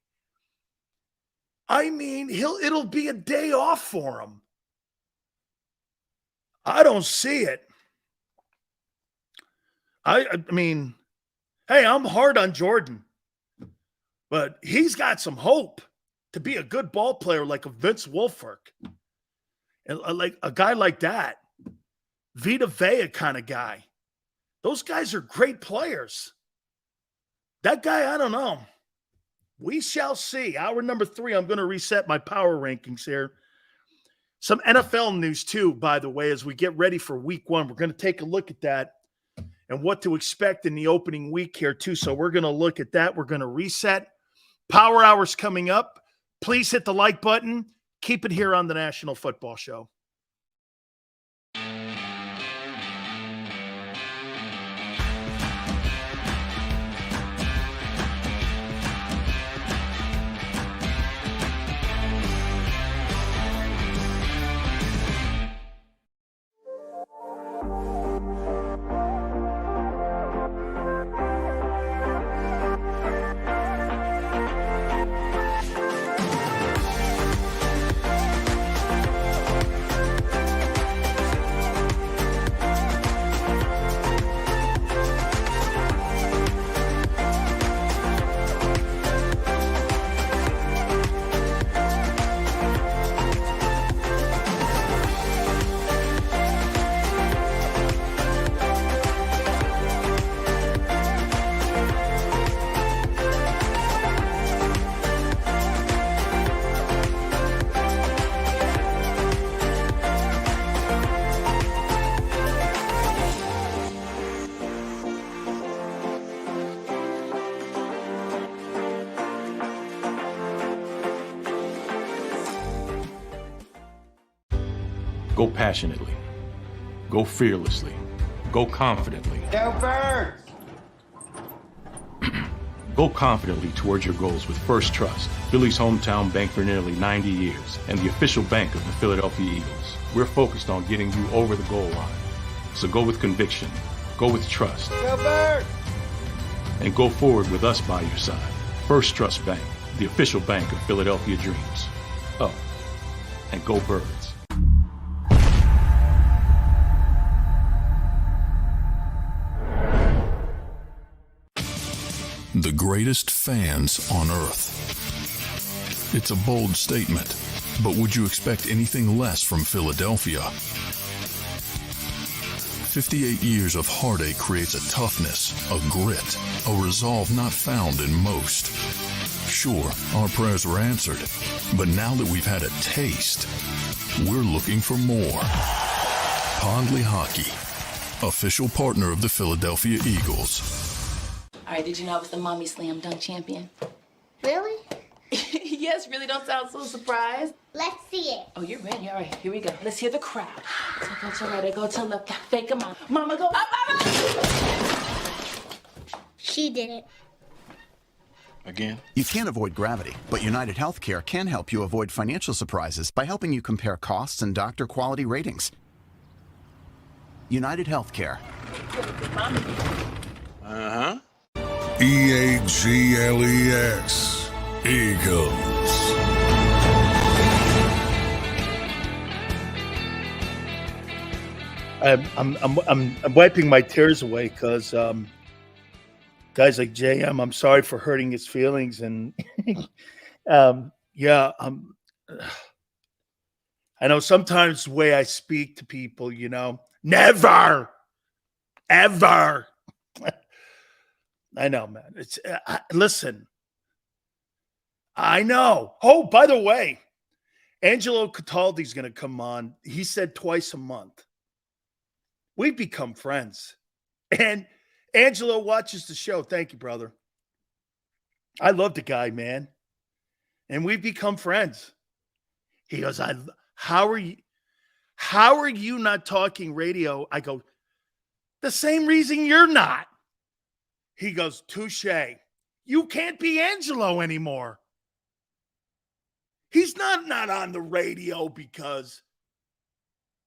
I mean, it'll be a day off for him. I don't see it. I mean, hey, I'm hard on Jordan, but he's got some hope to be a good ball player like a Vince Wilfork. And like a guy like that, Vita Vea kind of guy. Those guys are great players. That guy, I don't know. We shall see. Hour number 3, I'm going to reset my power rankings here. Some NFL news too, by the way, as we get ready for week 1. We're going to take a look at that and what to expect in the opening week here too. So we're going to look at that. We're going to reset. Power Hour's coming up. Please hit the like button. Keep it here on the National Football Show. Go passionately. Go fearlessly. Go confidently. Go Birds! Go confidently towards your goals with First Trust, Philly's hometown bank for nearly 90 years and the official bank of the Philadelphia Eagles. We're focused on getting you over the goal line. So go with conviction, go with trust, Go Birds! and go forward with us by your side. First Trust Bank, the official bank of Philadelphia dreams. Oh, and go Birds. The greatest fans on earth. It's a bold statement, but would you expect anything less from Philadelphia? 58 years of heartache creates a toughness, a grit, a resolve not found in most. Sure, our prayers were answered, but now that we've had a taste, we're looking for more. Pondley Hockey, official partner of the Philadelphia Eagles. All right, did you know I was the mommy slam dunk champion? Really? Yes, really don't sound so surprised. Let's see it. Oh, you're ready. All right, here we go. Let's hear the crowd. So go to right, I go to left, fake a mom. Mama, go up, mama! She did it. Again? You can't avoid gravity, but United Healthcare can help you avoid financial surprises by helping you compare costs and doctor quality ratings. United Healthcare. Uh-huh. EAGLES. Eagles. I'm wiping my tears away because guys like JM, I'm sorry for hurting his feelings, and I know sometimes the way I speak to people, never, ever. I know, man. It's listen. I know. Oh, by the way, Angelo Cataldi's going to come on. He said twice a month. We've become friends. And Angelo watches the show. Thank you, brother. I love the guy, man. And we've become friends. He goes, how are you not talking radio? I go, the same reason you're not. He goes, touche. You can't be Angelo anymore. He's not on the radio because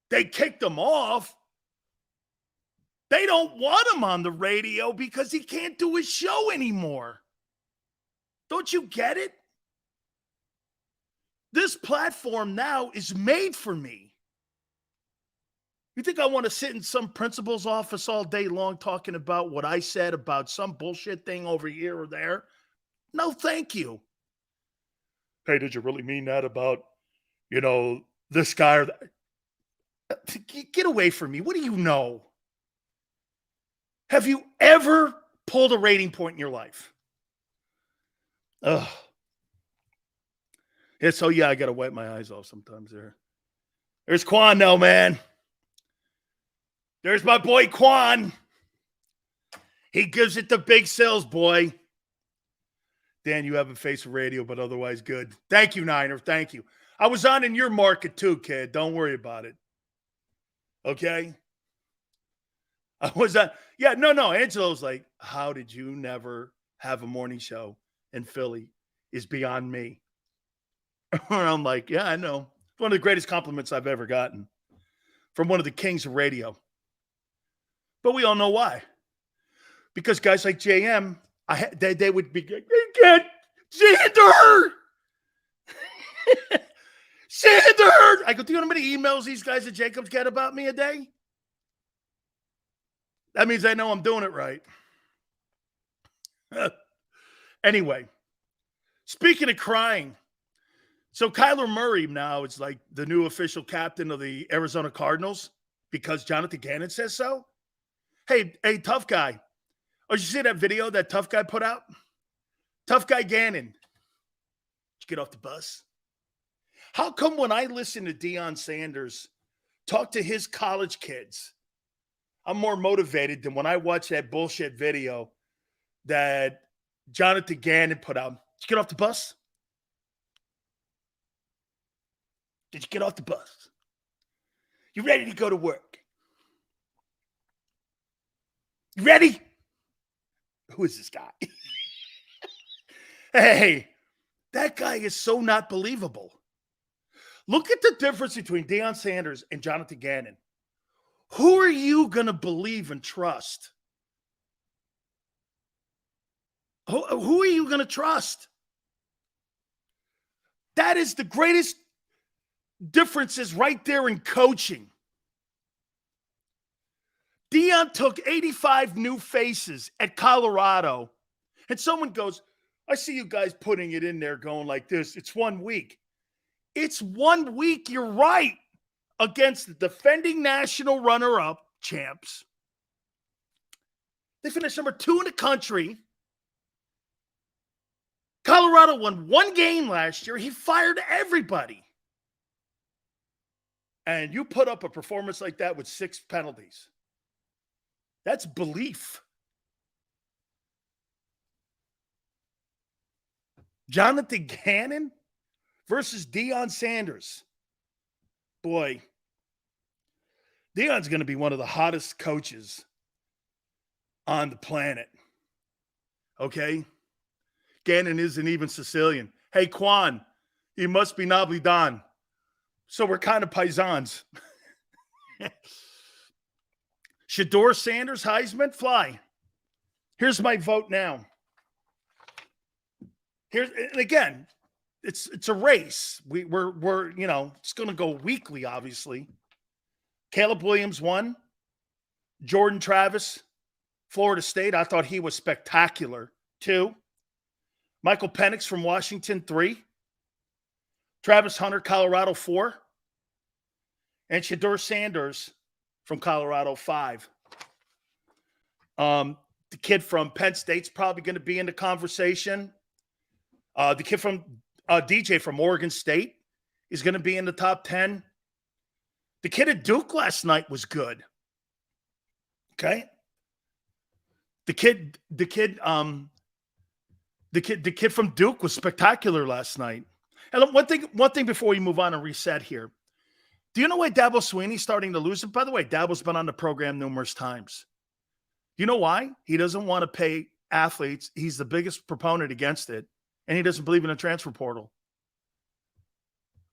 they kicked him off. They don't want him on the radio because he can't do his show anymore. Don't you get it? This platform now is made for me. You think I want to sit in some principal's office all day long talking about what I said about some bullshit thing over here or there? No, thank you. Hey, did you really mean that about, this guy or that? Get away from me. What do you know? Have you ever pulled a rating point in your life? Ugh. Yeah, so I got to wipe my eyes off sometimes there. There's Quan now, man. There's my boy Quan. He gives it the big sales, boy. Dan, you haven't faced radio, but otherwise good. Thank you, Niner. Thank you. I was on in your market too, kid. Don't worry about it. Okay? I was on. Yeah, no. Angelo's like, how did you never have a morning show in Philly is beyond me. I'm like, yeah, I know. It's one of the greatest compliments I've ever gotten from one of the kings of radio. But we all know why. Because guys like JM, they would be, get Xander! Xander! I go, do you know how many emails these guys at JAKIB's get about me a day? That means they know I'm doing it right. Anyway, speaking of crying, so Kyler Murray now is like the new official captain of the Arizona Cardinals because Jonathan Gannon says so. Hey, tough guy. Oh, did you see that video that tough guy put out? Tough guy Gannon. Did you get off the bus? How come when I listen to Deion Sanders talk to his college kids, I'm more motivated than when I watch that bullshit video that Jonathan Gannon put out? Did you get off the bus? Did you get off the bus? You ready to go to work? You ready? Who is this guy? Hey, that guy is so not believable. Look at the difference between Deion Sanders and Jonathan Gannon. Who are you going to believe and trust? Who are you going to trust? That is the greatest differences right there in coaching. Deion took 85 new faces at Colorado, and someone goes, I see you guys putting it in there going like this. It's 1 week. It's 1 week, you're right, against the defending national runner-up champs. They finished number 2 in the country. Colorado won 1 game last year. He fired everybody. And you put up a performance like that with 6 penalties. That's belief. Jonathan Gannon versus Deion Sanders. Boy, Deion's going to be one of the hottest coaches on the planet. Okay? Gannon isn't even Sicilian. Hey, Quan, he must be Napolitan. So we're kind of paisans. Shedeur Sanders, Heisman, fly. Here's my vote now. And again, it's a race. We're it's going to go weekly, obviously. Caleb Williams 1. Jordan Travis, Florida State. I thought he was spectacular. 2. Michael Penix from Washington 3. Travis Hunter, Colorado 4. And Shedeur Sanders from Colorado 5. The kid from Penn State's probably going to be in the conversation. The kid from DJ from Oregon State is going to be in the top 10. The kid at Duke last night was good. Okay. The kid from Duke was spectacular last night. And one thing before we move on and reset here. Do you know why Dabo Swinney's starting to lose it? By the way, Dabo's been on the program numerous times. You know why? He doesn't want to pay athletes. He's the biggest proponent against it. And he doesn't believe in the transfer portal.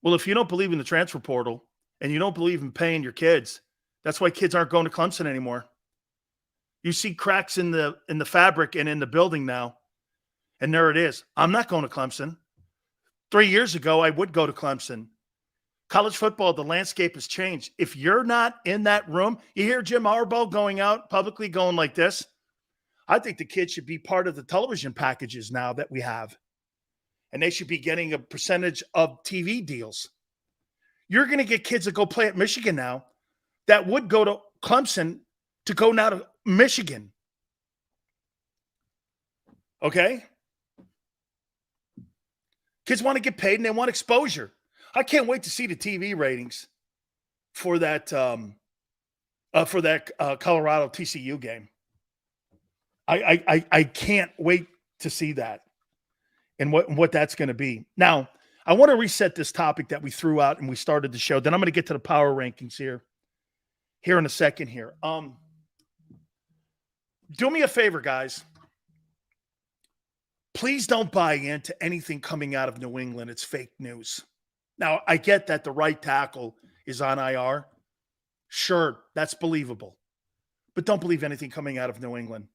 Well, if you don't believe in the transfer portal and you don't believe in paying your kids, that's why kids aren't going to Clemson anymore. You see cracks in the fabric and in the building now. And there it is. I'm not going to Clemson. 3 years ago, I would go to Clemson. College football, the landscape has changed. If you're not in that room, you hear Jim Harbaugh going out publicly going like this. I think the kids should be part of the television packages now that we have. And they should be getting a percentage of TV deals. You're going to get kids that go play at Michigan now that would go to Clemson to go now to Michigan. Okay? Kids want to get paid and they want exposure. I can't wait to see the TV ratings for that Colorado TCU game. I can't wait to see that and what that's going to be. Now, I want to reset this topic that we threw out and we started the show. Then I'm going to get to the power rankings here in a second here. Do me a favor, guys. Please don't buy into anything coming out of New England. It's fake news. Now, I get that the right tackle is on IR. Sure, that's believable. But don't believe anything coming out of New England.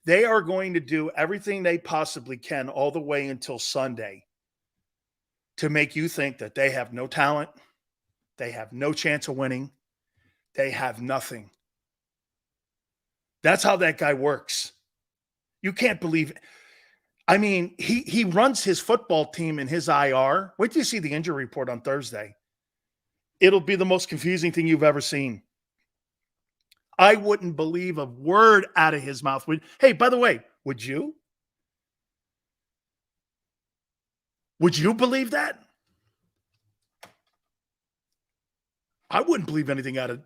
They are going to do everything they possibly can all the way until Sunday to make you think that they have no talent, they have no chance of winning, they have nothing. That's how that guy works. You can't believe it. I mean, he runs his football team in his IR. Wait till you see the injury report on Thursday. It'll be the most confusing thing you've ever seen. I wouldn't believe a word out of his mouth. Hey, by the way, would you? Would you believe that? I wouldn't believe anything out of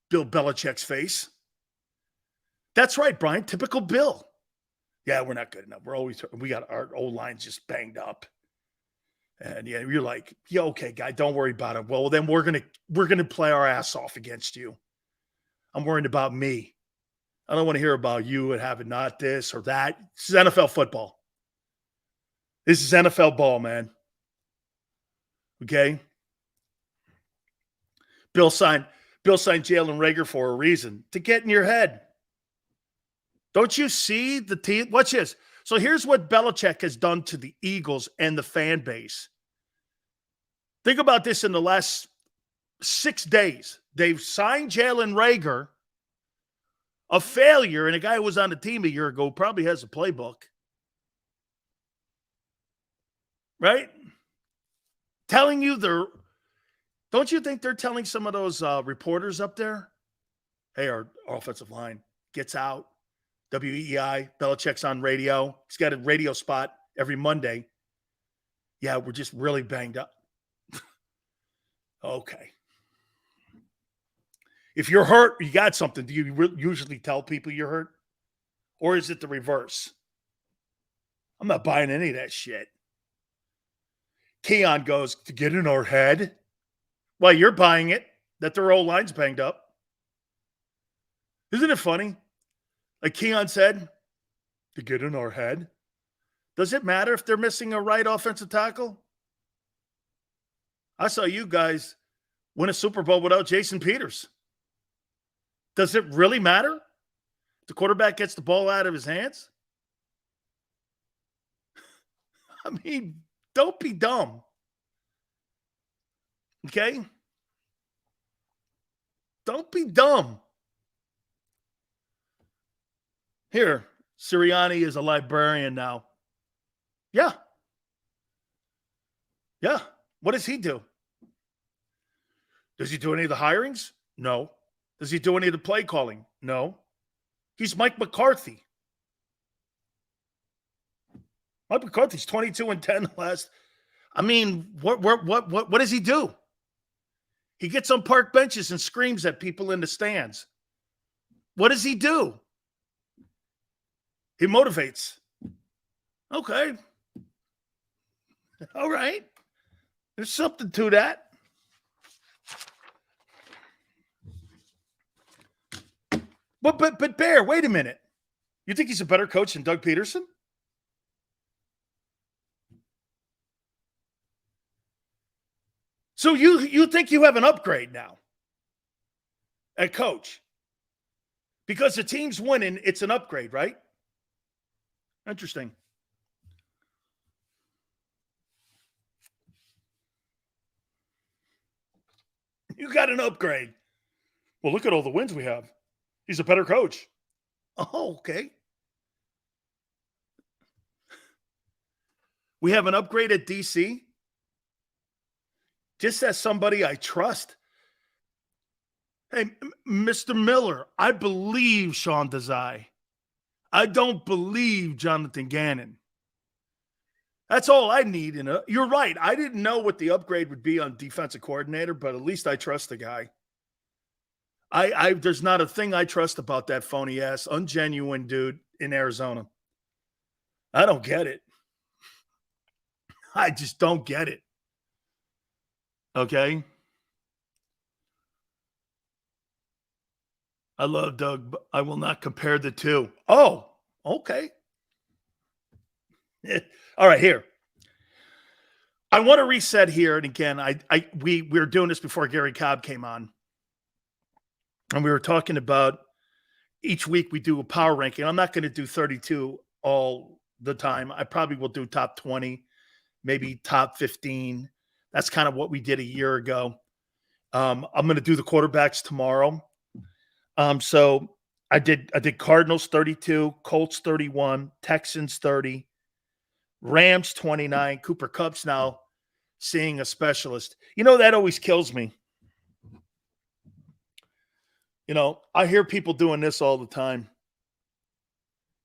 Bill Belichick's face. That's right, Brian. Typical Bill. Yeah, we're not good enough. We got our old lines just banged up. And yeah, you're like, yeah, okay, guy, don't worry about it. Well, then we're gonna play our ass off against you. I'm worried about me. I don't want to hear about you and having not this or that. This is NFL football. This is NFL ball, man. Okay. Bill signed Jalen Reagor for a reason, to get in your head. Don't you see the team? Watch this. So here's what Belichick has done to the Eagles and the fan base. Think about this in the last 6 days. They've signed Jalen Reagor, a failure, and a guy who was on the team a year ago probably has a playbook. Right? Telling you don't you think they're telling some of those reporters up there, hey, our offensive line gets out, WEI, Belichick's on radio. He's got a radio spot every Monday. Yeah, we're just really banged up. Okay. If you're hurt, you got something. Do you usually tell people you're hurt? Or is it the reverse? I'm not buying any of that shit. Keon goes, to get in our head. Well, you're buying it, that their old line's banged up. Isn't it funny? Like Keon said, to get in our head. Does it matter if they're missing a right offensive tackle? I saw you guys win a Super Bowl without Jason Peters. Does it really matter? The quarterback gets the ball out of his hands? I mean, don't be dumb. Okay? Don't be dumb. Here, Sirianni is a librarian now. Yeah. Yeah. What does he do? Does he do any of the hirings? No. Does he do any of the play calling? No. He's Mike McCarthy. Mike McCarthy's 22-10 last. I mean, what does he do? He gets on park benches and screams at people in the stands. What does he do? He motivates. Okay. All right. There's something to that. But Bear, wait a minute. You think he's a better coach than Doug Peterson? So you think you have an upgrade now at coach? Because the team's winning, it's an upgrade, right? Interesting. You got an upgrade. Well, look at all the wins we have. He's a better coach. Oh, okay. We have an upgrade at DC. Just as somebody I trust. Hey, Mr. Miller, I believe Sean Desai. I don't believe Jonathan Gannon. That's all I need. You're right. I didn't know what the upgrade would be on defensive coordinator, but at least I trust the guy. There's not a thing I trust about that phony ass, ungenuine dude in Arizona. I don't get it. I just don't get it. Okay? I love Doug, but I will not compare the two. Oh, okay. All right, here. I want to reset here. And again, we were doing this before Gary Cobb came on. And we were talking about each week we do a power ranking. I'm not going to do 32 all the time. I probably will do top 20, maybe top 15. That's kind of what we did a year ago. I'm going to do the quarterbacks tomorrow. So I did Cardinals 32, Colts 31, Texans 30, Rams 29. Cooper Kupp's now seeing a specialist. You know, that always kills me. You know, I hear people doing this all the time.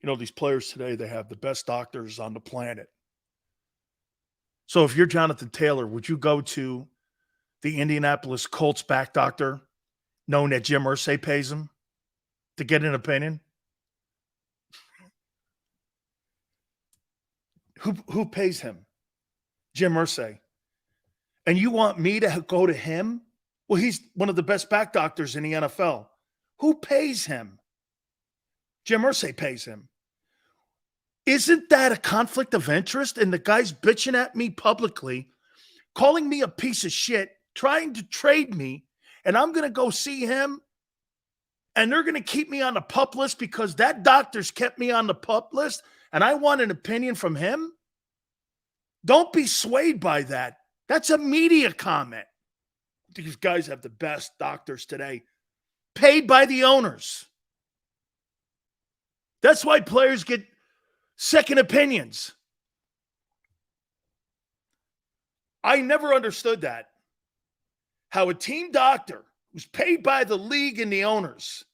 You know, these players today, they have the best doctors on the planet. So if you're Jonathan Taylor, would you go to the Indianapolis Colts back doctor, knowing that Jim Irsay pays him, to get an opinion? Who pays him? Jim Irsay. And you want me to go to him? Well, he's one of the best back doctors in the NFL. Who pays him? Jim Irsay pays him. Isn't that a conflict of interest? And the guy's bitching at me publicly, calling me a piece of shit, trying to trade me, and I'm going to go see him, and they're going to keep me on the PUP list because that doctor's kept me on the PUP list, and I want an opinion from him? Don't be swayed by that. That's a media comment. These guys have the best doctors today, paid by the owners. That's why players get second opinions. I never understood that. How a team doctor who's paid by the league and the owners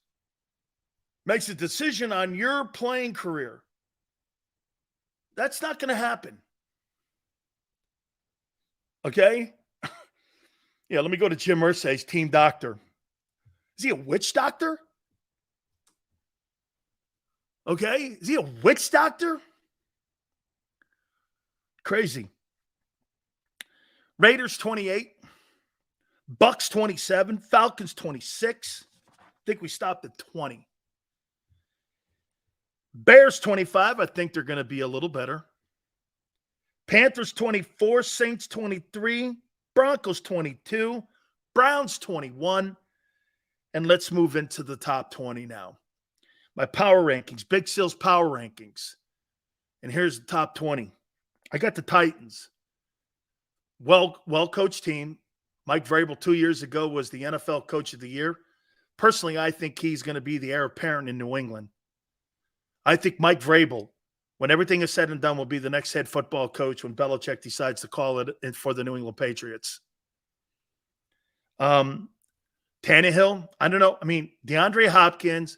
makes a decision on your playing career. That's not going to happen. Okay? Yeah, let me go to Jim Irsay's team doctor. Is he a witch doctor? Okay? Is he a witch doctor? Crazy. Raiders 28, Bucks 27, Falcons 26. I think we stopped at 20. Bears 25. I think they're going to be a little better. Panthers 24, Saints 23, Broncos 22, Browns 21. And let's move into the top 20 now. My power rankings, Big Sil's power rankings. And here's the top 20. I got the Titans. Well-coached team. Mike Vrabel 2 years ago was the NFL Coach of the Year. Personally, I think he's going to be the heir apparent in New England. I think Mike Vrabel, when everything is said and done, will be the next head football coach when Belichick decides to call it for the New England Patriots. Tannehill, I don't know. I mean, DeAndre Hopkins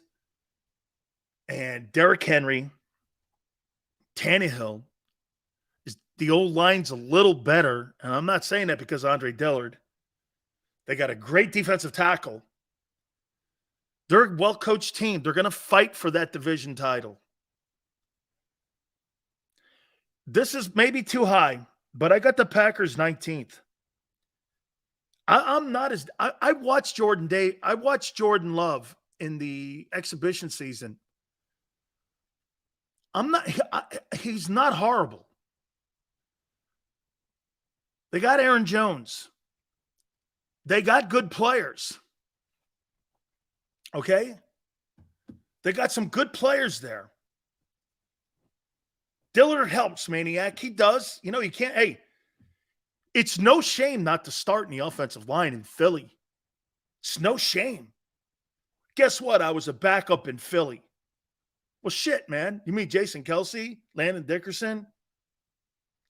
and Derrick Henry, Tannehill, the old line's a little better, and I'm not saying that because Andre Dillard. They got a great defensive tackle. They're a well-coached team. They're going to fight for that division title. This is maybe too high, but I got the Packers 19th. I'm not as – I watched Jordan Day. I watched Jordan Love in the exhibition season. He's not horrible. They got Aaron Jones. They got good players. Okay? They got some good players there. Dillard helps, Maniac. He does. You know, you can't – hey, it's no shame not to start in the offensive line in Philly. It's no shame. Guess what? I was a backup in Philly. Well, shit, man. You mean Jason Kelsey, Landon Dickerson,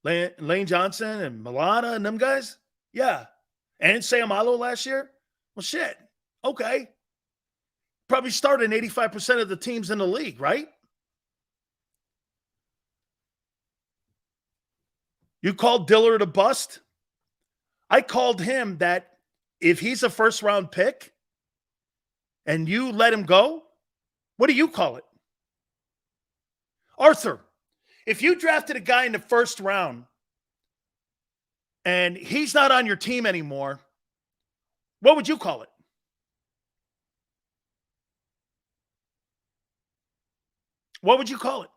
Lane Johnson, and Milana and them guys? Yeah. And Sayamalo last year? Well, shit. Okay. Probably started in 85% of the teams in the league, right? You called Dillard a bust? I called him that if he's a first-round pick and you let him go, what do you call it? Arthur, if you drafted a guy in the first round and he's not on your team anymore, what would you call it? What would you call it?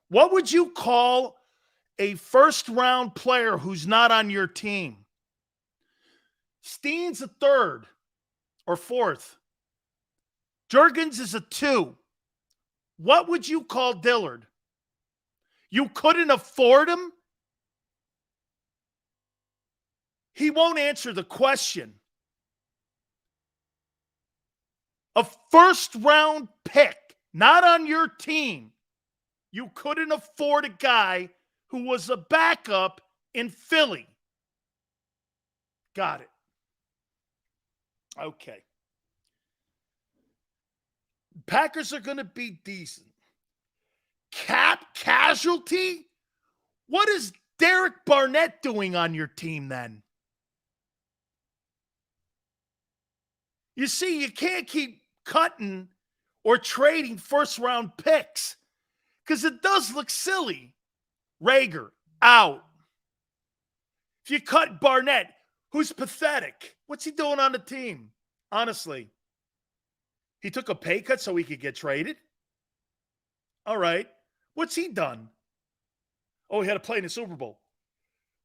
What would you call a first-round player who's not on your team? Steen's a third or fourth. Juergens is a 2. What would you call Dillard? You couldn't afford him? He won't answer the question. A first-round pick, not on your team. You couldn't afford a guy who was a backup in Philly. Got it. Okay. Packers are going to be decent. Cap casualty? What is Derek Barnett doing on your team then? You see, you can't keep cutting or trading first-round picks because it does look silly. Rager, out. If you cut Barnett, who's pathetic, what's he doing on the team? Honestly. He took a pay cut so he could get traded. All right. What's he done? Oh, he had a play in the Super Bowl.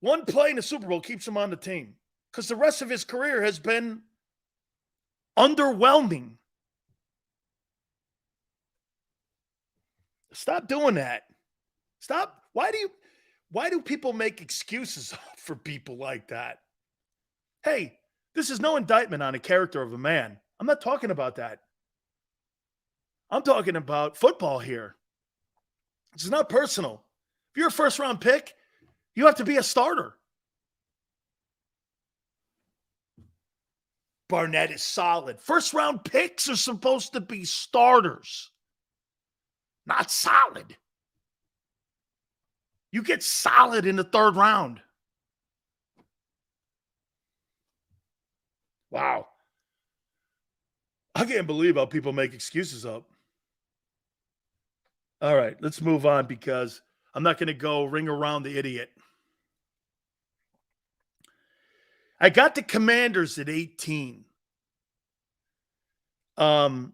One play in the Super Bowl keeps him on the team because the rest of his career has been underwhelming. Stop doing that. Stop. Why do people make excuses for people like that? Hey, this is no indictment on the character of a man. I'm not talking about that. I'm talking about football here. It's not personal. If you're a first-round pick, you have to be a starter. Barnett is solid. First-round picks are supposed to be starters, not solid. You get solid in the third round. Wow. I can't believe how people make excuses up. All right, let's move on because I'm not going to go ring around the idiot. I got the Commanders at 18. It's all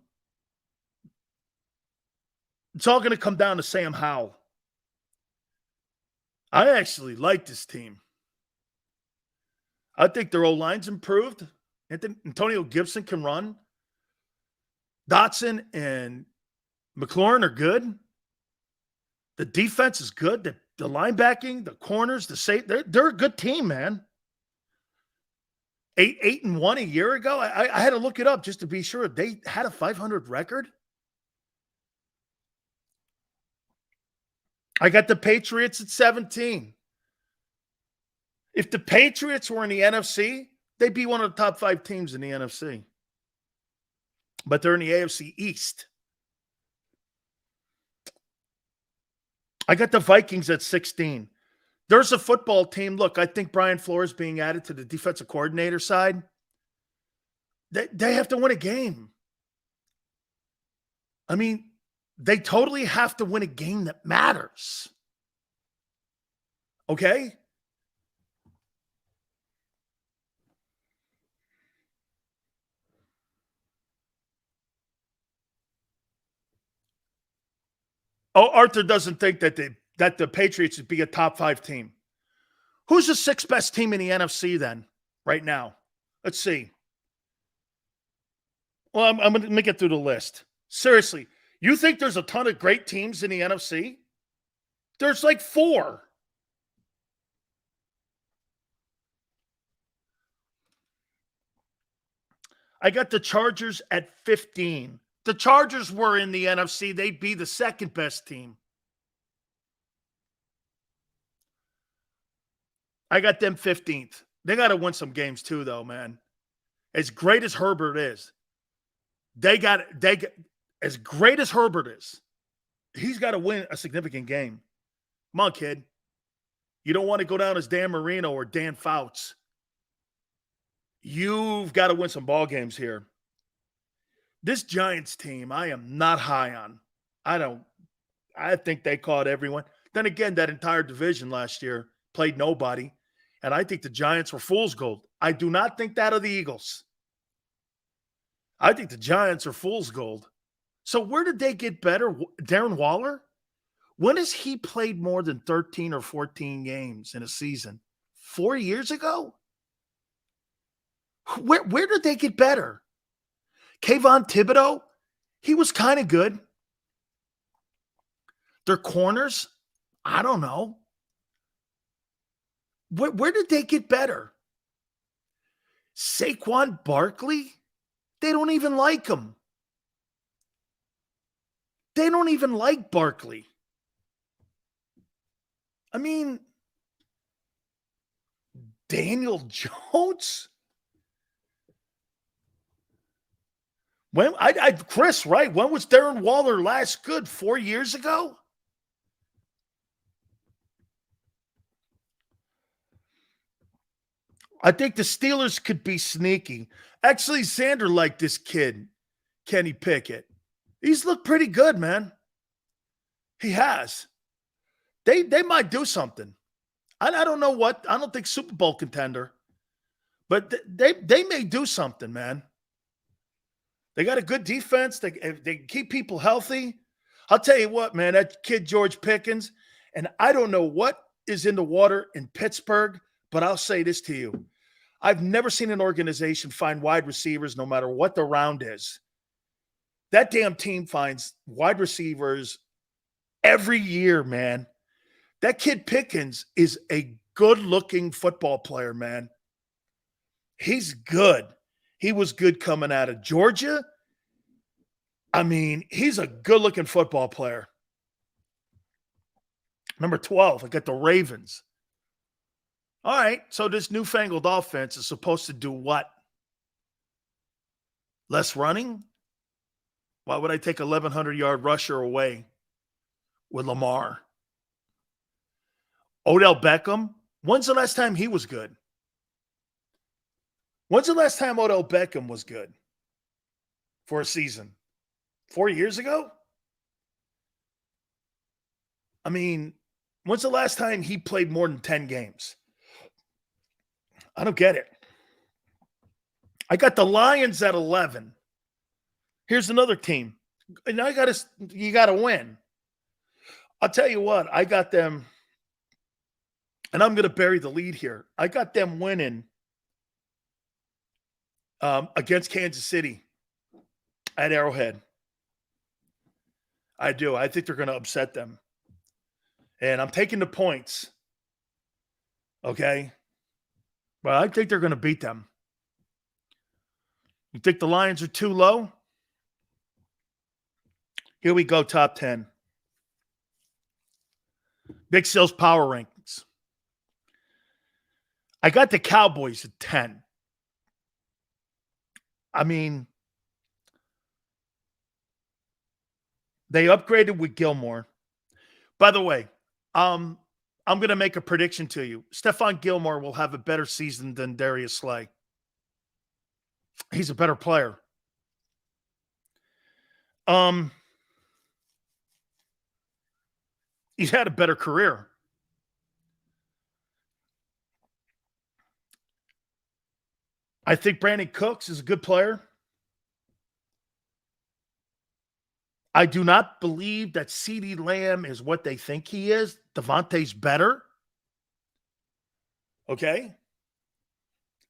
going to come down to Sam Howell. I actually like this team. I think their O-line's improved. Antonio Gibson can run. Dotson and McLaurin are good. The defense is good. The linebacking, the corners, the safety, they're a good team, man. 8-1 a year ago. I had to look it up just to be sure. They had a 500 record. I got the Patriots at 17. If the Patriots were in the NFC, they'd be one of the top 5 teams in the NFC. But they're in the AFC East. I got the Vikings at 16. There's a football team. Look, I think Brian Flores being added to the defensive coordinator side, they have to win a game. I mean, they totally have to win a game that matters. Okay? Oh, Arthur doesn't think that the Patriots would be a top 5 team. Who's the 6th best team in the NFC then, right now? Let's see. Well, I'm going to get through the list. Seriously, you think there's a ton of great teams in the NFC? There's like 4. I got the Chargers at 15. The Chargers were in the NFC. They'd be the 2nd best team. I got them 15th. They got to win some games too, though, man. As great as Herbert is, as great as Herbert is, he's got to win a significant game. Come on, kid. You don't want to go down as Dan Marino or Dan Fouts. You've got to win some ball games here. This Giants team, I am not high on. I think they caught everyone. Then again, that entire division last year played nobody. And I think the Giants were fool's gold. I do not think that of the Eagles. I think the Giants are fool's gold. So where did they get better? Darren Waller? When has he played more than 13 or 14 games in a season? 4 years ago? Where did they get better? Kayvon Thibodeau? He was kind of good. Their corners? I don't know. Where did they get better? Saquon Barkley? They don't even like him. They don't even like Barkley. I mean, Daniel Jones? Chris, right? When was Darren Waller last good? 4 years ago? I think the Steelers could be sneaky. Actually, Xander liked this kid, Kenny Pickett. He's looked pretty good, man. He has. They might do something. I don't know what. I don't think Super Bowl contender. But they may do something, man. They got a good defense. They keep people healthy. I'll tell you what, man, that kid George Pickens, and I don't know what is in the water in Pittsburgh, but I'll say this to you. I've never seen an organization find wide receivers no matter what the round is. That damn team finds wide receivers every year, man. That kid Pickens is a good-looking football player, man. He's good. He was good coming out of Georgia. I mean, he's a good-looking football player. Number 12, I got the Ravens. All right, so this newfangled offense is supposed to do what? Less running? Why would I take 1,100-yard rusher away with Lamar? Odell Beckham? When's the last time he was good? When's the last time Odell Beckham was good for a season? 4 years ago? I mean, when's the last time he played more than 10 games? I don't get it. I got the Lions at 11. Here's another team. And you got to win. I'll tell you what, I got them, and I'm going to bury the lead here. I got them winning against Kansas City at Arrowhead. I do. I think they're going to upset them. And I'm taking the points. Okay? But I think they're going to beat them. You think the Lions are too low? Here we go, top 10. Big Sales Power Rankings. I got the Cowboys at 10. I mean, they upgraded with Gilmore. By the way, I'm going to make a prediction to you. Stephon Gilmore will have a better season than Darius Slay. He's a better player. He's had a better career. I think Brandon Cooks is a good player. I do not believe that CeeDee Lamb is what they think he is. Devontae's better. Okay?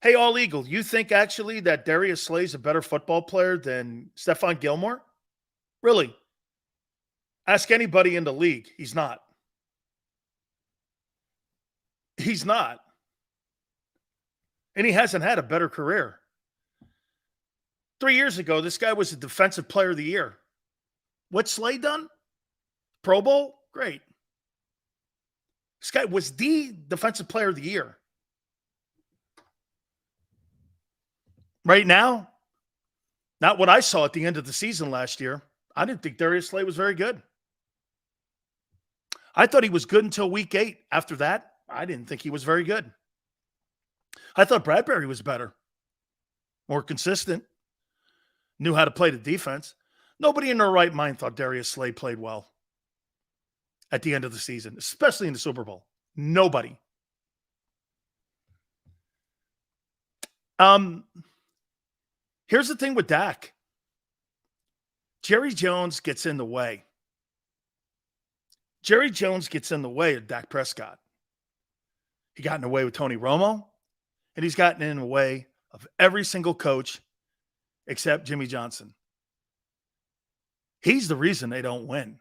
Hey, All Eagle, you think actually that Darius Slay's a better football player than Stephon Gilmore? Really? Ask anybody in the league. He's not. He's not. And he hasn't had a better career. 3 years ago, this guy was a defensive player of the year. What's Slay done? Pro Bowl? Great. This guy was the defensive player of the year. Right now, not what I saw at the end of the season last year. I didn't think Darius Slay was very good. I thought he was good until week 8. After that, I didn't think he was very good. I thought Bradbury was better, more consistent, knew how to play the defense. Nobody in their right mind thought Darius Slay played well at the end of the season, especially in the Super Bowl. Nobody. Here's the thing with Dak. Jerry Jones gets in the way. Jerry Jones gets in the way of Dak Prescott. He got in the way with Tony Romo, and he's gotten in the way of every single coach except Jimmy Johnson. He's the reason they don't win.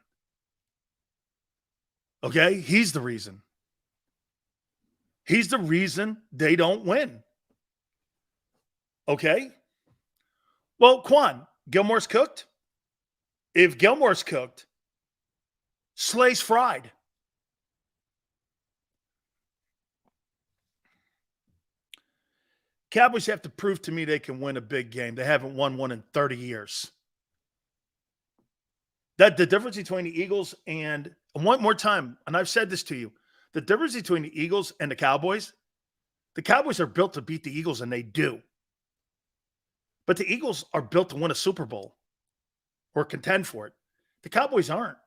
Okay? He's the reason. He's the reason they don't win. Okay? Well, Quan, Gilmore's cooked. If Gilmore's cooked, Slay's fried. Cowboys have to prove to me they can win a big game. They haven't won one in 30 years. That the difference between the Eagles and one more time, and I've said this to you, the difference between the Eagles and the Cowboys are built to beat the Eagles, and they do. But the Eagles are built to win a Super Bowl or contend for it. The Cowboys aren't.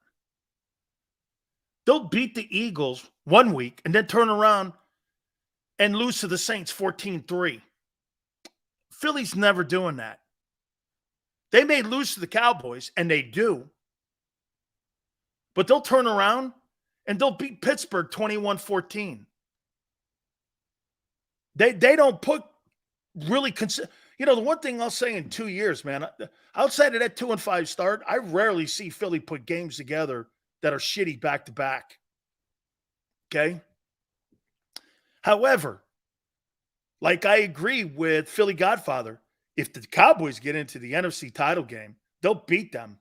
They'll beat the Eagles 1 week and then turn around and lose to the Saints 14-3. Philly's never doing that. They may lose to the Cowboys, and they do. But they'll turn around and they'll beat Pittsburgh 21-14. They don't put really the one thing I'll say in 2 years, man, outside of that 2-5 start, I rarely see Philly put games together that are shitty back to back. Okay? However, like I agree with Philly Godfather, if the Cowboys get into the NFC title game, they'll beat them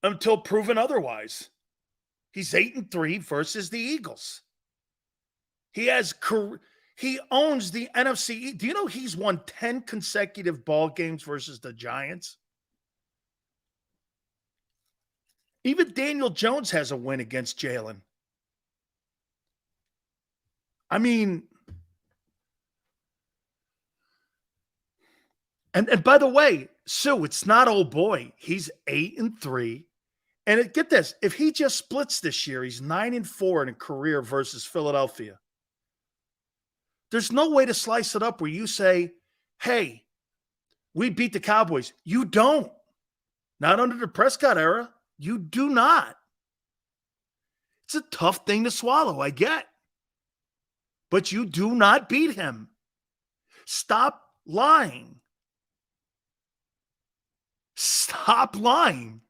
until proven otherwise. He's 8-3 versus the Eagles. He owns the NFC. Do you know he's won 10 consecutive ball games versus the Giants? Even Daniel Jones has a win against Jalen. I mean, and by the way, Sue, it's not old boy. He's 8-3. And get this, if he just splits this year, he's 9-4 in a career versus Philadelphia. There's no way to slice it up where you say, hey, we beat the Cowboys. You don't. Not under the Prescott era. You do not. It's a tough thing to swallow, I get. But you do not beat him. Stop lying. Stop lying.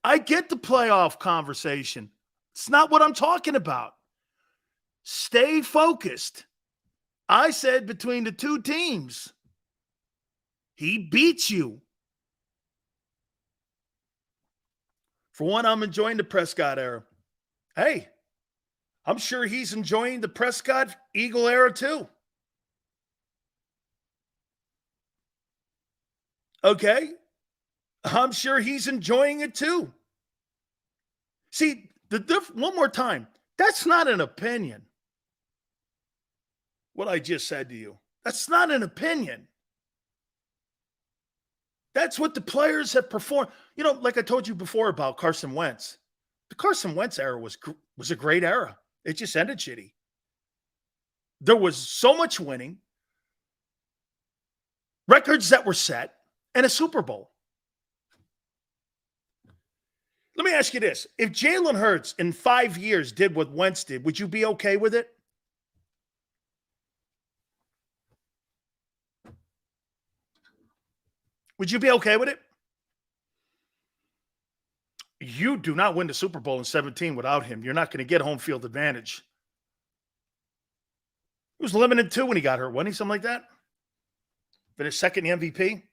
I get the playoff conversation. It's not what I'm talking about. Stay focused. I said between the two teams, he beats you. For one, I'm enjoying the Prescott era. Hey, I'm sure he's enjoying the Prescott Eagle era too. Okay? I'm sure he's enjoying it too. See, one more time, that's not an opinion. What I just said to you. That's not an opinion. That's what the players have performed. You know, like I told you before about Carson Wentz. The Carson Wentz era was a great era. It just ended shitty. There was so much winning, records that were set, and a Super Bowl. Let me ask you this. If Jalen Hurts in 5 years did what Wentz did, would you be okay with it? Would you be okay with it? You do not win the Super Bowl in 17 without him. You're not going to get home field advantage. He was limited too when he got hurt, wasn't he? Something like that? Finished second in the MVP.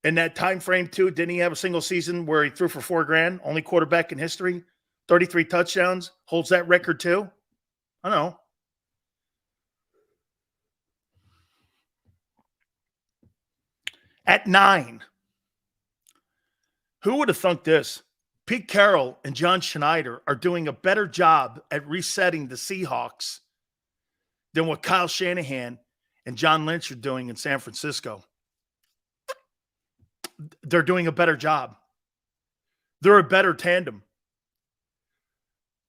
In that time frame too, didn't he have a single season where he threw for $4,000? Only quarterback in history, 33 touchdowns, holds that record too. I don't know. At 9, who would have thunk this? Pete Carroll and John Schneider are doing a better job at resetting the Seahawks than what Kyle Shanahan and John Lynch are doing in San Francisco. They're doing a better job. They're a better tandem.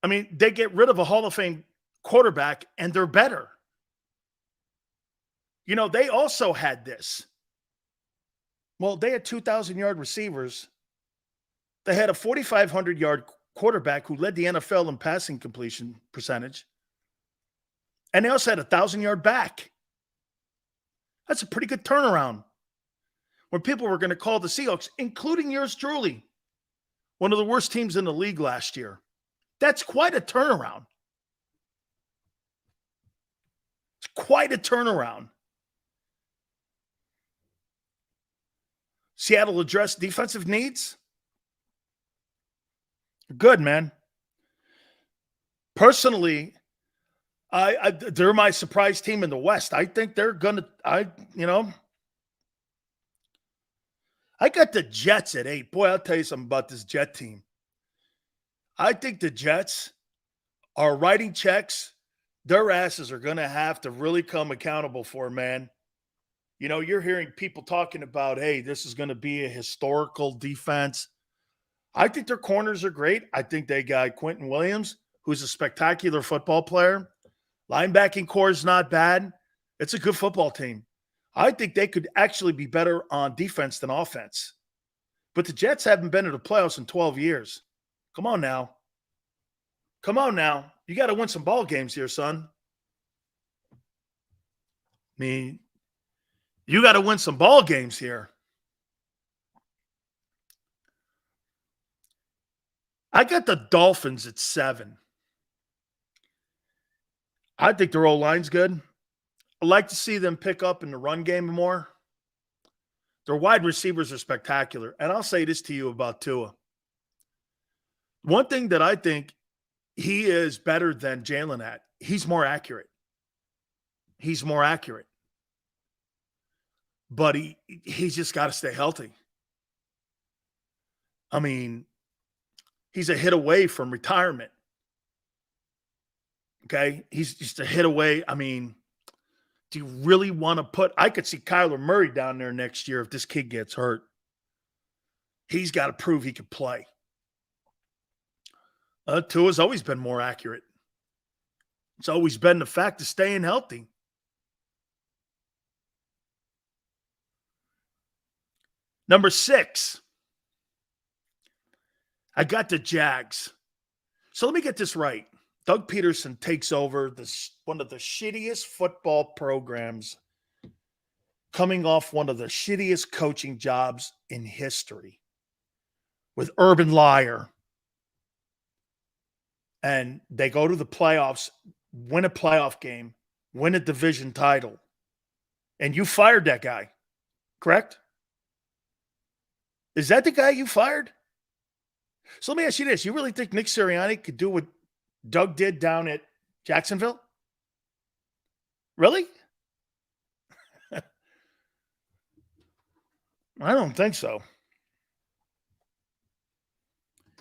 I mean, they get rid of a Hall of Fame quarterback and they're better. You know, they also had this. Well, they had 2,000-yard receivers. They had a 4,500-yard quarterback who led the NFL in passing completion percentage. And they also had a 1,000-yard back. That's a pretty good turnaround. When people were going to call the Seahawks, including yours truly, one of the worst teams in the league last year. That's quite a turnaround. It's quite a turnaround. Seattle addressed defensive needs. Good, man. Personally, they're my surprise team in the West. I think they're going to, I got the Jets at 8. Boy, I'll tell you something about this Jet team. I think the Jets are writing checks their asses are going to have to really come accountable for, man. you're hearing people talking about, hey, this is going to be a historical defense. I think their corners are great. I think they got Quentin Williams, who's a spectacular football player. Linebacking core is not bad. It's a good football team. I think they could actually be better on defense than offense. But the Jets haven't been to the playoffs in 12 years. Come on now. Come on now. You got to win some ball games here, son. I mean, you got to win some ball games here. I got the Dolphins at 7. I think their O-line's good. I'd like to see them pick up in the run game more. Their wide receivers are spectacular. And I'll say this to you about Tua. One thing that I think he is better than Jalen at, he's more accurate. He's more accurate. But he's just got to stay healthy. I mean, he's a hit away from retirement. Okay? He's just a hit away. I mean, do you really want to put – I could see Kyler Murray down there next year if this kid gets hurt. He's got to prove he can play. Tua's always been more accurate. It's always been the fact of staying healthy. Number 6, I got the Jags. So let me get this right. Doug Peterson takes over one of the shittiest football programs, coming off one of the shittiest coaching jobs in history with Urban Meyer. And they go to the playoffs, win a playoff game, win a division title. And you fired that guy, correct? Is that the guy you fired? So let me ask you this. You really think Nick Sirianni could do what Doug did down at Jacksonville? Really? I don't think so.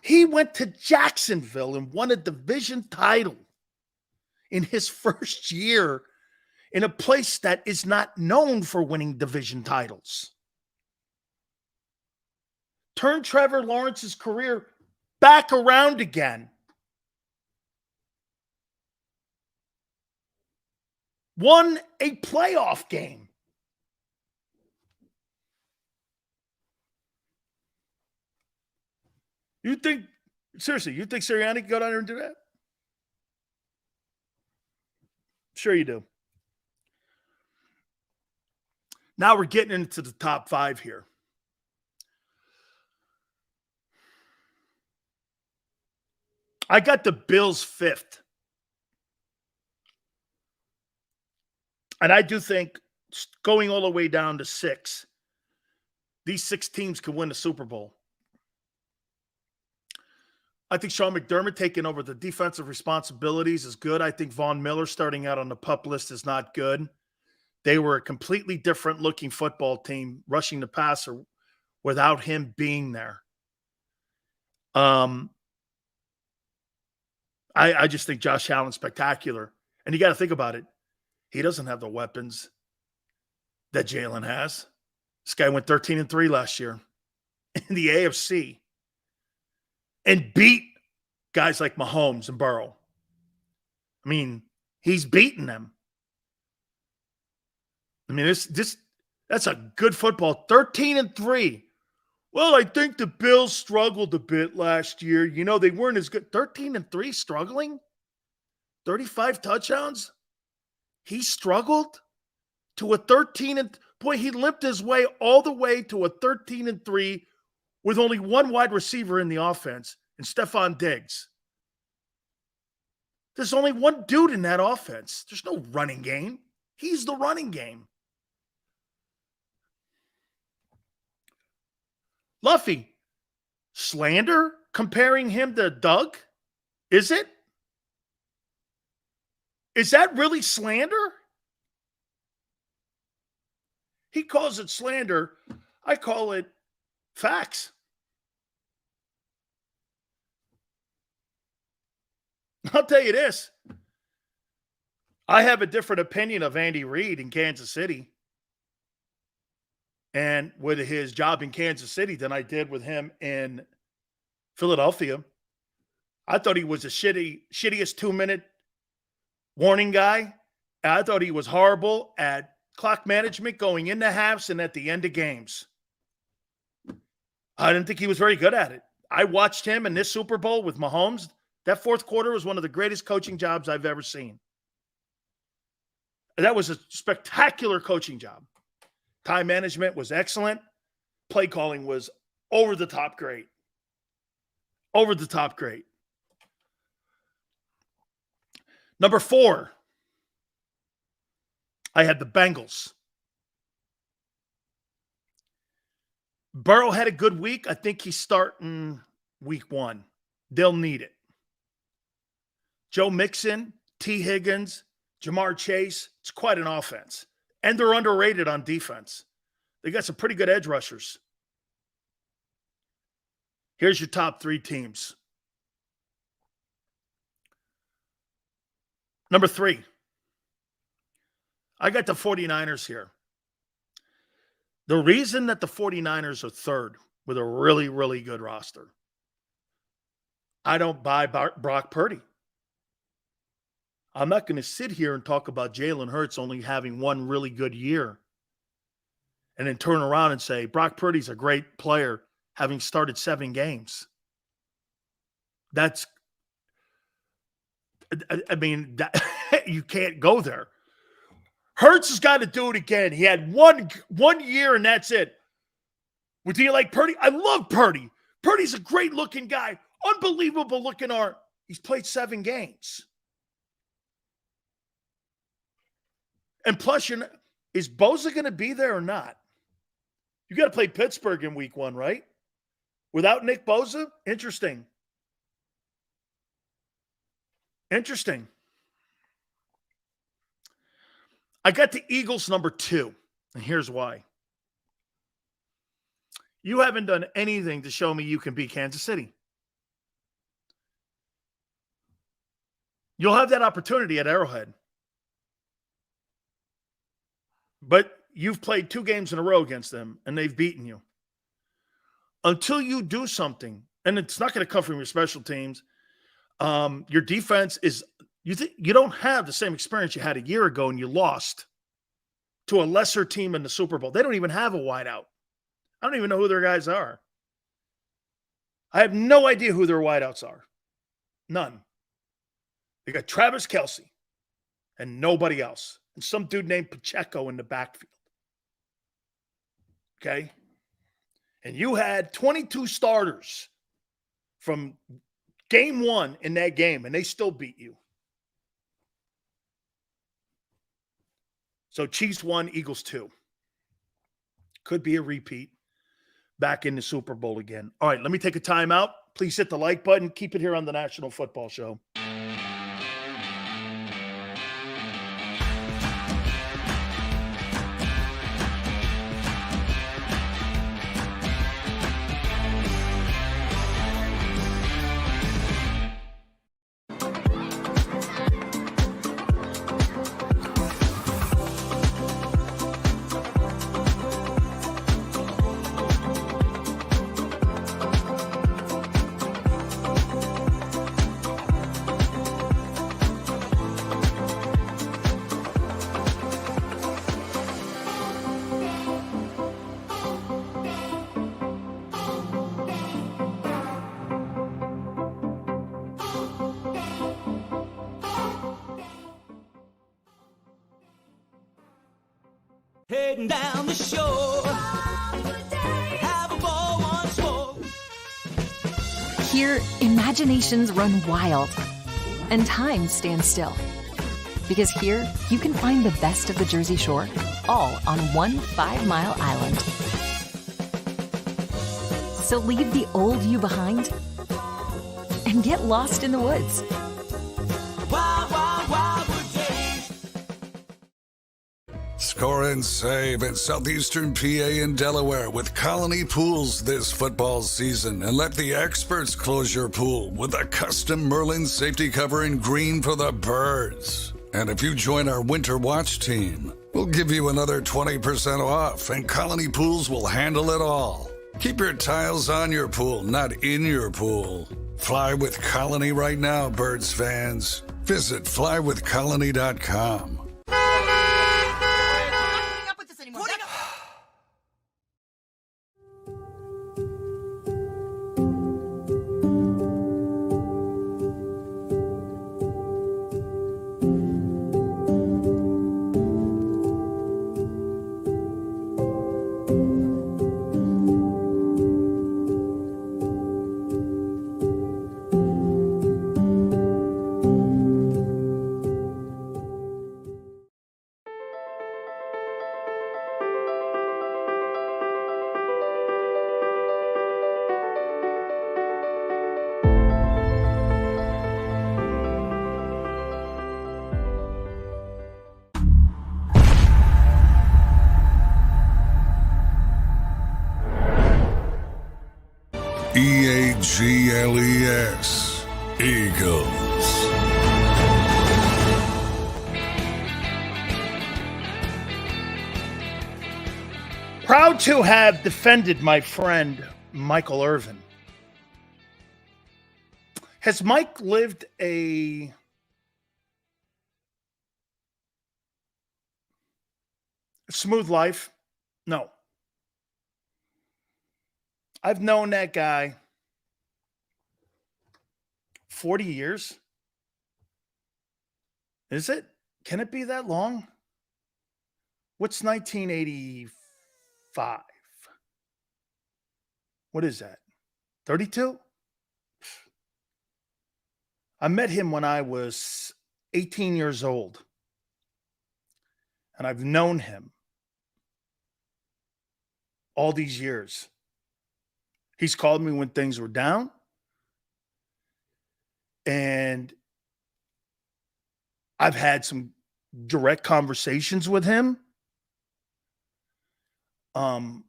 He went to Jacksonville and won a division title in his first year in a place that is not known for winning division titles. Turned Trevor Lawrence's career back around again. Won a playoff game. You think Sirianni could go down there and do that? Sure you do. Now we're getting into the top 5 here. I got the Bills 5th. And I do think going all the way down to 6, these 6 teams could win the Super Bowl. I think Sean McDermott taking over the defensive responsibilities is good. I think Von Miller starting out on the PUP list is not good. They were a completely different looking football team rushing the passer without him being there. I just think Josh Allen's spectacular. And you got to think about it. He doesn't have the weapons that Jalen has. This guy went 13-3 last year in the AFC and beat guys like Mahomes and Burrow. I mean, he's beaten them. I mean, that's a good football. 13-3. Well, I think the Bills struggled a bit last year. You know, they weren't as good. 13-3 struggling? 35 touchdowns? He struggled to a 13 boy, he limped his way all the way to a 13-3 with only one wide receiver in the offense, and Stephon Diggs. There's only one dude in that offense. There's no running game. He's the running game. Luffy, slander comparing him to Doug? Is it? Is that really slander? He calls it slander. I call it facts. I'll tell you this. I have a different opinion of Andy Reid in Kansas City. and with his job in Kansas City than I did with him in Philadelphia. I thought he was the shittiest 2-minute warning guy. I thought he was horrible at clock management going into halves and at the end of games. I didn't think he was very good at it. I watched him in this Super Bowl with Mahomes. That fourth quarter was one of the greatest coaching jobs I've ever seen. That was a spectacular coaching job. Time management was excellent. Play calling was over the top great. Over the top great. Number 4, I had the Bengals. Burrow had a good week. I think he's starting week 1. They'll need it. Joe Mixon, T. Higgins, Jamar Chase. It's quite an offense. And they're underrated on defense. They got some pretty good edge rushers. Here's your top 3 teams. Number 3, I got the 49ers here. The reason that the 49ers are 3rd with a really, really good roster, I don't buy Brock Purdy. I'm not going to sit here and talk about Jalen Hurts only having one really good year and then turn around and say Brock Purdy's a great player having started 7 games. That's, I mean, you can't go there. Hurts has got to do it again. He had one year and that's it. Would you like Purdy? I love Purdy. Purdy's a great looking guy. Unbelievable looking arm. He's played 7 games. And plus, is Bosa going to be there or not? You got to play Pittsburgh in week 1, right? Without Nick Bosa? Interesting. Interesting. I got the Eagles number 2, and here's why. You haven't done anything to show me you can beat Kansas City. You'll have that opportunity at Arrowhead. But you've played 2 games in a row against them, and they've beaten you. Until you do something, and it's not going to come from your special teams, your defense is you don't have the same experience you had a year ago, and you lost to a lesser team in the Super Bowl. They don't even have a wideout. I don't even know who their guys are. I have no idea who their wideouts are. None. They got Travis Kelce and nobody else. And some dude named Pacheco in the backfield. Okay? And you had 22 starters from game 1 in that game, and they still beat you. So Chiefs 1, Eagles 2. Could be a repeat. Back in the Super Bowl again. All right, let me take a timeout. Please hit the like button. Keep it here on the National Football Show. Heading down the shore. Have a ball once more. Here, imaginations run wild and time stands still. Because here, you can find the best of the Jersey Shore, all on one 5-mile island. So leave the old you behind and get lost in the woods. Wild, wild, wildwood days. Score and save in southeastern PA and Delaware with Colony Pools this football season, and let the experts close your pool with a custom Merlin safety cover in green for the birds. And if you join our Winter Watch team, we'll give you another 20% off, and Colony Pools will handle it all. Keep your tiles on your pool, not in your pool. Fly with Colony right now, Birds fans. Visit flywithcolony.com. EAGLES, Eagles. Proud to have defended my friend Michael Irvin. Has Mike lived a smooth life? No. I've known that guy 40 years. Is it? Can it be that long? What's 1985? What is that? 32? I met him when I was 18 years old. And I've known him all these years. He's called me when things were down. And I've had some direct conversations with him. The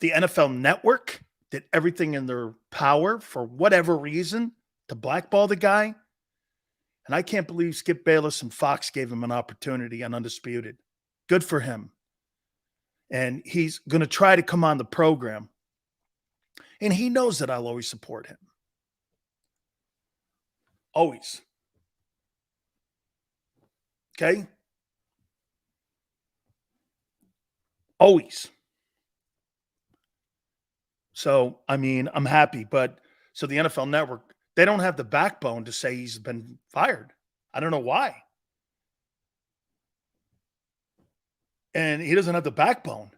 NFL Network did everything in their power for whatever reason to blackball the guy. And I can't believe Skip Bayless and Fox gave him an opportunity on Undisputed. Good for him. And he's going to try to come on the program. And he knows that I'll always support him. Always. Okay? Always. So, I mean, I'm happy. But so the NFL Network, they don't have the backbone to say he's been fired. I don't know why. And he doesn't have the backbone.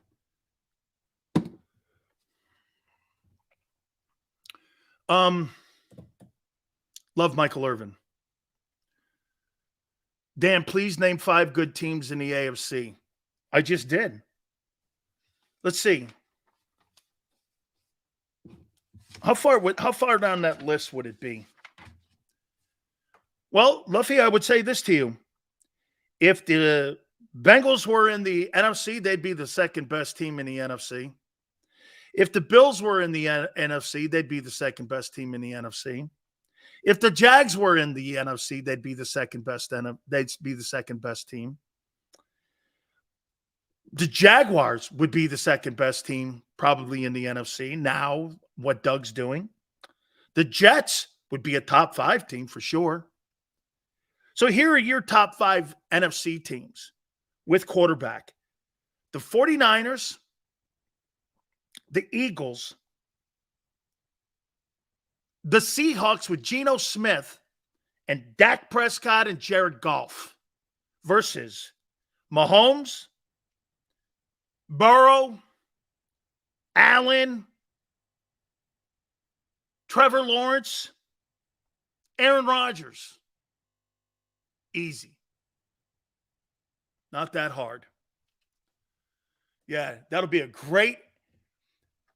Love Michael Irvin. Dan, please name 5 good teams in the AFC. I just did. Let's see. How far down that list would it be? Well, Luffy, I would say this to you. If the Bengals were in the NFC, they'd be the second best team in the NFC. If the Bills were in the NFC, they'd be the second best team in the NFC. If the Jags were in the NFC, they'd be the second best. They'd be the second best team. The Jaguars would be the second best team, probably in the NFC. Now, what Doug's doing, the Jets would be a top 5 team for sure. So here are your top 5 NFC teams with quarterback: the 49ers, the Eagles, the Seahawks with Geno Smith and Dak Prescott and Jared Goff versus Mahomes, Burrow, Allen, Trevor Lawrence, Aaron Rodgers. Easy. Not that hard. Yeah, that'll be a great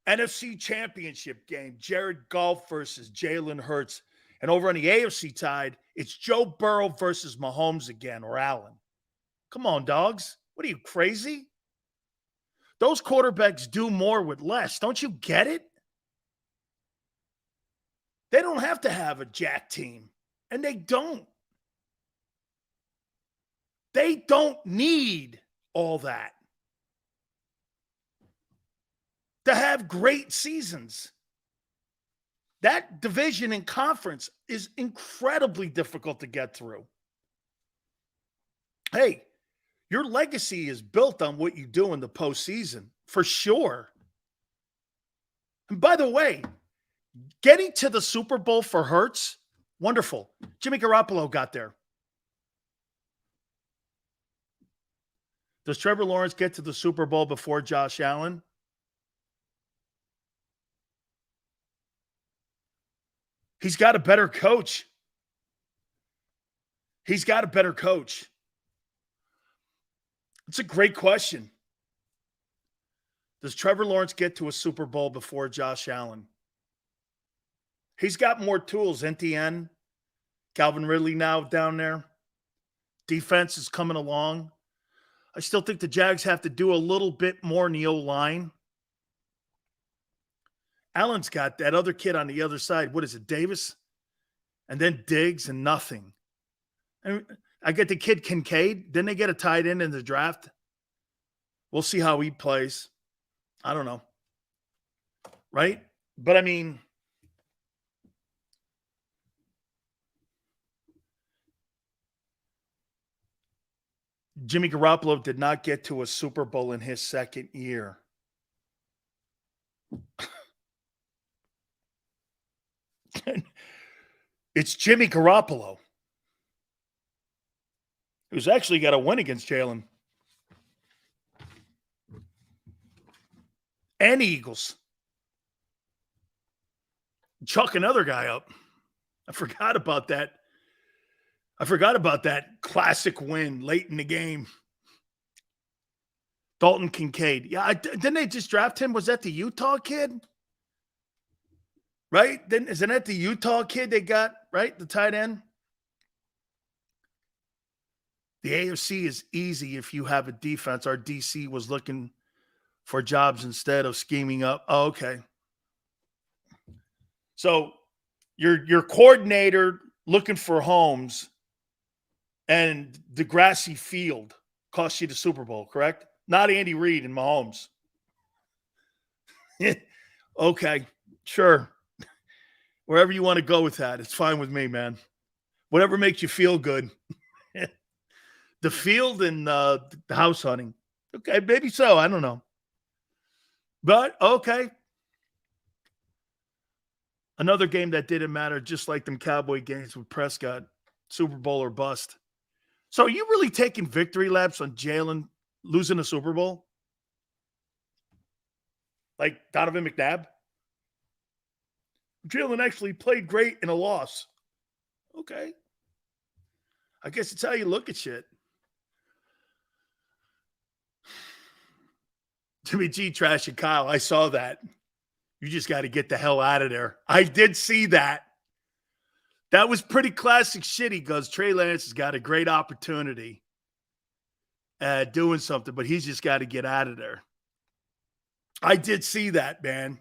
NFC Championship game. Jared Goff versus Jalen Hurts. And over on the AFC side, it's Joe Burrow versus Mahomes again, or Allen. Come on, dogs. What are you, crazy? Those quarterbacks do more with less. Don't you get it? They don't have to have a jack team, and they don't. They don't need all that to have great seasons. That division and conference is incredibly difficult to get through. Hey, your legacy is built on what you do in the postseason, for sure. And by the way, getting to the Super Bowl for Hurts, wonderful. Jimmy Garoppolo got there. Does Trevor Lawrence get to the Super Bowl before Josh Allen? He's got a better coach. He's got a better coach. It's a great question. Does Trevor Lawrence get to a Super Bowl before Josh Allen? He's got more tools. NTN, Calvin Ridley now down there. Defense is coming along. I still think the Jags have to do a little bit more in the O-line. Allen's got that other kid on the other side. What is it, Davis? And then Diggs and nothing. And I get the kid Kincaid. Didn't they get a tight end in the draft? We'll see how he plays. I don't know. Right? But I mean, Jimmy Garoppolo did not get to a Super Bowl in his second year. It's Jimmy Garoppolo, who's actually got a win against Jalen. And Eagles. Chuck another guy up. I forgot about that. Classic win late in the game. Dalton Kincaid. Yeah, didn't they just draft him? Was that the Utah kid? Right? Isn't that the Utah kid they got, right? The tight end? The AFC is easy if you have a defense. Our DC was looking for jobs instead of scheming up. Oh, okay. So your coordinator looking for homes and the grassy field cost you the Super Bowl, correct? Not Andy Reid and Mahomes. Okay, sure. Wherever you want to go with that, it's fine with me, man. Whatever makes you feel good. The field and the house hunting. Okay, maybe so. I don't know. But, okay. Another game that didn't matter, just like them Cowboy games with Prescott. Super Bowl or bust. So are you really taking victory laps on Jalen losing a Super Bowl? Like Donovan McNabb? Jalen actually played great in a loss. Okay. I guess it's how you look at shit. Jimmy G trashing Kyle. I saw that. You just got to get the hell out of there. I did see that. That was pretty classic shit. He goes, Trey Lance has got a great opportunity at doing something, but he's just got to get out of there. I did see that, man.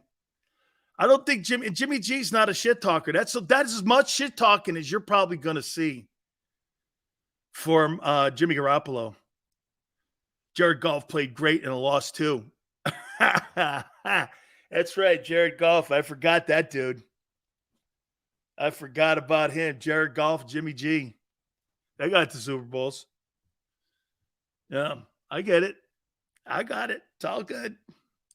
I don't think Jimmy G's not a shit talker. That's as much shit talking as you're probably going to see from Jimmy Garoppolo. Jared Goff played great in a loss too. That's right, Jared Goff. I forgot that dude. I forgot about him. Jared Goff, Jimmy G. They got the Super Bowls. Yeah, I get it. I got it. It's all good.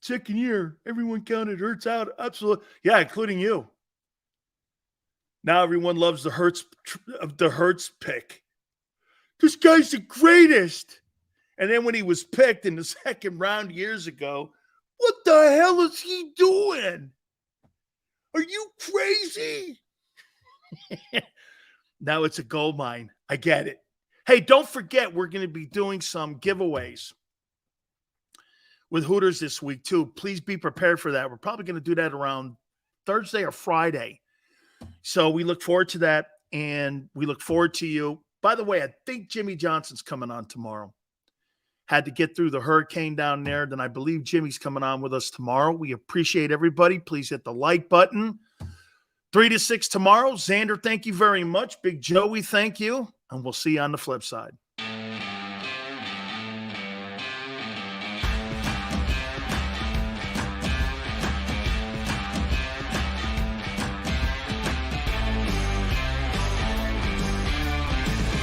Second year, everyone counted Hurts out. Absolutely. Yeah, including you. Now everyone loves the Hurts pick. This guy's the greatest. And then when he was picked in the second round years ago, what the hell is he doing? Are you crazy? Now it's a gold mine. I get it. Hey, don't forget, we're going to be doing some giveaways with Hooters this week, too. Please be prepared for that. We're probably going to do that around Thursday or Friday. So we look forward to that, and we look forward to you. By the way, I think Jimmy Johnson's coming on tomorrow. Had to get through the hurricane down there. Then I believe Jimmy's coming on with us tomorrow. We appreciate everybody. Please hit the like button. 3 to 6 tomorrow. Xander, thank you very much. Big Joey, thank you. And we'll see you on the flip side.